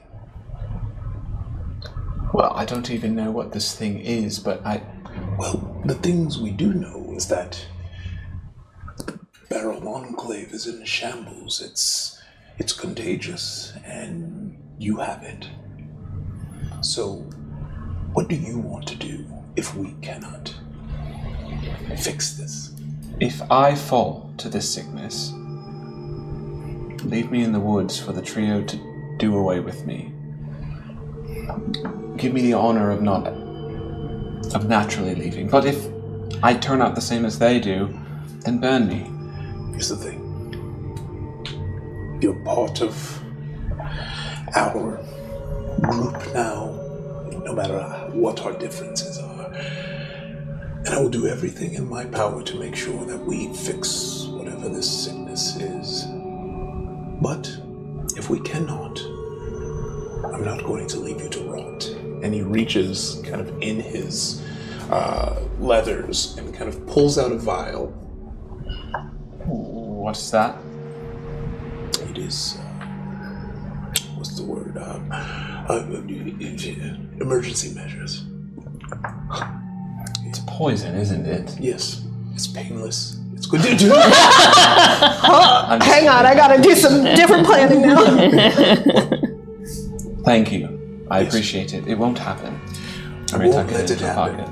[SPEAKER 7] Well, I don't even know what this thing is, but
[SPEAKER 9] Well, the things we do know is that the Barrel Enclave is in shambles. It's contagious, and you have it. So, what do you want to do if we cannot fix this?
[SPEAKER 7] If I fall to this sickness, leave me in the woods for the trio to do away with me. Give me the honor of naturally leaving. But if I turn out the same as they do, then burn me.
[SPEAKER 9] Here's the thing. You're part of our group now, no matter what our differences are. And I will do everything in my power to make sure that we fix whatever this sickness is. But if we cannot, I'm not going to leave you to rot. And he reaches kind of in his leathers and kind of pulls out a vial.
[SPEAKER 7] What's that?
[SPEAKER 9] It is, what's the word? Emergency measures.
[SPEAKER 7] It's poison, isn't it?
[SPEAKER 9] Yes, it's painless. It's good.
[SPEAKER 2] Hang on, I gotta do some different planning now.
[SPEAKER 7] Thank you. I appreciate it. It won't happen.
[SPEAKER 9] I won't let it happen.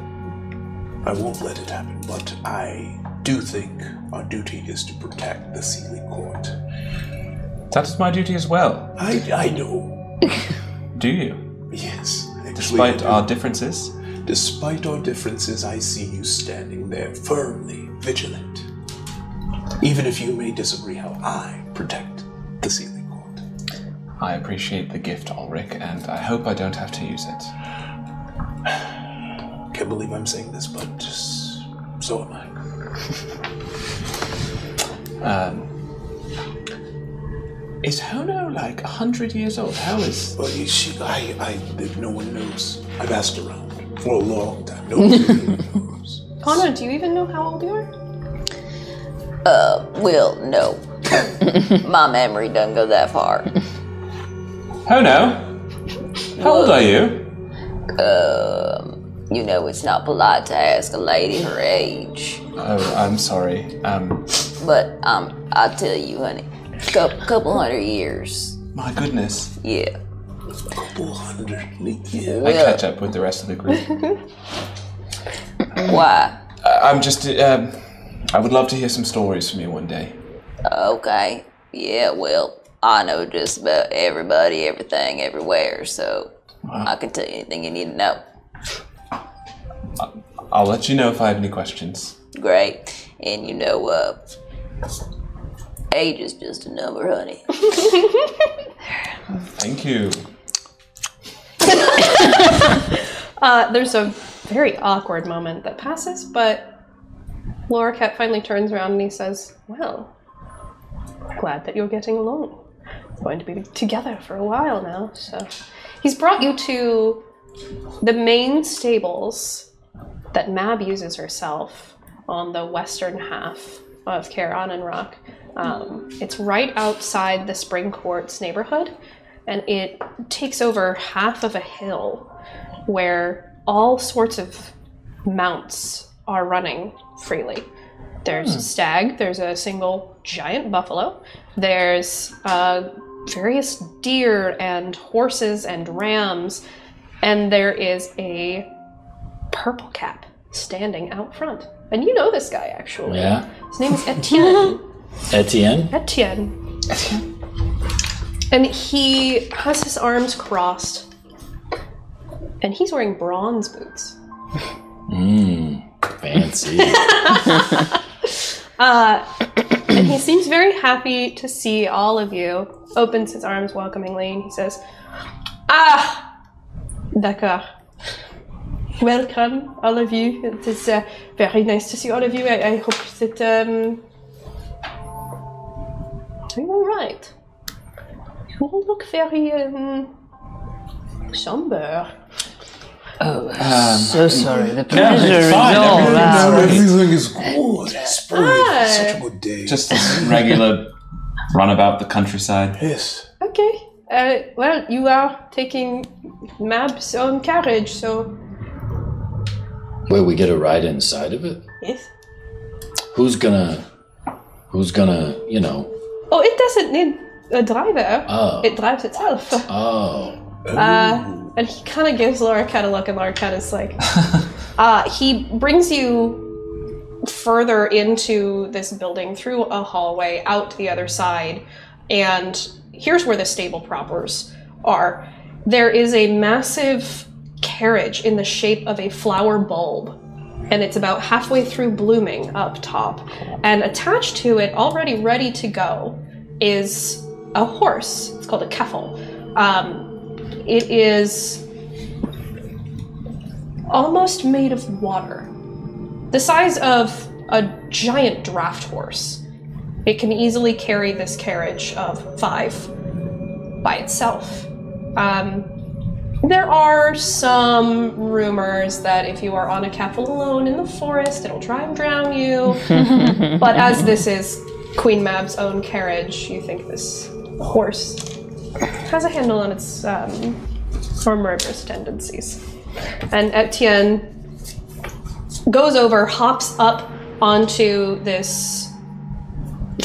[SPEAKER 9] I won't let it happen, but I do think our duty is to protect the Unseelie Court.
[SPEAKER 7] That is my duty as well.
[SPEAKER 9] I know.
[SPEAKER 7] Do you?
[SPEAKER 9] Yes.
[SPEAKER 7] Despite our differences?
[SPEAKER 9] Despite our differences, I see you standing there firmly, vigilant. Even if you may disagree how I protect the Unseelie Court.
[SPEAKER 7] I appreciate the gift, Allyrick, and I hope I don't have to use it.
[SPEAKER 9] Can't believe I'm saying this, but so am I.
[SPEAKER 7] Is Hono like 100 years old? How is...
[SPEAKER 9] Well, no one knows. I've asked around for a long time. No one really knows.
[SPEAKER 2] Hono, do you even know how old you are?
[SPEAKER 11] Well, no. My memory doesn't go that far.
[SPEAKER 7] Hono? How old are you?
[SPEAKER 11] You know, it's not polite to ask a lady her age.
[SPEAKER 7] Oh, I'm sorry.
[SPEAKER 11] But I'll tell you, honey, couple 100 years.
[SPEAKER 7] My goodness.
[SPEAKER 11] Yeah.
[SPEAKER 9] A couple 100 years.
[SPEAKER 7] I catch up with the rest of the group.
[SPEAKER 11] Why?
[SPEAKER 7] I'm just, I would love to hear some stories from you one day.
[SPEAKER 11] Okay. Yeah, well, I know just about everybody, everything, everywhere, so I can tell you anything you need to know.
[SPEAKER 7] I'll let you know if I have any questions.
[SPEAKER 11] Great. And you know, age is just a number, honey.
[SPEAKER 7] Thank you.
[SPEAKER 2] There's a very awkward moment that passes, but Lorcat finally turns around and he says, well, glad that you're getting along. We're going to be together for a while now, so... He's brought you to the main stables that Mab uses herself on the western half of Caron and Rock. It's right outside the Spring Courts neighborhood, and it takes over half of a hill where all sorts of mounts are running freely. There's a stag, there's a single giant buffalo, there's various deer and horses and rams, and there is a purple cap standing out front. And you know this guy, actually.
[SPEAKER 13] Yeah.
[SPEAKER 2] His name is Etienne.
[SPEAKER 13] Etienne?
[SPEAKER 2] Etienne. And he has his arms crossed, and he's wearing bronze boots.
[SPEAKER 13] Fancy.
[SPEAKER 2] And he seems very happy to see all of you. Opens his arms welcomingly, and he says, d'accord. Welcome, all of you. It is very nice to see all of you. I hope that you're all right. You all look very somber.
[SPEAKER 12] Oh, so sorry. The pleasure
[SPEAKER 13] it's
[SPEAKER 12] is
[SPEAKER 13] fine.
[SPEAKER 12] all ours.
[SPEAKER 9] Everything is good. Spring is such a good day.
[SPEAKER 7] Just a regular run about the countryside.
[SPEAKER 9] Yes.
[SPEAKER 2] Okay. Well, you are taking Mab's own carriage, so
[SPEAKER 13] Wait, we get a ride inside of it?
[SPEAKER 2] yes.
[SPEAKER 13] Who's gonna, you know?
[SPEAKER 2] Oh, it doesn't need a driver.
[SPEAKER 13] Oh.
[SPEAKER 2] It drives itself.
[SPEAKER 13] Oh.
[SPEAKER 2] And he kind of gives Laura Cat a look, and Laura Cat is like, he brings you further into this building through a hallway out the other side, and here's where the stable propers are. There is a massive carriage in the shape of a flower bulb, and it's about halfway through blooming up top. And attached to it, already ready to go, is a horse. It's called a keffel. It is almost made of water, the size of a giant draft horse. It can easily carry this carriage of 5 by itself. There are some rumors that if you are on a keffel alone in the forest, it'll try and drown you. But as this is Queen Mab's own carriage, you think this horse has a handle on its more murderous tendencies. And Etienne goes over, hops up onto this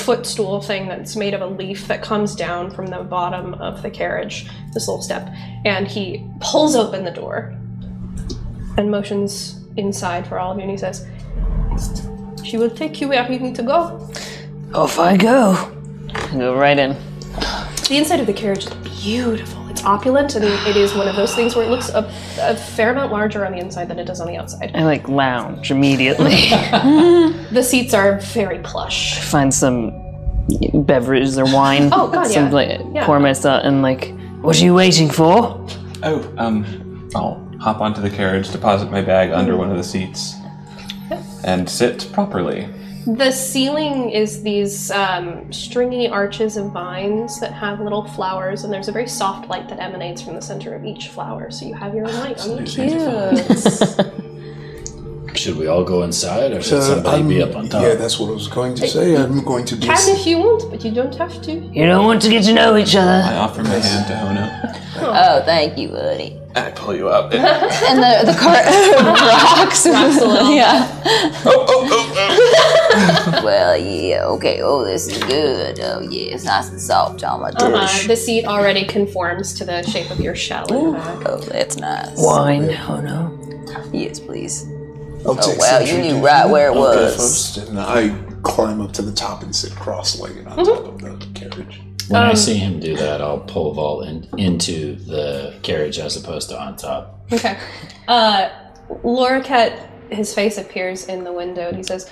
[SPEAKER 2] footstool thing that's made of a leaf that comes down from the bottom of the carriage, this little step, and he pulls open the door and motions inside for all of you, and he says, "She will take you where you need to go."
[SPEAKER 12] Off I go.
[SPEAKER 8] Go right in.
[SPEAKER 2] The inside of the carriage is beautiful. It's opulent, and it is one of those things where it looks a fair amount larger on the inside than it does on the outside.
[SPEAKER 8] I like lounge immediately.
[SPEAKER 2] The seats are very plush.
[SPEAKER 8] Find some beverages or wine.
[SPEAKER 2] Oh, God, yeah.
[SPEAKER 8] Pour myself and like,
[SPEAKER 12] What are you waiting for?
[SPEAKER 7] Oh, I'll hop onto the carriage, deposit my bag under one of the seats, and sit properly.
[SPEAKER 2] The ceiling is these stringy arches of vines that have little flowers, and there's a very soft light that emanates from the center of each flower, so you have your own light on each.
[SPEAKER 13] Should we all go inside, or should somebody be up on top?
[SPEAKER 9] Yeah, that's what I was going to say. I'm going to be...
[SPEAKER 2] Can if you want, but you don't have to.
[SPEAKER 12] You don't want to get to know each other.
[SPEAKER 7] I offer my hand to Hono.
[SPEAKER 11] Oh, thank you, buddy.
[SPEAKER 7] I pull you up.
[SPEAKER 3] And the cart rocks a little. Yeah.
[SPEAKER 11] Well, yeah, okay. Oh, this is good. Oh, yeah, it's nice and soft on my tush.
[SPEAKER 2] The seat already conforms to the shape of your shell in the back.
[SPEAKER 11] Oh, that's nice.
[SPEAKER 12] Wine, Hono.
[SPEAKER 11] Yes, please.
[SPEAKER 9] I'll
[SPEAKER 11] Oh,
[SPEAKER 9] take
[SPEAKER 11] wow,
[SPEAKER 9] some
[SPEAKER 11] you knew
[SPEAKER 9] drinking.
[SPEAKER 11] right where it
[SPEAKER 9] I'll go
[SPEAKER 11] was.
[SPEAKER 9] first, and I climb up to the top and sit cross-legged on top of the carriage.
[SPEAKER 13] When I see him do that, I'll pull Vol into the carriage as opposed to on top.
[SPEAKER 2] Okay. Lorcat, his face appears in the window, and he says,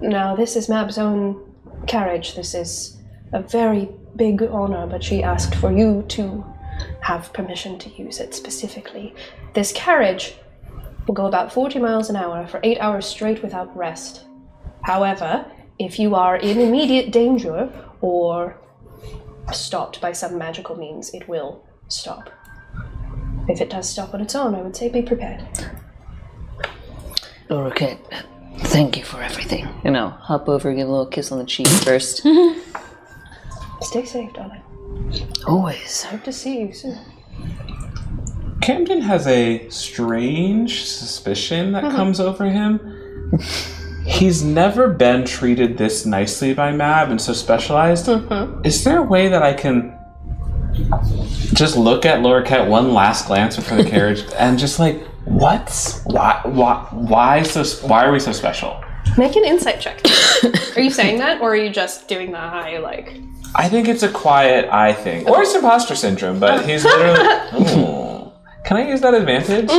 [SPEAKER 2] "Now, this is Mab's own carriage. This is a very big honor, but she asked for you to have permission to use it specifically. This carriage will go about 40 miles an hour for 8 hours straight without rest. However, if you are in immediate danger or stopped by some magical means, it will stop. If it does stop on its own, I would say be prepared."
[SPEAKER 12] Lorcat, thank you for everything.
[SPEAKER 8] You know, hop over, give a little kiss on the cheek first.
[SPEAKER 2] Stay safe, darling.
[SPEAKER 12] Always.
[SPEAKER 2] Hope to see you soon.
[SPEAKER 7] Camden has a strange suspicion that comes over him. He's never been treated this nicely by Mab and so specialized. Is there a way that I can just look at Lorcat one last glance before the carriage and just like, why are we so special?
[SPEAKER 2] Make an insight check. Are you saying that, or are you just doing the high, like...
[SPEAKER 7] I think it's a quiet eye thing. Or it's imposter syndrome, but he's literally... Ooh. Can I use that advantage?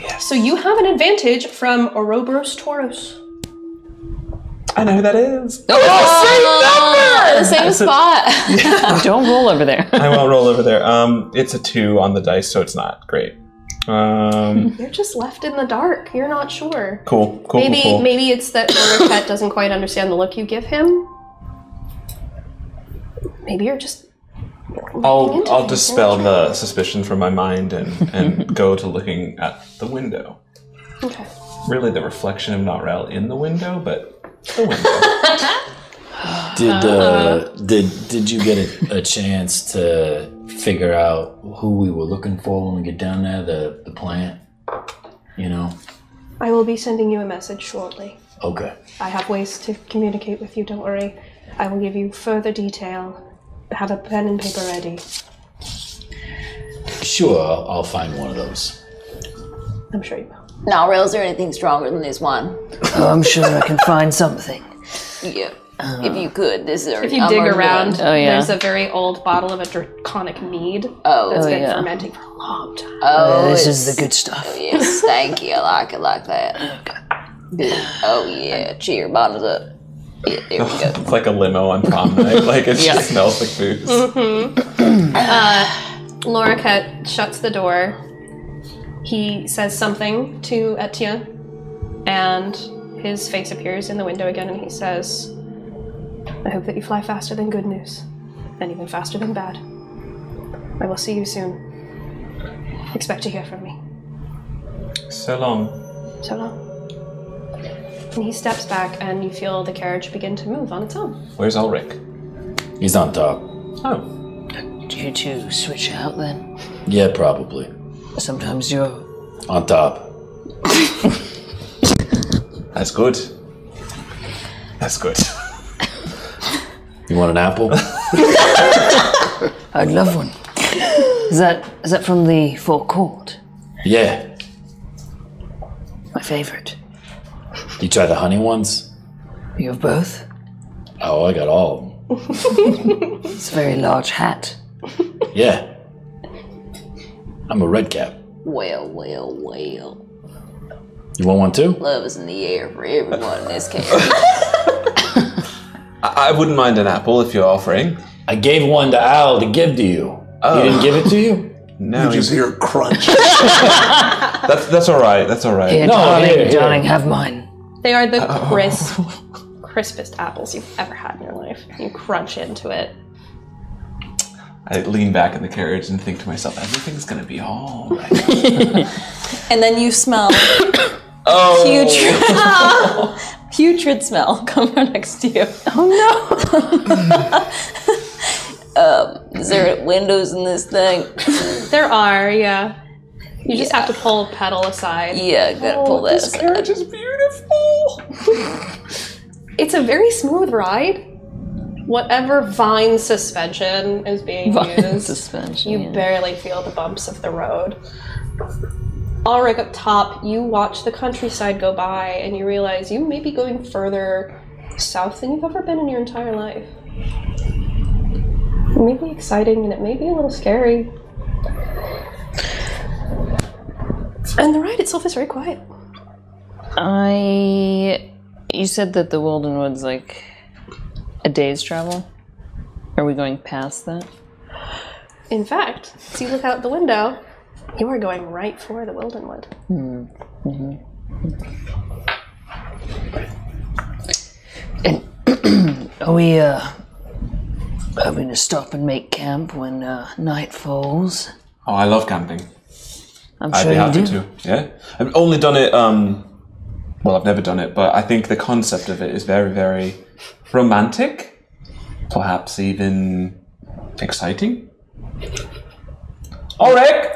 [SPEAKER 7] Yes.
[SPEAKER 2] So you have an advantage from Ouroboros Tauros.
[SPEAKER 7] I know who that is.
[SPEAKER 3] The same spot.
[SPEAKER 8] Don't roll over there.
[SPEAKER 7] I won't roll over there. It's a 2 on the dice, so it's not great.
[SPEAKER 2] You're just left in the dark. You're not sure.
[SPEAKER 7] Cool.
[SPEAKER 2] Maybe it's that Lorcat doesn't quite understand the look you give him. Maybe you're just...
[SPEAKER 7] I'll dispel the suspicion from my mind and go to looking at the window.
[SPEAKER 2] Okay.
[SPEAKER 7] Really the reflection of Norrell in the window, but the window.
[SPEAKER 13] Did you get a chance to figure out who we were looking for when we get down there? The plant, you know.
[SPEAKER 2] I will be sending you a message shortly.
[SPEAKER 13] Okay.
[SPEAKER 2] I have ways to communicate with you. Don't worry. I will give you further detail. Have a pen and paper ready.
[SPEAKER 13] Sure, I'll find one of those.
[SPEAKER 2] I'm sure you will.
[SPEAKER 11] Now, Rail, is there anything stronger than this wine?
[SPEAKER 12] Oh, I'm sure I can find something.
[SPEAKER 11] Yeah. If you could, this is.
[SPEAKER 2] If you dig around,
[SPEAKER 8] Oh, yeah.
[SPEAKER 2] there's a very old bottle of a draconic mead that's been
[SPEAKER 8] yeah.
[SPEAKER 2] fermenting for a long time.
[SPEAKER 11] Oh,
[SPEAKER 12] This is the good stuff.
[SPEAKER 11] Oh, yes, thank you. I like it like that. Good. Oh, yeah. Cheer, bottoms up. Yeah, there we go.
[SPEAKER 7] It's like a limo on prom night. Like, it just smells like booze.
[SPEAKER 2] Loriket shuts the door. He says something to Etienne, and his face appears in the window again, and he says, I hope that you fly faster than good news, and even faster than bad. I will see you soon. Expect to hear from me.
[SPEAKER 7] So long.
[SPEAKER 2] So long. And he steps back, and you feel the carriage begin to move on its own.
[SPEAKER 7] Where's Ulrich?
[SPEAKER 13] He's on top.
[SPEAKER 7] Oh.
[SPEAKER 12] Do you two switch out then?
[SPEAKER 13] Yeah, probably.
[SPEAKER 12] Sometimes you're
[SPEAKER 13] On top.
[SPEAKER 7] That's good. That's good.
[SPEAKER 13] You want an apple?
[SPEAKER 12] I'd love one. Is that from the forecourt?
[SPEAKER 13] Yeah.
[SPEAKER 12] My favorite.
[SPEAKER 13] You try the honey ones?
[SPEAKER 12] You have both?
[SPEAKER 13] Oh, I got all of them.
[SPEAKER 12] It's a very large hat.
[SPEAKER 13] Yeah. I'm a red cap.
[SPEAKER 11] Well.
[SPEAKER 13] You want one too?
[SPEAKER 11] Love is in the air for everyone in this case.
[SPEAKER 7] I wouldn't mind an apple if you're offering.
[SPEAKER 13] I gave one to Al to give to you.
[SPEAKER 7] Oh.
[SPEAKER 13] He didn't give it to you?
[SPEAKER 7] No.
[SPEAKER 9] You just hear a crunch.
[SPEAKER 7] That's all right. That's all right.
[SPEAKER 12] Here,
[SPEAKER 13] No,
[SPEAKER 12] darling,
[SPEAKER 13] here.
[SPEAKER 12] darling, have mine.
[SPEAKER 2] They are the crispest apples you've ever had in your life. You crunch into it.
[SPEAKER 7] I lean back in the carriage and think to myself, everything's gonna be all right.
[SPEAKER 3] And then you smell putrid smell come right next to you.
[SPEAKER 11] Oh no! Is there windows in this thing?
[SPEAKER 2] There are, yeah. You just have to pull a pedal aside.
[SPEAKER 11] Yeah, gotta pull that
[SPEAKER 7] This
[SPEAKER 11] aside.
[SPEAKER 7] carriage is beautiful.
[SPEAKER 2] It's a very smooth ride. Whatever vine suspension is being used,
[SPEAKER 8] Suspension.
[SPEAKER 2] you barely feel the bumps of the road. Ulrich up top, you watch the countryside go by and you realize you may be going further south than you've ever been in your entire life. It may be exciting and it may be a little scary. And the ride itself is very quiet.
[SPEAKER 8] You said that the Wildenwood's like a day's travel? Are we going past that?
[SPEAKER 2] In fact, as you look out the window, you are going right for the Wildenwood.
[SPEAKER 12] Are we hoping to stop and make camp when night falls?
[SPEAKER 7] Oh, I love camping.
[SPEAKER 12] I'm
[SPEAKER 7] I'd
[SPEAKER 12] sure
[SPEAKER 7] be
[SPEAKER 12] you
[SPEAKER 7] happy
[SPEAKER 12] do.
[SPEAKER 7] to. Yeah. I've only done it, well, I've never done it, but I think the concept of it is very, very romantic. Perhaps even exciting. Ulrich!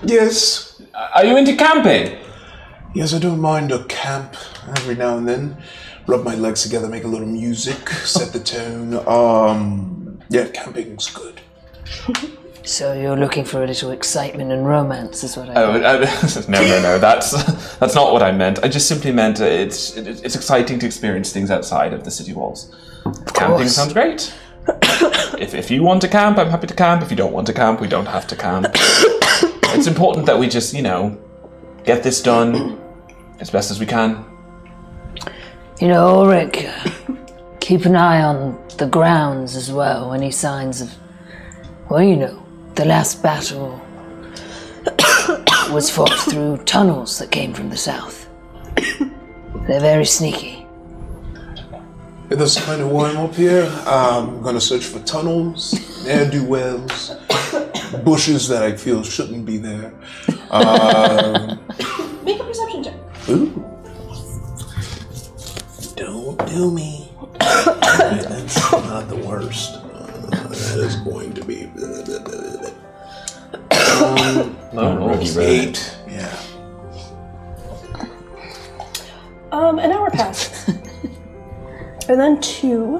[SPEAKER 9] Yes.
[SPEAKER 7] Are you into camping?
[SPEAKER 9] Yes, I don't mind a camp every now and then. Rub my legs together, make a little music, set the tone. Yeah, camping's good.
[SPEAKER 12] So you're looking for a little excitement and romance, is what I
[SPEAKER 7] Oh, no. That's not what I meant. I just simply meant it's exciting to experience things outside of the city walls. Camping sounds great. If you want to camp, I'm happy to camp. If you don't want to camp, we don't have to camp. It's important that we just, get this done as best as we can.
[SPEAKER 12] You know, Ulrich, keep an eye on the grounds as well. Any signs of, the last battle was fought through tunnels that came from the south. They're very sneaky.
[SPEAKER 9] It's kind of warm up here. I'm gonna search for tunnels, ne'er-do-wells, bushes that I feel shouldn't be there.
[SPEAKER 2] Make a perception check.
[SPEAKER 9] Ooh. Don't do me. That's not the worst. That is going to be...
[SPEAKER 13] Rookie
[SPEAKER 9] 8. Yeah.
[SPEAKER 2] An hour passes. And then 2.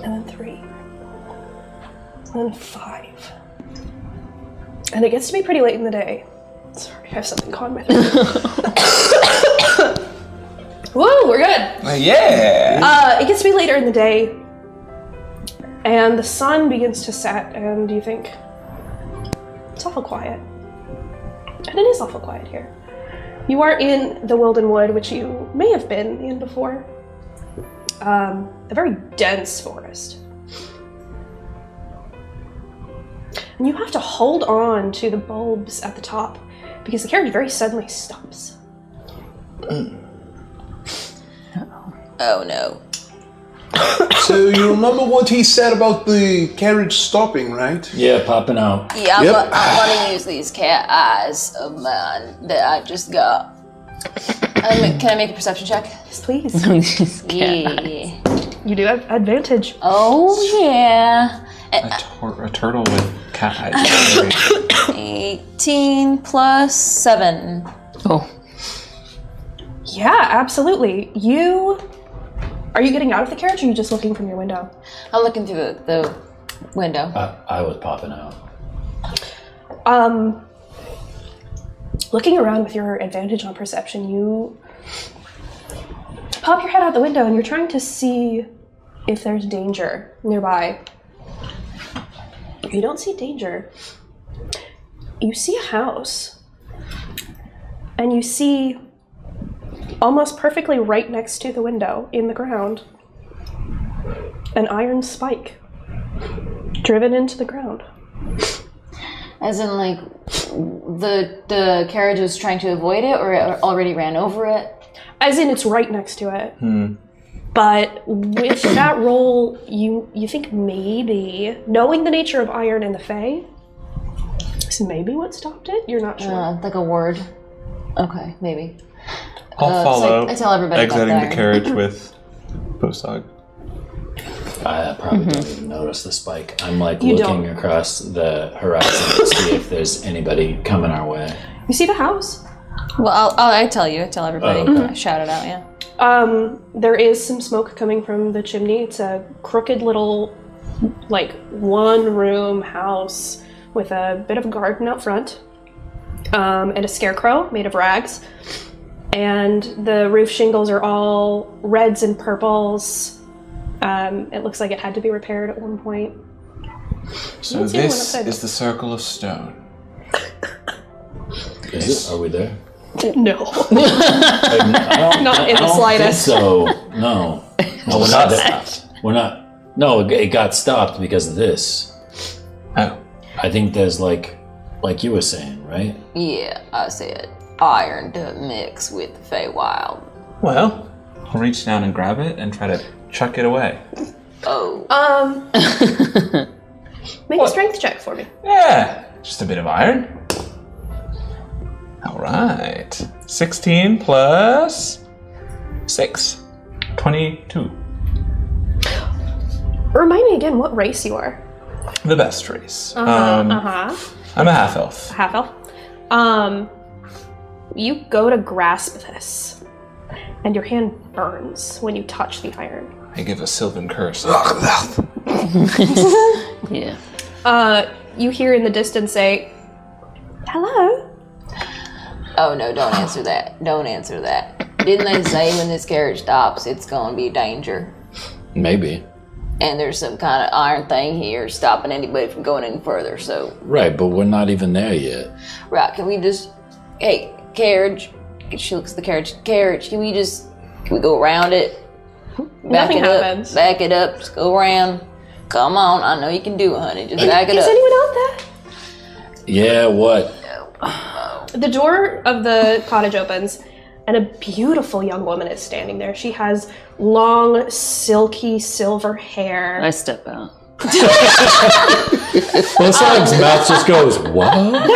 [SPEAKER 2] And then 3. And then 5. And it gets to be pretty late in the day. Sorry, I have something caught in my throat. Woo, we're good.
[SPEAKER 7] Yeah.
[SPEAKER 2] It gets to be later in the day. And the sun begins to set, and you think, it's awful quiet. And it is awful quiet here. You are in the Wilden Wood, which you may have been in before. A very dense forest. And you have to hold on to the bulbs at the top, because the carriage very suddenly stops.
[SPEAKER 11] Oh no.
[SPEAKER 9] So you remember what he said about the carriage stopping, right?
[SPEAKER 13] Yeah, popping out.
[SPEAKER 11] Yeah, I'm gonna use these cat eyes of mine that I just got.
[SPEAKER 3] Can I make a perception check?
[SPEAKER 2] Yes, please.
[SPEAKER 3] Yeah.
[SPEAKER 2] You do have advantage.
[SPEAKER 3] Oh, yeah.
[SPEAKER 7] A turtle with cat eyes.
[SPEAKER 3] 18 plus 7.
[SPEAKER 8] Oh.
[SPEAKER 2] Yeah, absolutely. Are you getting out of the carriage, or are you just looking from your window?
[SPEAKER 3] I'm looking through the window.
[SPEAKER 13] I was popping out.
[SPEAKER 2] Looking around with your advantage on perception, you pop your head out the window and you're trying to see if there's danger nearby. You don't see danger. You see a house. And you see, almost perfectly right next to the window, in the ground, an iron spike driven into the ground.
[SPEAKER 3] As in, like, the carriage was trying to avoid it, or it already ran over it?
[SPEAKER 2] As in, it's right next to it. But with that roll, you think maybe, knowing the nature of iron and the Fae, this may be what stopped it? You're not sure.
[SPEAKER 3] Like a word. Okay, maybe.
[SPEAKER 7] I'll follow,
[SPEAKER 3] so I tell everybody
[SPEAKER 7] exiting
[SPEAKER 3] about
[SPEAKER 7] the carriage with Bosog.
[SPEAKER 13] I probably don't even notice the spike. I'm like
[SPEAKER 2] You
[SPEAKER 13] looking
[SPEAKER 2] don't.
[SPEAKER 13] across the horizon to see if there's anybody coming our way.
[SPEAKER 2] You see the house?
[SPEAKER 3] Well, I tell you. I tell everybody.
[SPEAKER 13] Oh, okay.
[SPEAKER 3] I shout it out, yeah.
[SPEAKER 2] There is some smoke coming from the chimney. It's a crooked little, like, one-room house with a bit of a garden out front, and a scarecrow made of rags. And the roof shingles are all reds and purples. It looks like it had to be repaired at one point.
[SPEAKER 7] So this is the circle of stone.
[SPEAKER 13] Is it? Are we there?
[SPEAKER 2] No. Not in the slightest.
[SPEAKER 13] So no, we're not there. We're not. No, it got stopped because of this.
[SPEAKER 7] Oh,
[SPEAKER 13] I think there's like you were saying, right?
[SPEAKER 11] Yeah, I said iron to mix with the Feywild.
[SPEAKER 7] well, I'll reach down and grab it and try to chuck it away.
[SPEAKER 11] Oh.
[SPEAKER 2] Make a strength check for me.
[SPEAKER 7] Yeah, just a bit of iron. All right. 16 plus 6. 22.
[SPEAKER 2] Remind me again what race you are.
[SPEAKER 7] The best race.
[SPEAKER 2] Uh-huh.
[SPEAKER 7] I'm a half-elf.
[SPEAKER 2] Half-elf. You go to grasp this, and your hand burns when you touch the iron.
[SPEAKER 7] I give a sylvan curse.
[SPEAKER 8] Yeah.
[SPEAKER 2] You hear in the distance say, "Hello?"
[SPEAKER 11] Oh no, don't answer that. Don't answer that. Didn't they say when this carriage stops, it's gonna be danger?
[SPEAKER 13] Maybe.
[SPEAKER 11] And there's some kind of iron thing here stopping anybody from going any further, so...
[SPEAKER 13] Right, but we're not even there yet.
[SPEAKER 11] Right, can we just... Hey, carriage. She looks at the carriage. Carriage, can we go around it?
[SPEAKER 2] Nothing happens.
[SPEAKER 11] Back it up, just go around. Come on, I know you can do it, honey. Just back it up.
[SPEAKER 2] Is anyone out there?
[SPEAKER 13] Yeah, what?
[SPEAKER 2] The door of the cottage opens, and a beautiful young woman is standing there. She has long, silky, silver hair.
[SPEAKER 8] I step out.
[SPEAKER 13] Bosog's mouth just goes, what?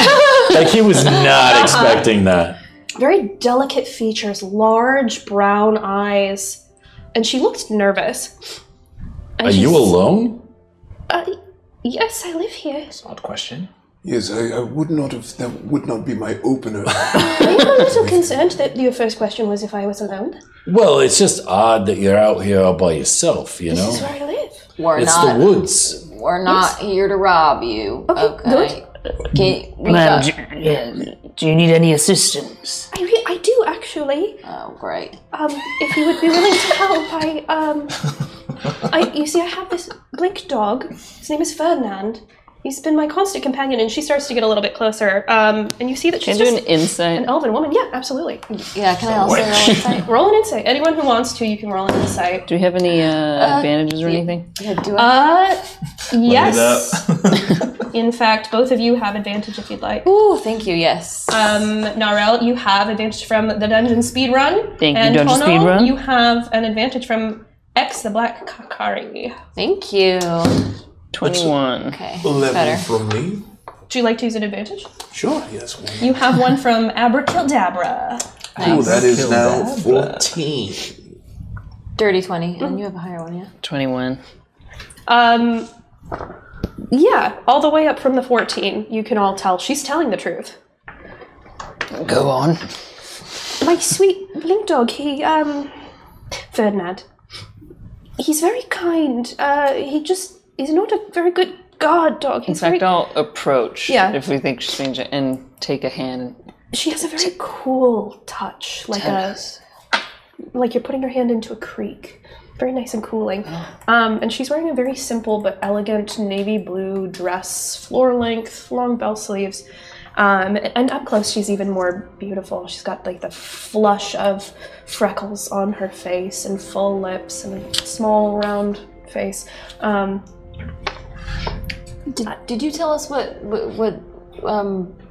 [SPEAKER 13] Like he was not expecting that.
[SPEAKER 2] Very delicate features, large brown eyes,
[SPEAKER 10] and she looked nervous. And
[SPEAKER 13] Are you alone?
[SPEAKER 10] Yes, I live here.
[SPEAKER 7] That's an odd question.
[SPEAKER 9] Yes, I would not have. That would not be my opener.
[SPEAKER 10] I am a little concerned that your first question was if I was alone.
[SPEAKER 13] Well, it's just odd that you're out here all by yourself, you know?
[SPEAKER 10] This is where I live.
[SPEAKER 13] It's the woods.
[SPEAKER 11] We're not here to rob you.
[SPEAKER 10] Okay.
[SPEAKER 12] Ma'am, do you need any assistance?
[SPEAKER 10] I do actually.
[SPEAKER 11] Oh, great.
[SPEAKER 10] If you would be willing to help, you see, I have this blink dog. His name is Ferdinand. He's been my constant companion, and she starts to get a little bit closer. And you see that she's
[SPEAKER 8] Can I
[SPEAKER 10] just
[SPEAKER 8] do an insight?
[SPEAKER 10] an elven woman. Yeah, absolutely.
[SPEAKER 11] Yeah, can I also roll insight?
[SPEAKER 10] Roll an insight. Anyone who wants to, you can roll an insight.
[SPEAKER 8] Do we have any advantages or anything?
[SPEAKER 11] Yeah, do I?
[SPEAKER 10] Yes. In fact, both of you have advantage if you'd like.
[SPEAKER 11] Ooh, thank you, yes.
[SPEAKER 10] Narelle, you have advantage from the dungeon speedrun.
[SPEAKER 8] Thank you,
[SPEAKER 10] and
[SPEAKER 8] dungeon
[SPEAKER 10] Hono,
[SPEAKER 8] speedrun.
[SPEAKER 10] you have an advantage from X the Black Kakari.
[SPEAKER 11] Thank you.
[SPEAKER 8] 21.
[SPEAKER 11] Okay,
[SPEAKER 9] 11
[SPEAKER 11] better.
[SPEAKER 9] from me.
[SPEAKER 10] Would you like to use an advantage?
[SPEAKER 9] Sure, yes.
[SPEAKER 10] You have one from Abracadabra.
[SPEAKER 9] Oh, that is now 14.
[SPEAKER 11] Dirty 20, and you have a higher one, yeah?
[SPEAKER 8] 21.
[SPEAKER 10] Yeah, all the way up from the 14, you can all tell she's telling the truth.
[SPEAKER 12] Go on.
[SPEAKER 10] My sweet blink dog, Ferdinand. He's very kind. He's not a very good guard dog.
[SPEAKER 8] In fact, I'll approach
[SPEAKER 10] Yeah.
[SPEAKER 8] if we think she's strange and take a hand.
[SPEAKER 10] She has a very cool touch, like like you're putting your hand into a creek. Very nice and cooling. And she's wearing a very simple but elegant navy blue dress, floor length, long bell sleeves. And up close, she's even more beautiful. She's got like the flush of freckles on her face and full lips and a small round face.
[SPEAKER 11] Did you tell us what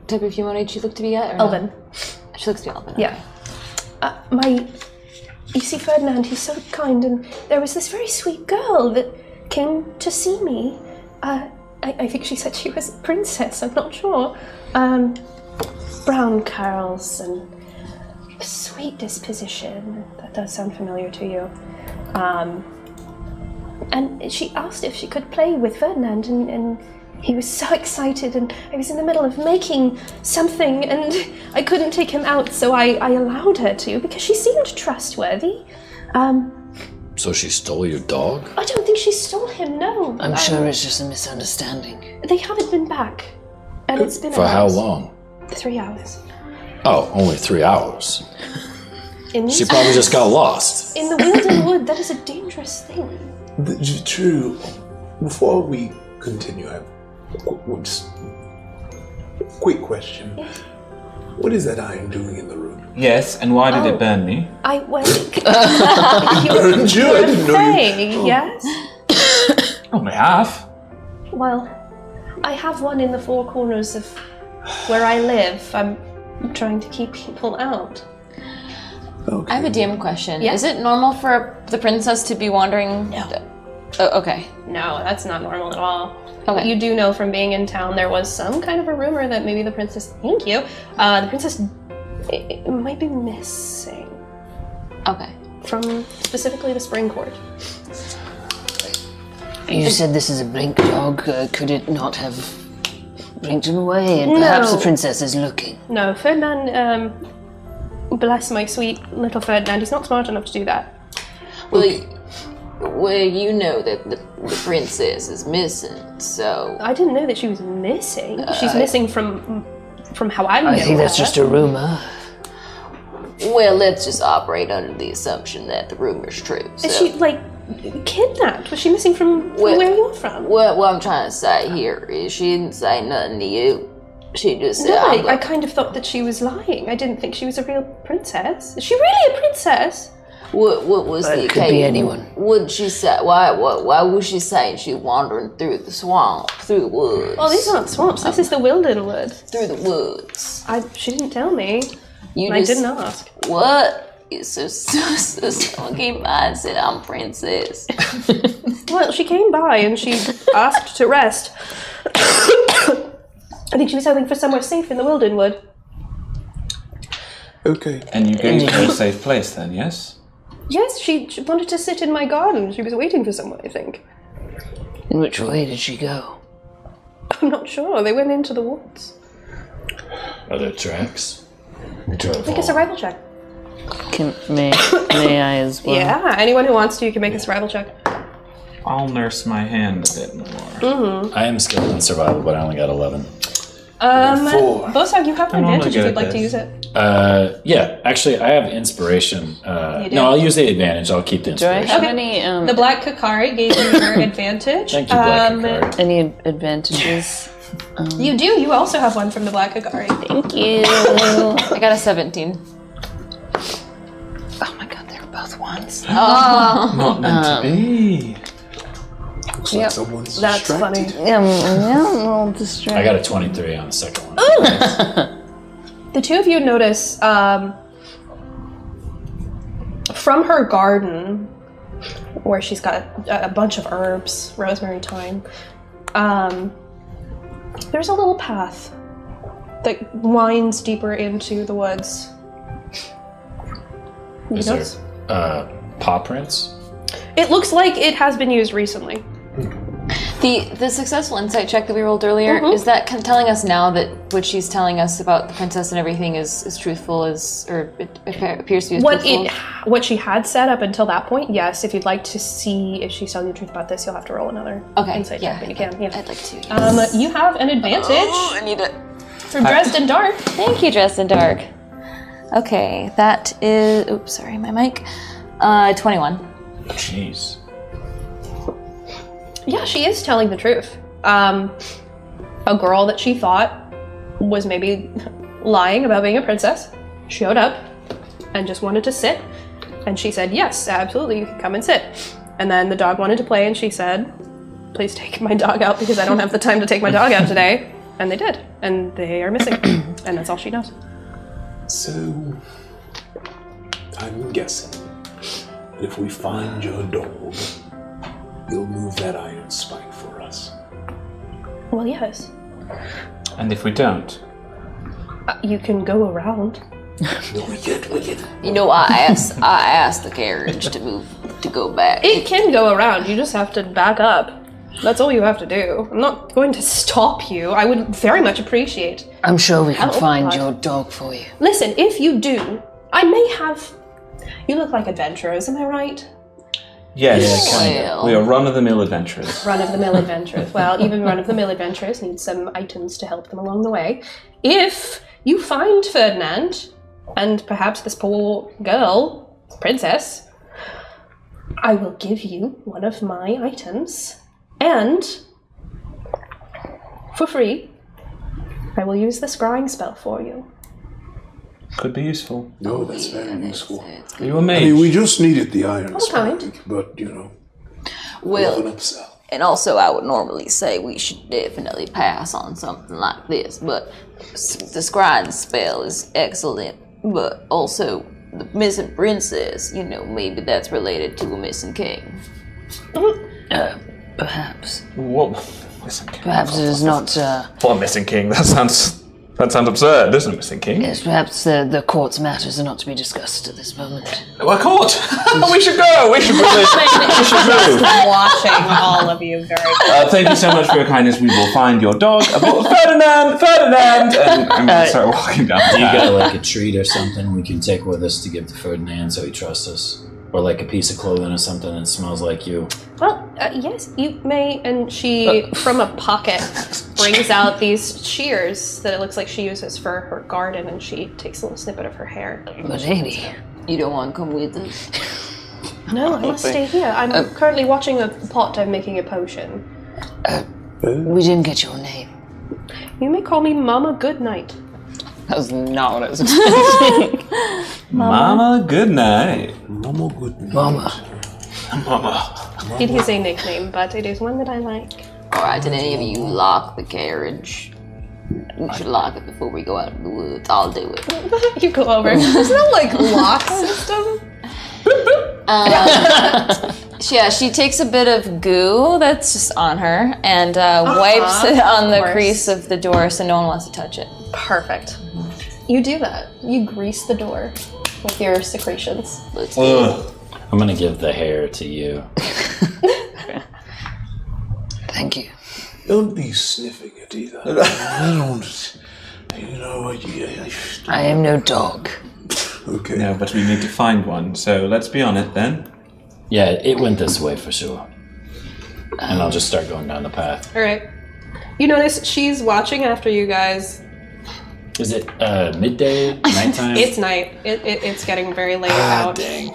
[SPEAKER 11] type of humanoid she looked to be yet? Or
[SPEAKER 10] Elven.
[SPEAKER 11] No? She looks to be elven.
[SPEAKER 10] Yeah. You see, Ferdinand, he's so kind, and there was this very sweet girl that came to see me. I think she said she was a princess, I'm not sure. Brown curls and a sweet disposition. That does sound familiar to you. And she asked if she could play with Ferdinand, and he was so excited, and I was in the middle of making something, and I couldn't take him out, so I allowed her to, because she seemed trustworthy.
[SPEAKER 13] So she stole your dog?
[SPEAKER 10] I don't think she stole him, no.
[SPEAKER 12] I'm sure it's just a misunderstanding.
[SPEAKER 10] They haven't been back, and it's been
[SPEAKER 13] For how
[SPEAKER 10] hours.
[SPEAKER 13] long?
[SPEAKER 10] 3 hours.
[SPEAKER 13] Oh, only 3 hours.
[SPEAKER 10] In
[SPEAKER 13] She probably just got lost.
[SPEAKER 10] In the Wilden Wood, that is a dangerous thing.
[SPEAKER 9] True. Before we continue, I have just quick question. What is that iron doing in the room?
[SPEAKER 7] Yes, and why did it burn me?
[SPEAKER 9] Burned you? I didn't know you.
[SPEAKER 10] Yes?
[SPEAKER 7] Only half.
[SPEAKER 10] Well, I have one in the four corners of where I live. I'm trying to keep people out.
[SPEAKER 11] I have a DM question.
[SPEAKER 10] Yeah?
[SPEAKER 11] Is it normal for the princess to be wandering? No. Oh, okay.
[SPEAKER 10] No, that's not normal at all.
[SPEAKER 11] Okay.
[SPEAKER 10] You do know from being in town there was some kind of a rumor that maybe the princess, the princess might be missing.
[SPEAKER 11] Okay.
[SPEAKER 10] From specifically the Spring Court.
[SPEAKER 12] You said this is a blink dog. Could it not have blinked him away? And perhaps the princess is looking.
[SPEAKER 10] No, Ferdinand, bless my sweet little Ferdinand, he's not smart enough to do that.
[SPEAKER 11] Well, you know that the princess is missing, so...
[SPEAKER 10] I didn't know that she was missing. She's missing from how I know
[SPEAKER 12] I think that's
[SPEAKER 10] her.
[SPEAKER 12] just a rumor.
[SPEAKER 11] Well, let's just operate under the assumption that the rumor's true. So.
[SPEAKER 10] Is she, like, kidnapped? Was she missing from where you're from?
[SPEAKER 11] What I'm trying to say here is she didn't say nothing to you. She just said...
[SPEAKER 10] No, I kind of thought that she was lying. I didn't think she was a real princess. Is she really a princess?
[SPEAKER 11] What was the occasion?
[SPEAKER 12] Could be anyone.
[SPEAKER 11] Would she say? Why was she saying she wandering through the swamp, through the woods?
[SPEAKER 10] Well, these aren't swamps. This is the Wilden Wood.
[SPEAKER 11] Through the woods.
[SPEAKER 10] She didn't tell me.
[SPEAKER 11] You
[SPEAKER 10] I didn't ask.
[SPEAKER 11] What? It's just funky mindset. I'm princess.
[SPEAKER 10] Well, she came by and she asked to rest. I think she was hoping for somewhere safe in the Wilden Wood.
[SPEAKER 9] Okay.
[SPEAKER 7] And you gave her a safe place then, yes?
[SPEAKER 2] Yes, she wanted to sit in my garden. She was waiting for someone, I think.
[SPEAKER 12] In which way did she go?
[SPEAKER 2] I'm not sure. They went into the woods.
[SPEAKER 13] Are there tracks?
[SPEAKER 2] Make a survival check.
[SPEAKER 8] May I as well?
[SPEAKER 2] Yeah, anyone who wants to, you can make a survival check.
[SPEAKER 7] I'll nurse my hand a bit more.
[SPEAKER 13] I am skilled in survival, but I only got 11.
[SPEAKER 2] Bosog, you have an advantage if you'd like to use it.
[SPEAKER 13] Yeah, actually, I have inspiration.
[SPEAKER 2] You do?
[SPEAKER 13] No, I'll use the advantage. I'll keep the
[SPEAKER 8] Do I
[SPEAKER 13] inspiration.
[SPEAKER 8] have any
[SPEAKER 2] The Black Kakari gave you your advantage.
[SPEAKER 13] Thank you, Black Kakari.
[SPEAKER 8] any advantages?
[SPEAKER 2] You do. You also have one from the Black Kakari.
[SPEAKER 8] Thank you.
[SPEAKER 3] I got a 17.
[SPEAKER 12] Oh my god, they were both ones.
[SPEAKER 7] Not meant to be.
[SPEAKER 9] Looks like someone's
[SPEAKER 2] That's
[SPEAKER 9] distracted.
[SPEAKER 2] funny.
[SPEAKER 8] Yeah, I'm a little distracted.
[SPEAKER 13] I got a 23 on the second one.
[SPEAKER 2] The two of you notice from her garden, where she's got a bunch of herbs, rosemary, thyme, there's a little path that winds deeper into the woods. You
[SPEAKER 13] Is
[SPEAKER 2] notice?
[SPEAKER 13] there paw prints?
[SPEAKER 2] It looks like it has been used recently.
[SPEAKER 3] The successful insight check that we rolled earlier, is that telling us now that what she's telling us about the princess and everything is truthful, or it appears to be as truthful?
[SPEAKER 2] What she had said up until that point, yes. If you'd like to see if she's telling the truth about this, you'll have to roll another insight check, but you can. Yeah.
[SPEAKER 3] I'd like to.
[SPEAKER 2] You have an advantage.
[SPEAKER 3] I need it.
[SPEAKER 2] For Dressed in Dark.
[SPEAKER 3] Thank you, Dressed in Dark. Okay, that is... Oops, sorry, my mic. 21.
[SPEAKER 13] Jeez.
[SPEAKER 2] Yeah, she is telling the truth. A girl that she thought was maybe lying about being a princess showed up and just wanted to sit. And she said, yes, absolutely, you can come and sit. And then the dog wanted to play and she said, please take my dog out because I don't have the time to take my dog out today. And they did. And they are missing. And that's all she knows.
[SPEAKER 9] So, I'm guessing that if we find your dog, you'll move that iron spike for us.
[SPEAKER 2] Well, yes.
[SPEAKER 7] And if we don't?
[SPEAKER 2] You can go around.
[SPEAKER 9] No, we can't.
[SPEAKER 11] You know, I asked the carriage to go back.
[SPEAKER 2] It can go around. You just have to back up. That's all you have to do. I'm not going to stop you. I would very much appreciate.
[SPEAKER 12] I'm sure we can find your dog for you.
[SPEAKER 2] Listen, if you do, I may have... You look like adventurers, am I right?
[SPEAKER 7] Yes.
[SPEAKER 11] Well.
[SPEAKER 7] We are run-of-the-mill adventurers.
[SPEAKER 2] Run-of-the-mill adventurers. Well, even run-of-the-mill adventurers need some items to help them along the way. If you find Ferdinand, and perhaps this poor girl, princess, I will give you one of my items, and for free, I will use the scrying spell for you.
[SPEAKER 7] Could be useful.
[SPEAKER 9] No, that's very useful.
[SPEAKER 7] You a mage.
[SPEAKER 9] I mean, we just needed the iron
[SPEAKER 2] kind.
[SPEAKER 9] spike, but, you know,
[SPEAKER 11] Well,
[SPEAKER 9] an upsell.
[SPEAKER 11] and also I would normally say we should definitely pass on something like this, but the scrying spell is excellent, but also the missing princess, you know, maybe that's related to a missing king.
[SPEAKER 12] Perhaps.
[SPEAKER 7] What? Missing king?
[SPEAKER 12] Perhaps it is not,
[SPEAKER 7] What missing king? That sounds absurd. There's no missing king.
[SPEAKER 12] yes, perhaps the court's matters are not to be discussed at this moment.
[SPEAKER 7] What court? We should go. We should really. We should move.
[SPEAKER 2] Watching all of you very
[SPEAKER 7] Thank you so much for your kindness. We will find your dog. Ferdinand, and I'm gonna start walking down.
[SPEAKER 13] Do you got like a treat or something we can take with us to give to Ferdinand so he trusts us? Or like a piece of clothing or something that smells like you?
[SPEAKER 2] Well, yes, you may. And she, from a pocket, brings out these shears that it looks like she uses for her garden, and she takes a little snippet of her hair.
[SPEAKER 12] But lady,
[SPEAKER 11] You don't want to come with us?
[SPEAKER 2] No, I must stay here. I'm currently watching a pot. I'm making a potion.
[SPEAKER 12] we didn't get your name.
[SPEAKER 2] You may call me Mama Goodnight.
[SPEAKER 8] That was not what I was expecting.
[SPEAKER 7] Mama, good night.
[SPEAKER 9] Mama, good night.
[SPEAKER 12] Mama.
[SPEAKER 7] Mama.
[SPEAKER 2] It is a nickname, but it is one that I like.
[SPEAKER 11] Alright, did any of you lock the carriage? We should lock it before we go out in the woods. I'll do it.
[SPEAKER 2] You go over. There's no, like, lock system.
[SPEAKER 3] Yeah, she takes a bit of goo that's just on her and wipes it on the crease of the door so no one wants to touch it.
[SPEAKER 2] Perfect. You do that. You grease the door with your secretions.
[SPEAKER 11] Let's go.
[SPEAKER 13] I'm gonna give the hair to you.
[SPEAKER 12] Thank you.
[SPEAKER 9] Don't be sniffing it either. I don't. You know,
[SPEAKER 12] I am no dog.
[SPEAKER 9] Okay.
[SPEAKER 7] No, but we need to find one, so let's be on it then.
[SPEAKER 13] Yeah, it went this way for sure. And I'll just start going down the path.
[SPEAKER 2] All right. You notice she's watching after you guys.
[SPEAKER 13] Is it midday, nighttime?
[SPEAKER 2] It's night. It's getting very late out.
[SPEAKER 13] Dang.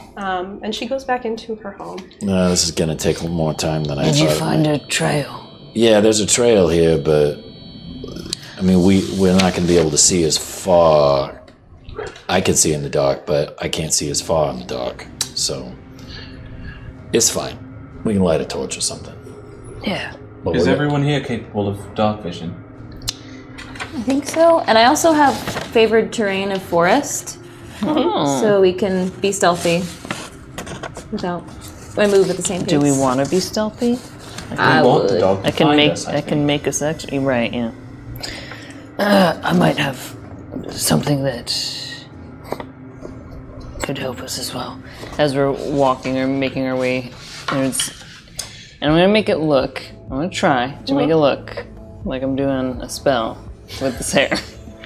[SPEAKER 2] And she goes back into her home.
[SPEAKER 13] No, this is gonna take more time than I thought.
[SPEAKER 12] Did you find a trail?
[SPEAKER 13] Yeah, there's a trail here, but I mean, we're not gonna be able to see as far. I can see in the dark, but I can't see as far in the dark, so it's fine. We can light a torch or something.
[SPEAKER 12] Yeah.
[SPEAKER 13] But
[SPEAKER 7] Is everyone here capable of dark vision?
[SPEAKER 3] I think so. And I also have favored terrain of forest. So we can be stealthy without. I move at the same pace.
[SPEAKER 8] Do we want to be stealthy?
[SPEAKER 3] I
[SPEAKER 7] want the
[SPEAKER 3] would.
[SPEAKER 7] dog to
[SPEAKER 8] I can
[SPEAKER 7] find
[SPEAKER 8] make.
[SPEAKER 7] us,
[SPEAKER 8] I can make us actually right. Yeah.
[SPEAKER 12] I might have something that could help us as well.
[SPEAKER 8] As we're walking or making our way, and I'm gonna make it look. I'm gonna try to make it look like I'm doing a spell with this hair.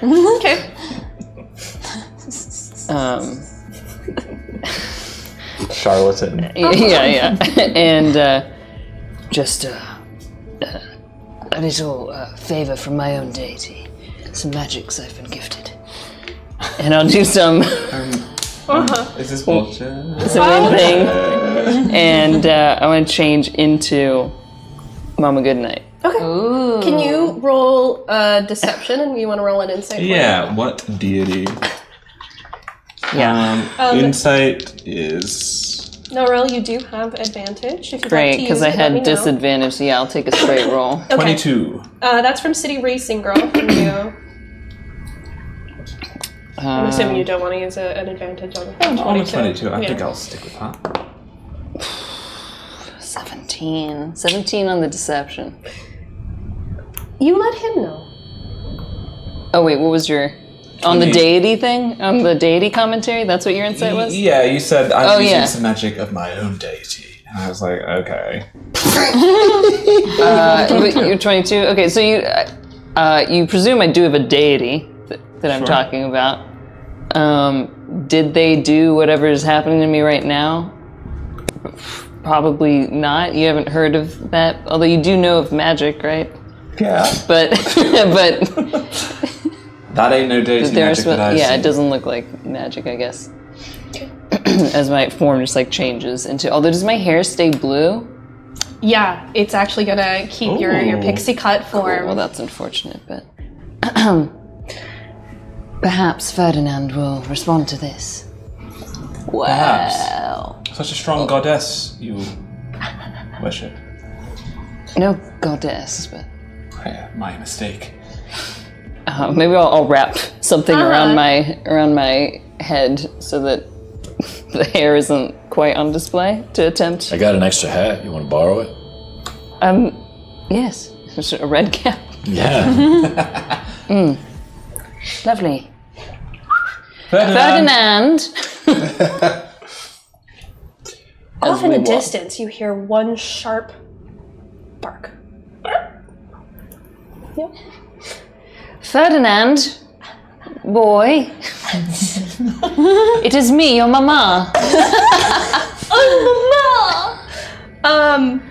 [SPEAKER 2] Okay.
[SPEAKER 7] Charlatan.
[SPEAKER 8] Yeah. And
[SPEAKER 12] Just a little favor from my own deity. Some magics I've been gifted.
[SPEAKER 8] and I'll do some
[SPEAKER 7] Is this bullshit?
[SPEAKER 8] same thing, and I want to change into Mama Goodnight.
[SPEAKER 2] Okay.
[SPEAKER 3] Ooh.
[SPEAKER 2] Can you roll deception, and you want to roll an insight? for
[SPEAKER 7] Yeah, what deity?
[SPEAKER 8] Yeah.
[SPEAKER 7] Insight is...
[SPEAKER 2] No, Rel, you do have advantage. If you'd like
[SPEAKER 8] Great,
[SPEAKER 2] to
[SPEAKER 8] because
[SPEAKER 2] use
[SPEAKER 8] I
[SPEAKER 2] it, let me
[SPEAKER 8] had
[SPEAKER 2] know.
[SPEAKER 8] disadvantage. So yeah, I'll take a straight roll.
[SPEAKER 2] Okay.
[SPEAKER 7] 22.
[SPEAKER 2] That's from City Racing Girl. From you. I'm assuming you don't want to use an advantage on the
[SPEAKER 7] On a 22, I
[SPEAKER 2] Yeah.
[SPEAKER 7] think I'll stick with that.
[SPEAKER 8] 17. 17 on the deception.
[SPEAKER 2] You let him know.
[SPEAKER 8] Oh wait, what was your... On the deity thing? On the deity commentary? That's what your insight was?
[SPEAKER 7] Yeah, you said I'm using
[SPEAKER 8] yeah.
[SPEAKER 7] some magic of my own deity. And I was like, okay.
[SPEAKER 8] You're 22? Okay, so you presume I do have a deity that I'm talking about. Did they do whatever is happening to me right now? Probably not. You haven't heard of that? Although you do know of magic, right?
[SPEAKER 7] Yeah.
[SPEAKER 8] But
[SPEAKER 7] That ain't no deity magic that I see.
[SPEAKER 8] it doesn't look like magic, I guess. As my form just like changes into. Although does my hair stay blue?
[SPEAKER 2] Yeah, it's actually gonna keep your pixie cut form.
[SPEAKER 8] Cool. Well, that's unfortunate, but perhaps Ferdinand will respond to this.
[SPEAKER 11] Wow.
[SPEAKER 7] Such a strong goddess you worship.
[SPEAKER 8] No goddess, but
[SPEAKER 7] Yeah, my mistake.
[SPEAKER 8] maybe I'll wrap something around my head so that the hair isn't quite on display to attempt.
[SPEAKER 13] I got an extra hat. You want to borrow it?
[SPEAKER 8] Yes, just a red cap.
[SPEAKER 13] Yeah.
[SPEAKER 8] Lovely. Ferdinand.
[SPEAKER 2] Off in the distance, you hear one sharp bark. Yep.
[SPEAKER 8] Ferdinand, boy. It is me, your mama.
[SPEAKER 2] Oh, mama!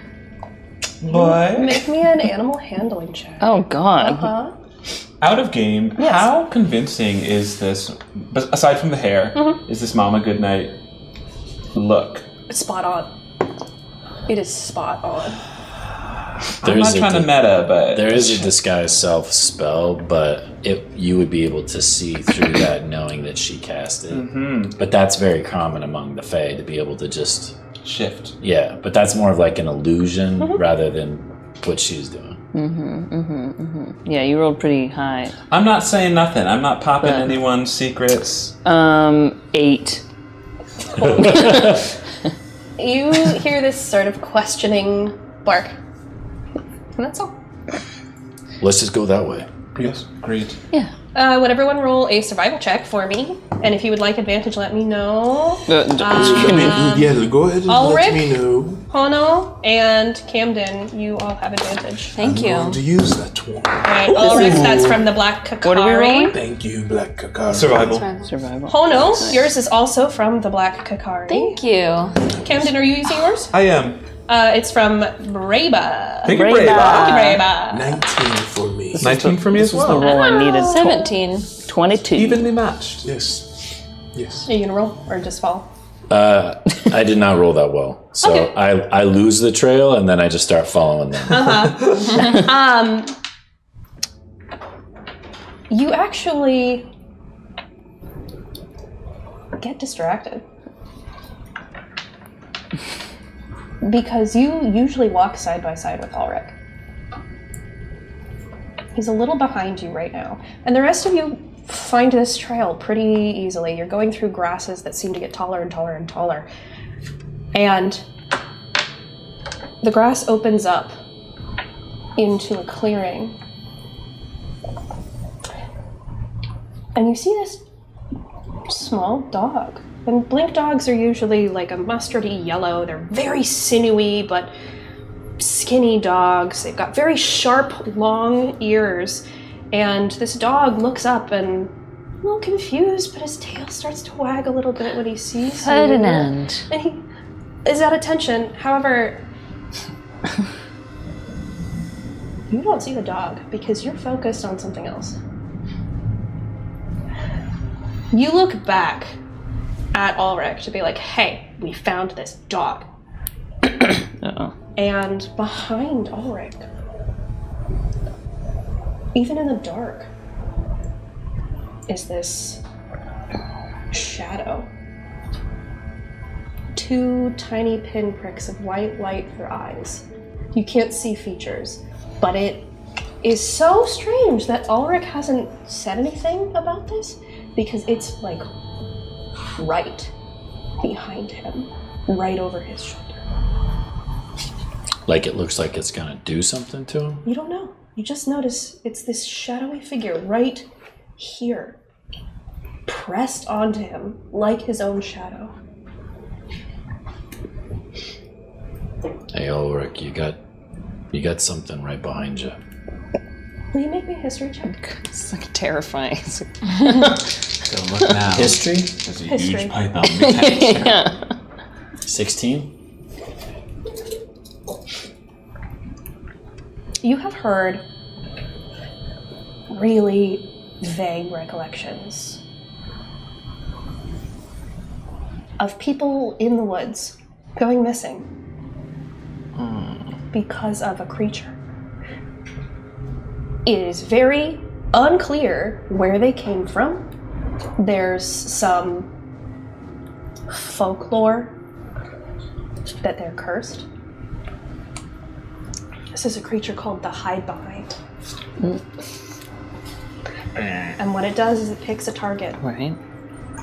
[SPEAKER 7] Boy.
[SPEAKER 2] Make me an animal handling check.
[SPEAKER 8] Oh God.
[SPEAKER 7] Out of game, how convincing is this, aside from the hair, is this Mama Goodnight look?
[SPEAKER 2] It's spot on. It is spot on.
[SPEAKER 7] I'm not trying to meta, but...
[SPEAKER 13] There is a disguise self spell, but you would be able to see through that knowing that she cast it. But that's very common among the Fae to be able to just...
[SPEAKER 7] shift.
[SPEAKER 13] Yeah, but that's more of like an illusion rather than what she's doing.
[SPEAKER 8] Yeah, you rolled pretty high.
[SPEAKER 7] I'm not saying nothing. I'm not popping anyone's secrets.
[SPEAKER 8] 8.
[SPEAKER 2] You hear this sort of questioning bark. And that's all.
[SPEAKER 13] Let's just go that way.
[SPEAKER 7] Yes, agreed.
[SPEAKER 8] Yeah.
[SPEAKER 2] Would everyone roll a survival check for me? And if you would like advantage, let me know.
[SPEAKER 9] Yeah, go ahead and
[SPEAKER 2] Allyrick,
[SPEAKER 9] let me know.
[SPEAKER 2] Hono, and Camden, you all have advantage.
[SPEAKER 3] Thank you.
[SPEAKER 9] I'm going to use that one.
[SPEAKER 2] Alright, Allyrick, that's from the Black Kakari.
[SPEAKER 8] What are we rolling?
[SPEAKER 9] Thank you, Black Kakari.
[SPEAKER 7] Survival.
[SPEAKER 8] Survival.
[SPEAKER 2] Hono, yours is also from the Black Kakari.
[SPEAKER 3] Thank you.
[SPEAKER 2] Camden, are you using yours?
[SPEAKER 7] I am.
[SPEAKER 2] It's from Braba.
[SPEAKER 7] Thank you,
[SPEAKER 2] Braba.
[SPEAKER 7] Braba.
[SPEAKER 9] 19 for me.
[SPEAKER 7] 19 for me as well.
[SPEAKER 8] The roll I needed.
[SPEAKER 3] 17.
[SPEAKER 8] 22.
[SPEAKER 7] Evenly matched.
[SPEAKER 9] Yes. Yes.
[SPEAKER 2] Are you gonna roll or just fall?
[SPEAKER 13] I did not roll that well, so
[SPEAKER 2] Okay.
[SPEAKER 13] I lose the trail and then I just start following them.
[SPEAKER 2] You actually get distracted. Because you usually walk side by side with Allyrick. He's a little behind you right now. And the rest of you find this trail pretty easily. You're going through grasses that seem to get taller and taller and taller. And the grass opens up into a clearing. And you see this small dog. And blink dogs are usually like a mustardy yellow. They're very sinewy, but skinny dogs. They've got very sharp, long ears. And this dog looks up and a little confused, but his tail starts to wag a little bit when he sees you.
[SPEAKER 8] Ferdinand.
[SPEAKER 2] And he is at attention. However, you don't see the dog because you're focused on something else. You look back at Allyrick to be like, hey, we found this dog.
[SPEAKER 8] Uh-oh.
[SPEAKER 2] And behind Allyrick, even in the dark, is this shadow. 2 tiny pinpricks of white light for eyes. You can't see features, but it is so strange that Allyrick hasn't said anything about this because it's like right behind him, right over his shoulder.
[SPEAKER 13] Like it looks like it's gonna do something to him?
[SPEAKER 2] You don't know. You just notice it's this shadowy figure right here, pressed onto him like his own shadow.
[SPEAKER 13] Hey Ulrich, you got something right behind you.
[SPEAKER 2] Will you make me a history check?
[SPEAKER 8] It's like terrifying.
[SPEAKER 7] Go look now.
[SPEAKER 13] History?
[SPEAKER 7] There's a
[SPEAKER 2] History.
[SPEAKER 7] huge python. Yeah.
[SPEAKER 13] 16?
[SPEAKER 2] You have heard really vague recollections of people in the woods going missing because of a creature. It is very unclear where they came from. There's some folklore that they're cursed. This is a creature called the Hide Behind. And what it does is it picks a target.
[SPEAKER 8] Right.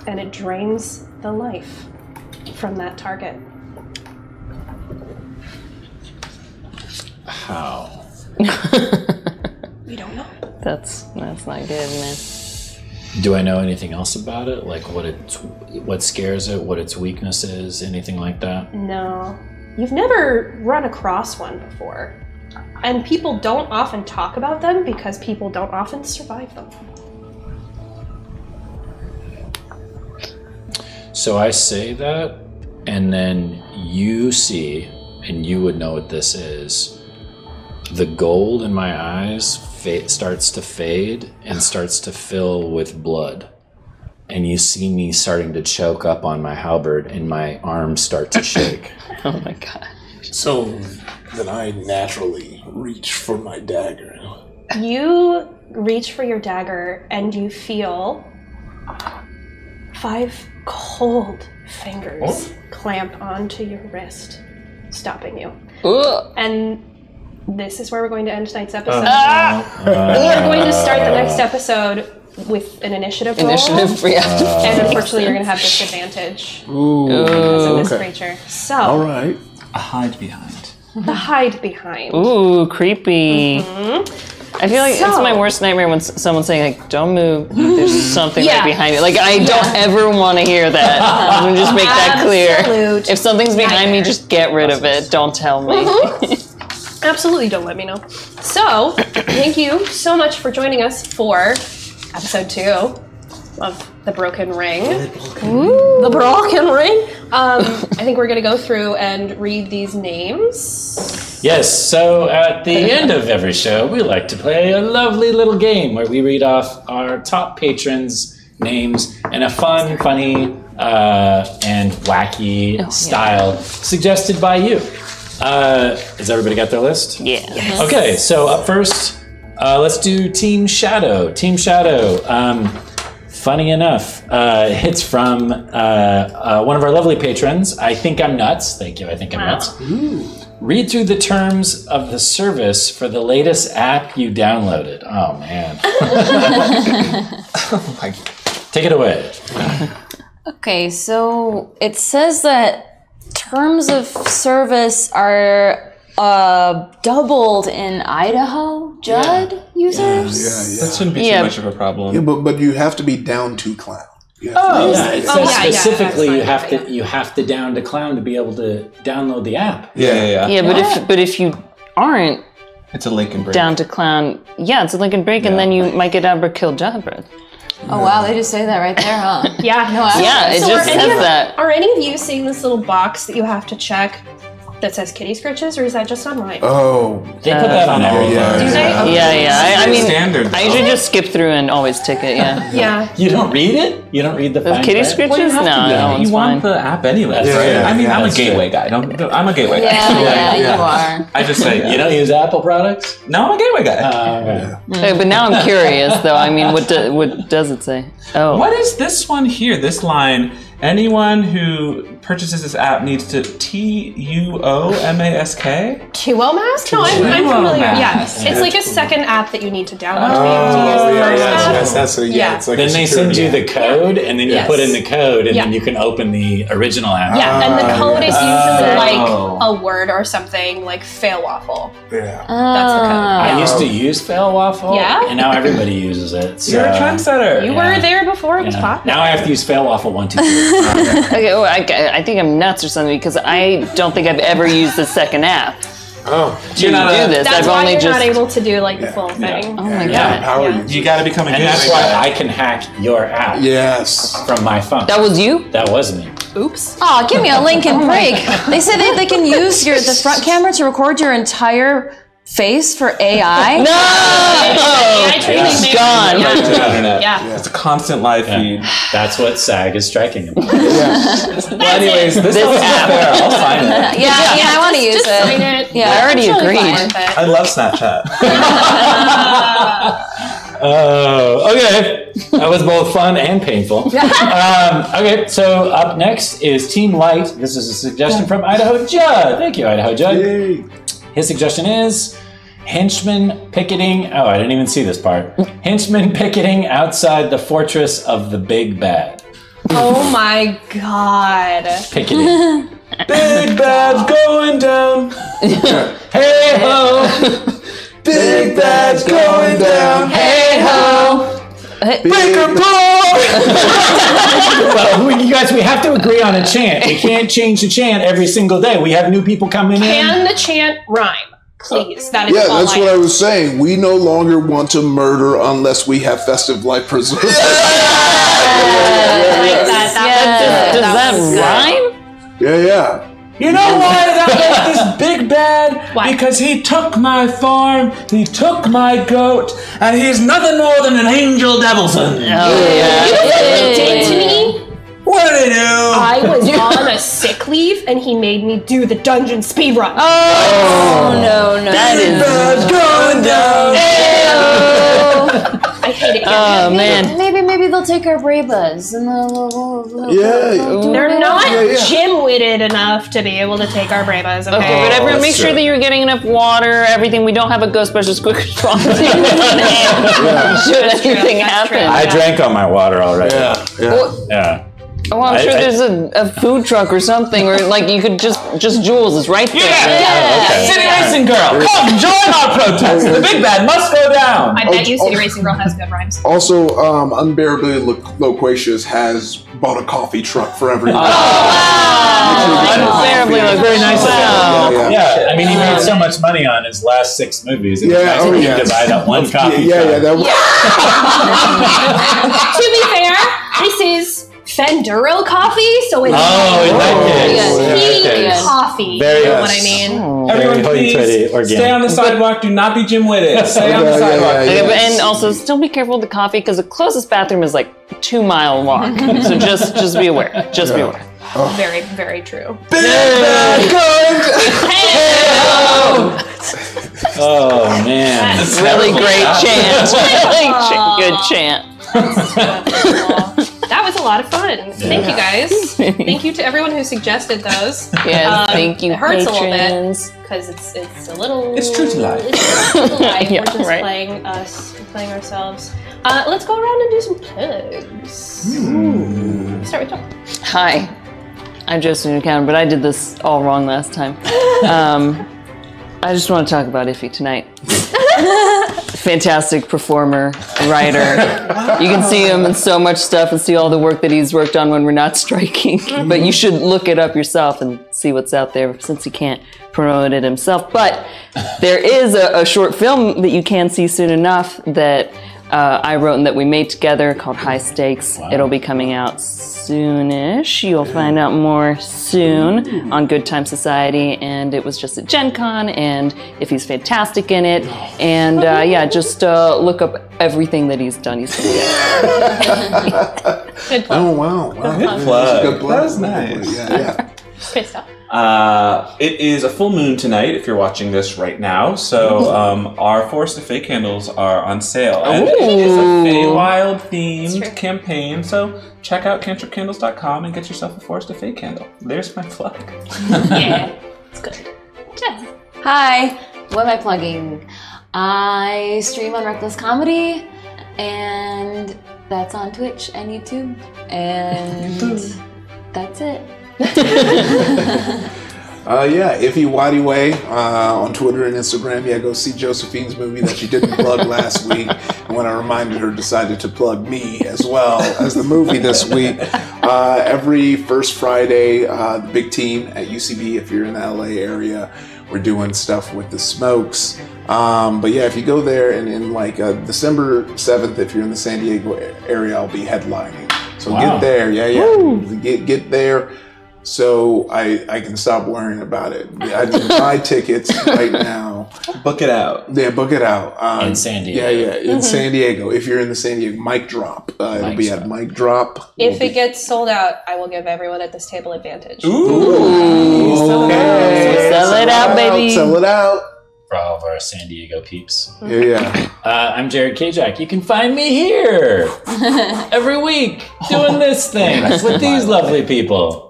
[SPEAKER 2] And it drains the life from that target.
[SPEAKER 13] How?
[SPEAKER 2] We don't know.
[SPEAKER 8] That's not good, man.
[SPEAKER 13] Do I know anything else about it? Like what scares it, what its weakness is, anything like that?
[SPEAKER 2] No. You've never run across one before. And people don't often talk about them because people don't often survive them.
[SPEAKER 13] So I say that, and then you see, and you would know what this is, the gold in my eyes starts to fade and starts to fill with blood. And you see me starting to choke up on my halberd and my arms start to shake.
[SPEAKER 8] Oh my god.
[SPEAKER 9] So then I naturally reach for my dagger.
[SPEAKER 2] You reach for your dagger and you feel 5 cold fingers clamp onto your wrist, stopping you. And this is where we're going to end tonight's episode. We are going to start the next episode with an initiative roll. And unfortunately you're going to have disadvantage because of this creature. So,
[SPEAKER 9] all right.
[SPEAKER 7] A hide behind.
[SPEAKER 2] The Hide Behind.
[SPEAKER 8] Ooh, creepy. I feel like it's my worst nightmare when someone's saying like, "Don't move. There's something right behind you." Like I don't ever want to hear that. I'm gonna just make that clear. If something's behind me, just get rid of it. Don't tell me.
[SPEAKER 2] Absolutely, don't let me know. So, thank you so much for joining us for episode 2 of The Broken Ring. The Broken Ring. I think we're gonna go through and read these names.
[SPEAKER 4] Yes, so at the end of every show, we like to play a lovely little game where we read off our top patrons' names in a fun, funny, and wacky style suggested by you. Has everybody got their list?
[SPEAKER 8] Yeah.
[SPEAKER 2] Yes.
[SPEAKER 4] Okay, so up first, let's do Team Shadow. Team Shadow, funny enough, it's from one of our lovely patrons, I Think I'm Nuts. Thank you, I Think I'm Nuts. Ooh. Read through the terms of the service for the latest app you downloaded. Oh, man. Oh, my God. Take it away.
[SPEAKER 3] Okay, so it says that terms of service are doubled in Idaho Judd users.
[SPEAKER 7] That shouldn't be too much of a problem.
[SPEAKER 9] Yeah, but you have to be down to clown.
[SPEAKER 4] It says specifically you have to down to clown to be able to download the app.
[SPEAKER 8] Yeah, but if you aren't,
[SPEAKER 7] it's a link and break.
[SPEAKER 8] Down to clown. Yeah, it's a link and break, and then you might get Abra killed Jawbreath.
[SPEAKER 3] Oh wow, they just say that right there, huh?
[SPEAKER 2] Yeah.
[SPEAKER 3] No,
[SPEAKER 8] it just says that.
[SPEAKER 2] Are any of you seeing this little box that you have to check that says kitty scritches, or is that just on mine?
[SPEAKER 9] Oh,
[SPEAKER 4] they put that on everything.
[SPEAKER 2] Do they?
[SPEAKER 8] Yeah. I mean,
[SPEAKER 7] standard.
[SPEAKER 8] I usually just skip through and always tick it. Yeah.
[SPEAKER 2] Yeah.
[SPEAKER 4] You don't read it? You don't read the fine
[SPEAKER 8] kitty
[SPEAKER 4] print?
[SPEAKER 8] scritches? No,
[SPEAKER 7] you want the app anyway. I mean, I'm a gateway guy. I'm a gateway guy.
[SPEAKER 3] Yeah, you are.
[SPEAKER 7] I just say
[SPEAKER 4] you don't use Apple products?
[SPEAKER 7] No, I'm a gateway guy.
[SPEAKER 8] Okay, but now I'm curious, though. I mean, what does it say? Oh,
[SPEAKER 7] what is this one here? This line. Anyone who purchases this app needs to TUOMASK?
[SPEAKER 2] TUOMASK? No, I'm familiar. Yes, it's like a second app that you need to download to be able to use the first app.
[SPEAKER 9] That's it's like
[SPEAKER 4] then they send you the code, and then you put in the code, and then you can open the original app.
[SPEAKER 2] Yeah, and the code is usually like a word or something like fail waffle.
[SPEAKER 9] Yeah.
[SPEAKER 2] That's the code.
[SPEAKER 4] I used to use fail waffle,
[SPEAKER 2] Yeah?
[SPEAKER 4] and now everybody uses it. So.
[SPEAKER 7] You're a trendsetter.
[SPEAKER 2] You were there before it was popular.
[SPEAKER 4] Now I have to use fail waffle 1, 2, 3.
[SPEAKER 8] Okay, well, I think I'm nuts or something because I don't think I've ever used the second app.
[SPEAKER 9] Oh,
[SPEAKER 8] to do this.
[SPEAKER 2] That's
[SPEAKER 8] I've
[SPEAKER 2] why
[SPEAKER 8] only
[SPEAKER 2] you're
[SPEAKER 8] just
[SPEAKER 2] not able to do like the full thing.
[SPEAKER 8] Oh my god!
[SPEAKER 7] You got to become a
[SPEAKER 4] and
[SPEAKER 7] gateway
[SPEAKER 4] that's why
[SPEAKER 7] guy.
[SPEAKER 4] I can hack your app.
[SPEAKER 9] Yes,
[SPEAKER 4] from my phone.
[SPEAKER 8] That was you?
[SPEAKER 4] That was me.
[SPEAKER 2] Oops.
[SPEAKER 3] Oh, give me a link and break. They say they can use the front camera to record your entire face for AI.
[SPEAKER 8] No!
[SPEAKER 2] It's
[SPEAKER 8] gone.
[SPEAKER 2] Yeah.
[SPEAKER 7] It's a constant live feed.
[SPEAKER 4] That's what SAG is striking him.
[SPEAKER 7] Well, anyways, this app there. I'll sign it.
[SPEAKER 3] Yeah, I want to use
[SPEAKER 2] Just
[SPEAKER 3] it.
[SPEAKER 2] sign it.
[SPEAKER 3] Yeah,
[SPEAKER 8] I already agreed.
[SPEAKER 7] I love Snapchat.
[SPEAKER 4] Okay. That was both fun and painful. Okay, so up next is Team Light. This is a suggestion from Idaho Judd. Thank you, Idaho Judd.
[SPEAKER 9] Yay.
[SPEAKER 4] His suggestion is henchmen picketing. Oh, I didn't even see this part. Henchmen picketing outside the fortress of the Big Bad.
[SPEAKER 2] Oh my god.
[SPEAKER 4] Picketing.
[SPEAKER 7] Big Bad's going down.
[SPEAKER 4] Hey ho!
[SPEAKER 9] Big Bad's going down.
[SPEAKER 4] Hey ho!
[SPEAKER 9] Bigger
[SPEAKER 4] Well, you guys, we have to agree on a chant. We can't change the chant every single day. We have new people coming in.
[SPEAKER 2] Can the chant rhyme? Please. That is all
[SPEAKER 9] that's what I was saying. We no longer want to murder unless we have festive life preserved.
[SPEAKER 2] Does
[SPEAKER 8] that rhyme?
[SPEAKER 9] Yeah.
[SPEAKER 7] You know why that was this Big Bad?
[SPEAKER 2] Why?
[SPEAKER 7] Because he took my farm, he took my goat, and he's nothing more than an angel devilson.
[SPEAKER 2] You know what he did to me?
[SPEAKER 7] What did he do?
[SPEAKER 2] I was on a sick leave and he made me do the dungeon speedrun.
[SPEAKER 3] Oh no.
[SPEAKER 8] That is
[SPEAKER 7] going down.
[SPEAKER 2] I hate it.
[SPEAKER 8] Oh man.
[SPEAKER 3] Maybe they'll take our Brebas and they'll
[SPEAKER 2] They're not gym-witted enough to be able to take our Brebas, okay?
[SPEAKER 8] Okay, but everyone make sure that you're getting enough water, everything. We don't have a Ghostbusters quick response team on hand. Should anything happen.
[SPEAKER 4] I drank all my water already.
[SPEAKER 9] Yeah.
[SPEAKER 4] Yeah.
[SPEAKER 8] Oh, I'm sure there's a food truck or something, or like you could just Jules is right there.
[SPEAKER 7] Okay.
[SPEAKER 4] City Racing Girl, come join our protest. The big bad must go down.
[SPEAKER 10] I bet you City Racing Girl has good rhymes.
[SPEAKER 9] Also, Unbearably Loquacious has bought a coffee truck for everyone.
[SPEAKER 8] Unbearably Loquacious.
[SPEAKER 4] Very nice of him.
[SPEAKER 9] Yeah.
[SPEAKER 4] I mean, he made so much money on his last 6 movies. It was
[SPEAKER 9] Yeah,
[SPEAKER 4] nice of him to buy that one coffee truck.
[SPEAKER 10] To be fair, this is Fenduro coffee, so it's tea coffee.
[SPEAKER 13] Very
[SPEAKER 10] you know what I mean?
[SPEAKER 7] Everyone, please stay on the sidewalk. Do not be dim-witted. Stay on the sidewalk.
[SPEAKER 8] And also, still be careful with the coffee because the closest bathroom is like 2-mile walk. So just be aware. Just be aware.
[SPEAKER 10] Very, very true.
[SPEAKER 13] Oh man,
[SPEAKER 8] Really great chant. Good chant.
[SPEAKER 10] That was a lot of fun. Thank you guys. Thank you to everyone who suggested those.
[SPEAKER 8] Yes, thank you,
[SPEAKER 10] It hurts
[SPEAKER 8] patrons.
[SPEAKER 10] a little bit because it's a little.
[SPEAKER 7] It's true to life.
[SPEAKER 10] It's true to life.
[SPEAKER 8] Yeah,
[SPEAKER 10] We're just
[SPEAKER 8] right.
[SPEAKER 10] playing ourselves. Let's go around and do some plugs. Start with Tom.
[SPEAKER 8] Hi, I'm Josephine McAdam, but I did this all wrong last time. I just want to talk about Iffy tonight. Fantastic performer, writer. You can see him in so much stuff and see all the work that he's worked on when we're not striking. But you should look it up yourself and see what's out there since he can't promote it himself. But there is a short film that you can see soon enough that I wrote and that we made together called High Stakes.
[SPEAKER 13] Wow.
[SPEAKER 8] It'll be coming out soonish. You'll find out more soon on Good Time Society. And it was just at Gen Con, and if he's fantastic in it. And just look up everything that he's done. He's
[SPEAKER 10] Good plug.
[SPEAKER 9] Oh, wow.
[SPEAKER 7] Good plug.
[SPEAKER 9] Good plug.
[SPEAKER 7] That was nice.
[SPEAKER 9] Yeah.
[SPEAKER 10] Christoff.
[SPEAKER 7] It is a full moon tonight if you're watching this right now. So our Forest of Fey candles are on sale. And it is a Feywild themed campaign. So check out cantripcandles.com and get yourself a Forest of Fey candle. There's my plug.
[SPEAKER 10] Yeah, it's good. Jess.
[SPEAKER 3] Hi, what am I plugging? I stream on Reckless Comedy, and that's on Twitch and YouTube, and that's it.
[SPEAKER 9] Iffy Nwadiwe on Twitter and Instagram. Yeah, go see Josephine's movie that she didn't plug last week. And when I reminded her, decided to plug me as well as the movie this week. Every first Friday, the big team at UCB, if you're in the LA area, we're doing stuff with the Smokes. But yeah, if you go there and in like December 7th, if you're in the San Diego area, I'll be headlining. So get there. Get there. So I can stop worrying about it. I need to buy tickets right now.
[SPEAKER 7] Book it out.
[SPEAKER 9] Yeah, book it out.
[SPEAKER 13] in San Diego.
[SPEAKER 9] In San Diego. If you're in the San Diego, Mic Drop. It'll be at Mic Drop.
[SPEAKER 10] If it gets sold out, I will give everyone at this table advantage.
[SPEAKER 9] Ooh. Okay.
[SPEAKER 8] Sell it out, baby.
[SPEAKER 9] Sell it out.
[SPEAKER 13] For all of our San Diego peeps.
[SPEAKER 9] Yeah.
[SPEAKER 13] I'm Jared Kjack. You can find me here every week doing this thing with these lovely people.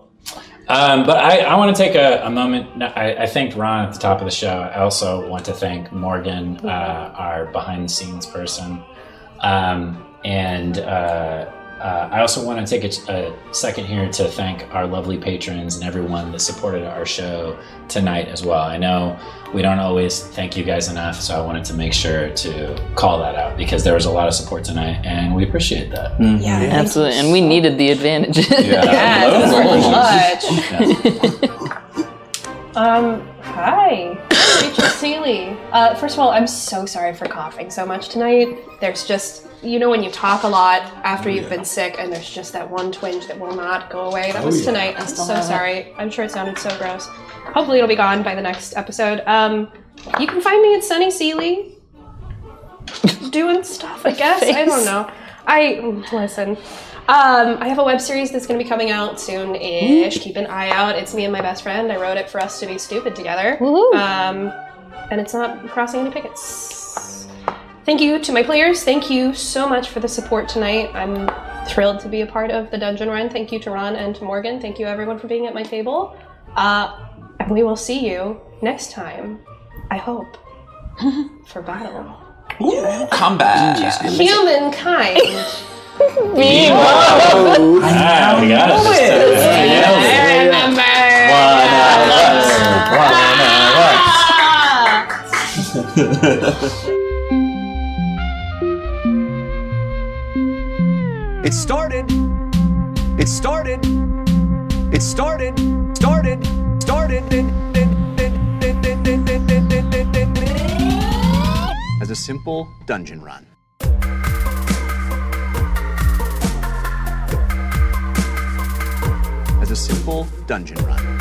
[SPEAKER 13] But I want to take a moment. I thanked Ron at the top of the show. I also want to thank Morgan, our behind-the-scenes person. I also want to take a second here to thank our lovely patrons and everyone that supported our show tonight as well. I know we don't always thank you guys enough, so I wanted to make sure to call that out because there was a lot of support tonight, and we appreciate that.
[SPEAKER 8] Mm-hmm. Yeah, absolutely. And we needed the advantages.
[SPEAKER 10] Hi, Rachel Seeley. First of all, I'm so sorry for coughing so much tonight. There's just, when you talk a lot after you've been sick and there's just that one twinge that will not go away. That was tonight. I'm so sorry. I'm sure it sounded so gross. Hopefully it'll be gone by the next episode. You can find me at Sunny Seeley doing stuff, I guess. I don't know. Listen. I have a web series that's going to be coming out soon-ish. Keep an eye out. It's me and my best friend. I wrote it for us to be stupid together. And it's not crossing any pickets. Thank you to my players. Thank you so much for the support tonight. I'm thrilled to be a part of the Dungeon Run. Thank you to Ron and to Morgan. Thank you everyone for being at my table. And we will see you next time, I hope, for battle.
[SPEAKER 7] Ooh, combat.
[SPEAKER 10] Humankind.
[SPEAKER 8] Beam up!
[SPEAKER 13] Ah, we got it.
[SPEAKER 8] I remember.
[SPEAKER 1] It started. It started. It started. Started. As a simple dungeon run. As a simple dungeon run.